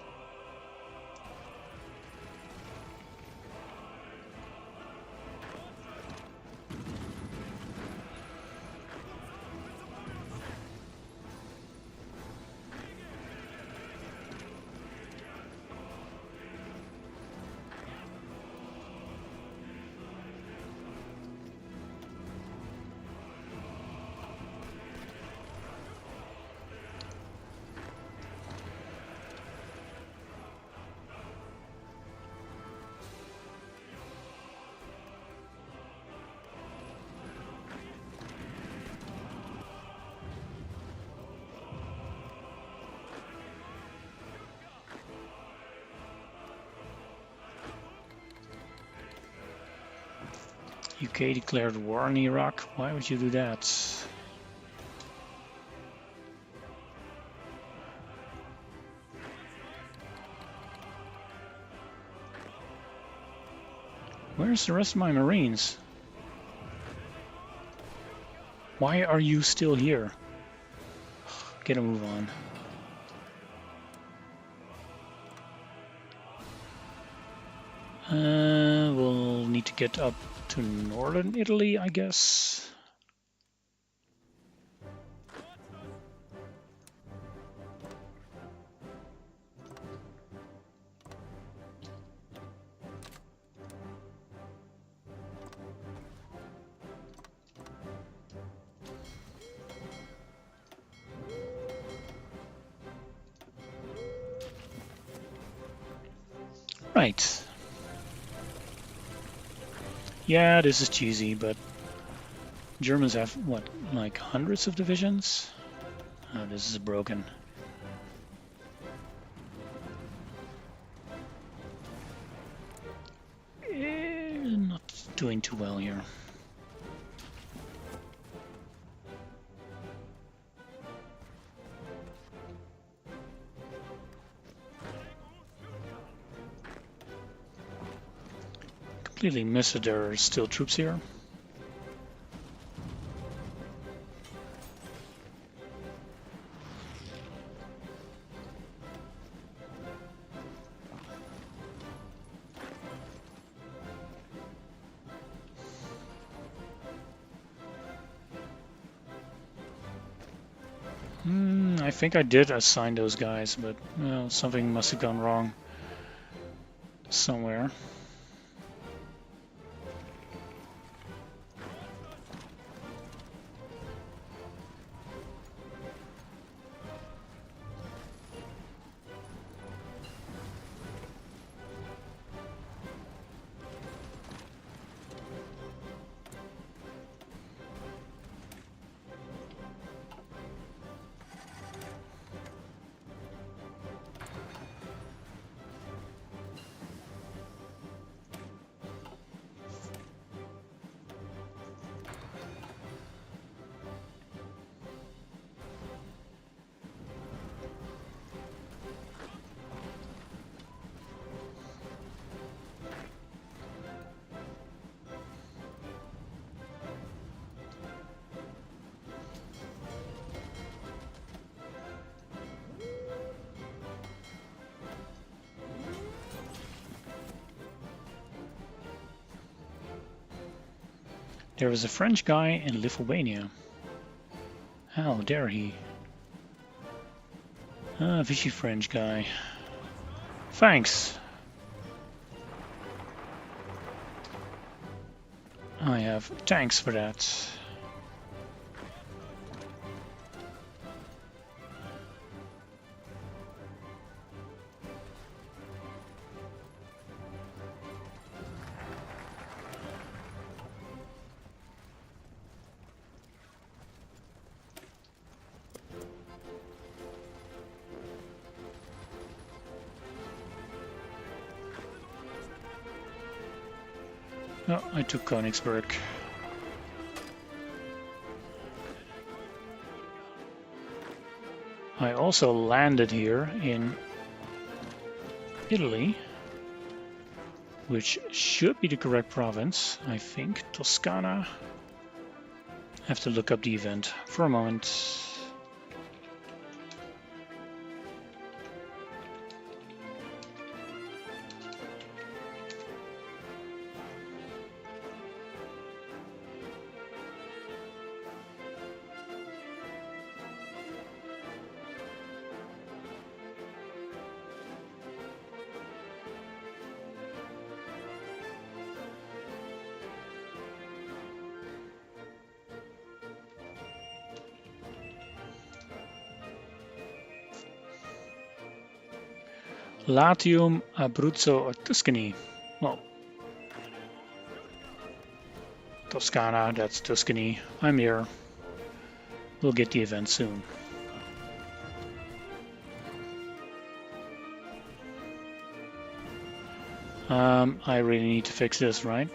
UK declared war on Iraq. Why would you do that? Where's the rest of my Marines? Why are you still here? Get a move on. We'll need to get up to northern Italy, I guess. Right. Yeah, this is cheesy, but Germans have, what, like hundreds of divisions? Oh, this is broken. Not doing too well here. Completely missed that there are still troops here. I think I did assign those guys, but well, something must have gone wrong somewhere. There was a French guy in Lithuania. How dare he? Ah, Vichy French guy. Thanks. I have tanks for that. Oh, I took Königsberg. I also landed here in Italy, which should be the correct province, I think. Toscana. I have to look up the event for a moment. Latium, Abruzzo, or Tuscany. Well, Toscana, that's Tuscany. I'm here. We'll get the event soon. I really need to fix this, right?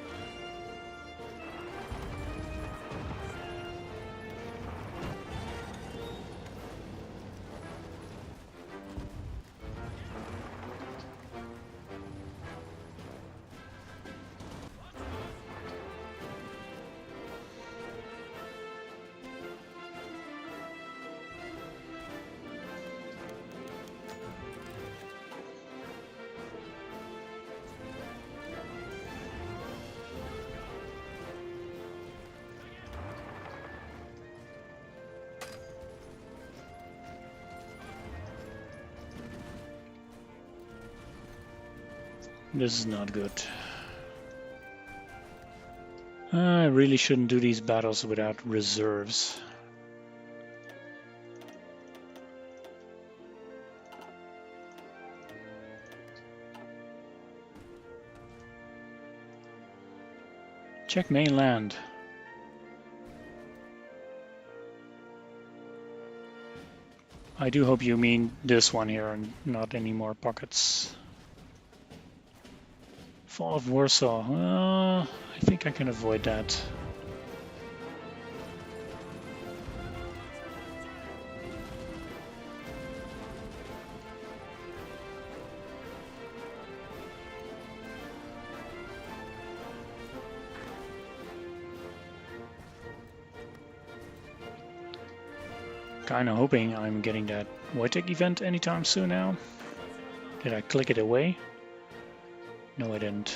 This is not good. I really shouldn't do these battles without reserves. Check mainland. I do hope you mean this one here and not any more pockets. Fall of Warsaw. I think I can avoid that. Kinda hoping I'm getting that Wojtek event anytime soon now. Did I click it away? No, I didn't.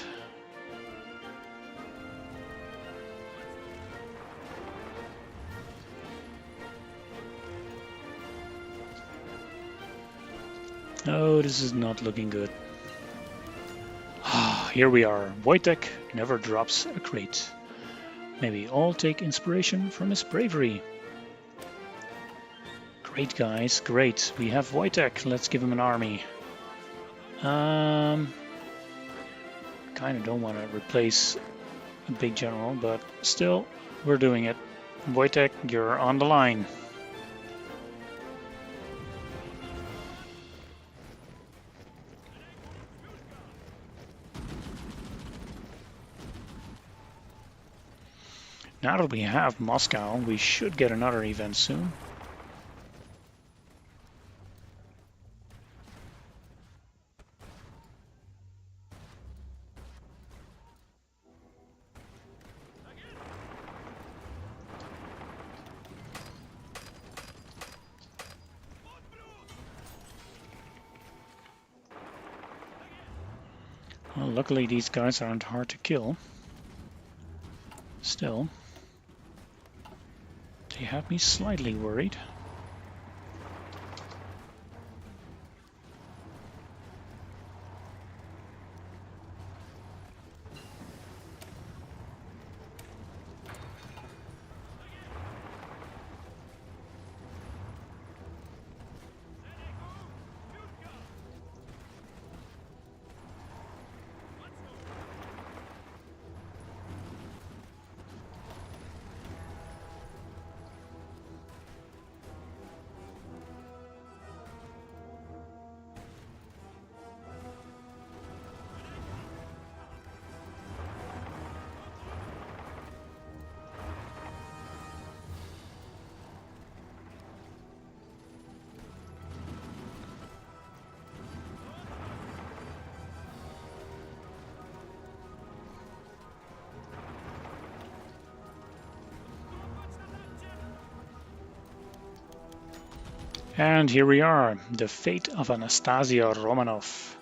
Oh, this is not looking good. Here we are. Wojtek never drops a crate. Maybe all take inspiration from his bravery. Great, guys, great. We have Wojtek. Let's give him an army. Kind of don't want to replace a big general, but still, we're doing it. Wojtek, you're on the line. Now that we have Moscow, we should get another event soon. Well, luckily these guys aren't hard to kill. Still, they have me slightly worried. And here we are, the fate of Anastasia Romanov.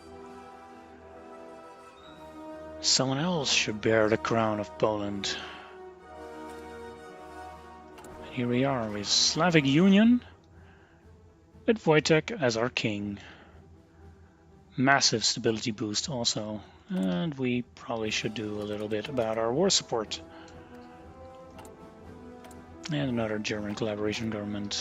Someone else should bear the crown of Poland. And here we are with Slavic Union, with Wojtek as our king. Massive stability boost also, and we probably should do a little bit about our war support. And another German collaboration government.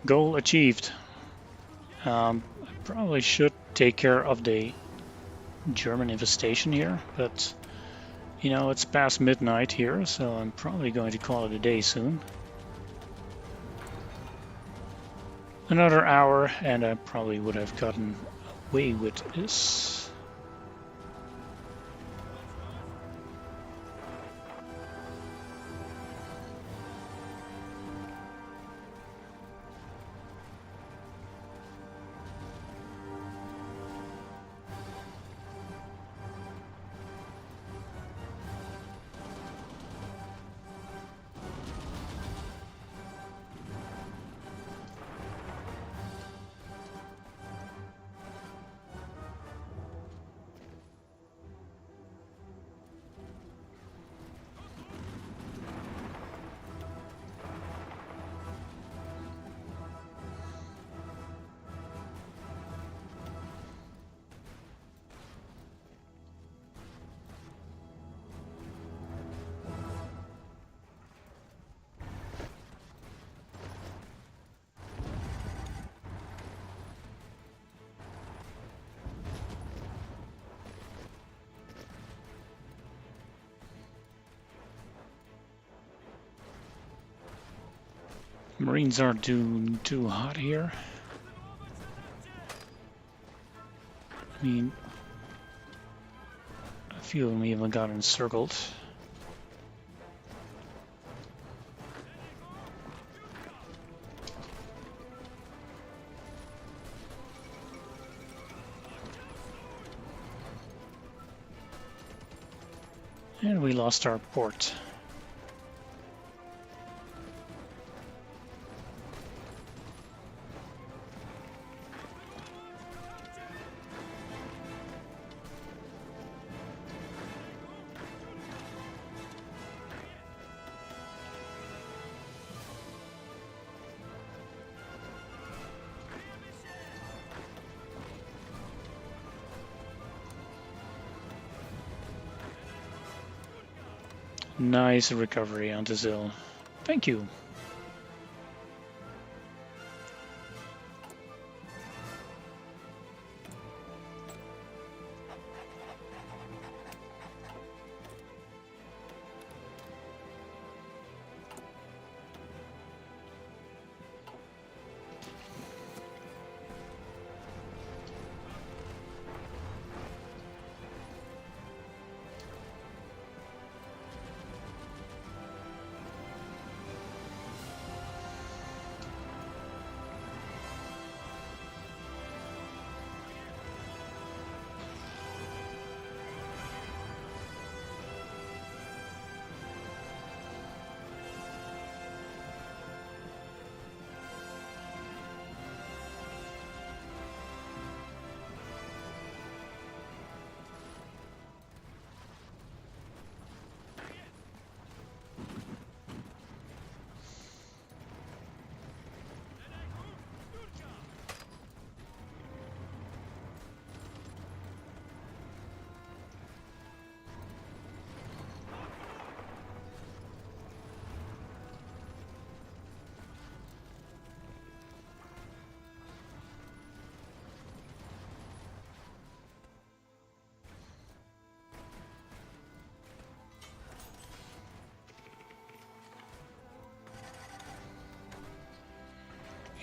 Goal achieved. I probably should take care of the German infestation here, but you know, it's past midnight here, so I'm probably going to call it a day soon. Another hour and I probably would have gotten away with this. Marines are doing too hot here. I mean, a few of them even got encircled. And we lost our port. Nice recovery onto Zil. Thank you.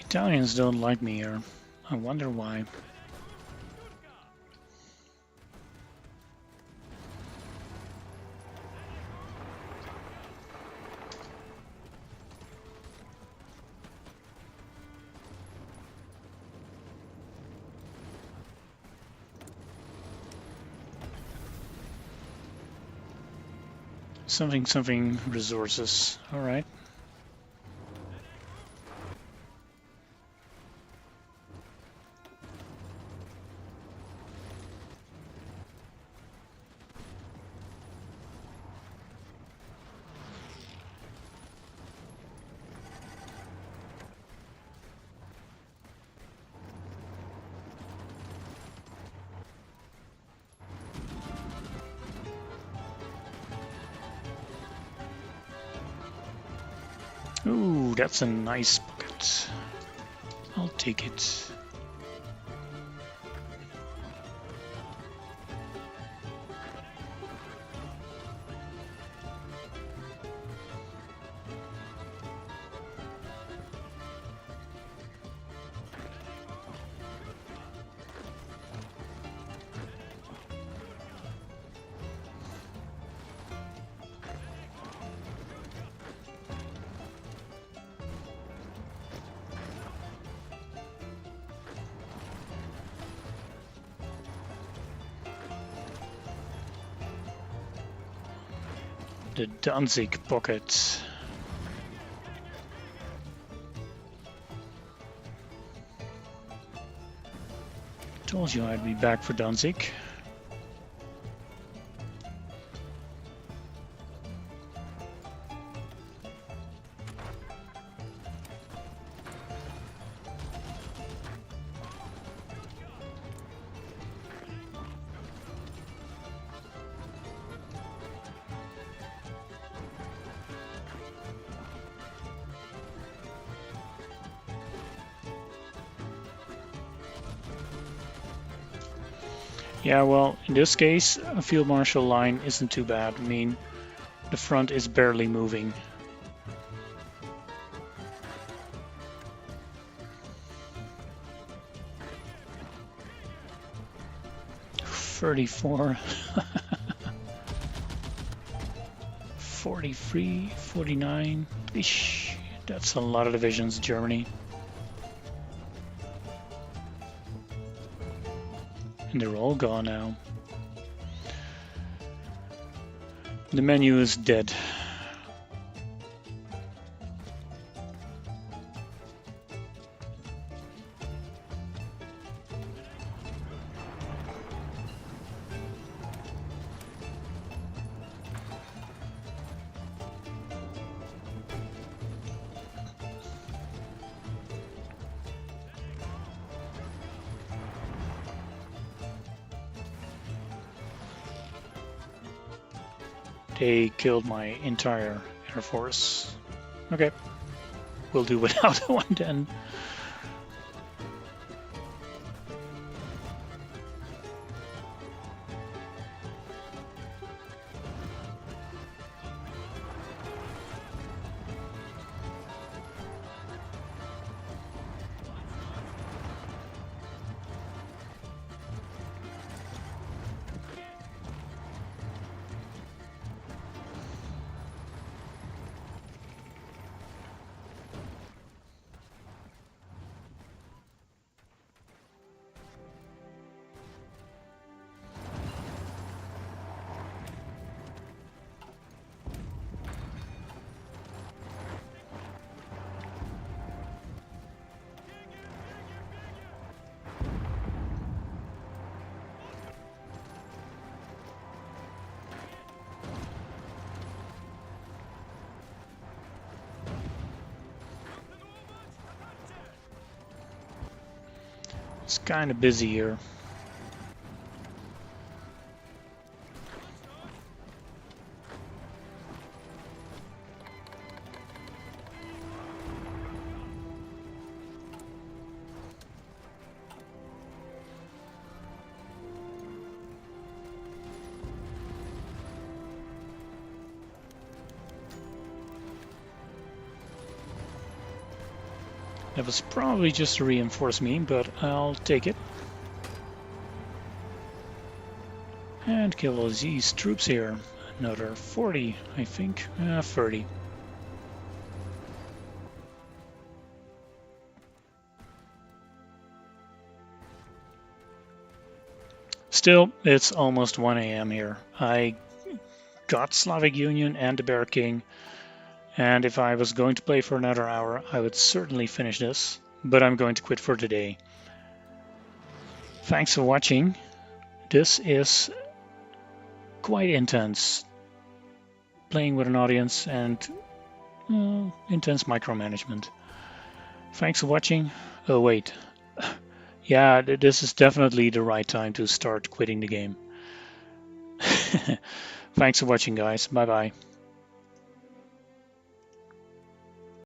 Italians don't like me here. I wonder why. Something resources. All right. Ooh, that's a nice pocket. I'll take it. The Danzig pocket. Told you I'd be back for Danzig. Yeah, well, in this case, a field marshal line isn't too bad. I mean, the front is barely moving. 34, 43, 49. Eesh, that's a lot of divisions, Germany. And they're all gone now. The menu is dead. They killed my entire air force. Okay, we'll do without one then. It's kind of busy here. That was probably just to reinforce me, but I'll take it. And kill all these troops here. Another 40, I think. 30. Still, it's almost 1 AM here. I got Slavic Union and the Bear King. And if I was going to play for another hour, I would certainly finish this, but I'm going to quit for today. Thanks for watching. This is quite intense, playing with an audience and intense micromanagement. Thanks for watching. Oh wait, yeah, this is definitely the right time to start quitting the game. Thanks for watching, guys. Bye bye.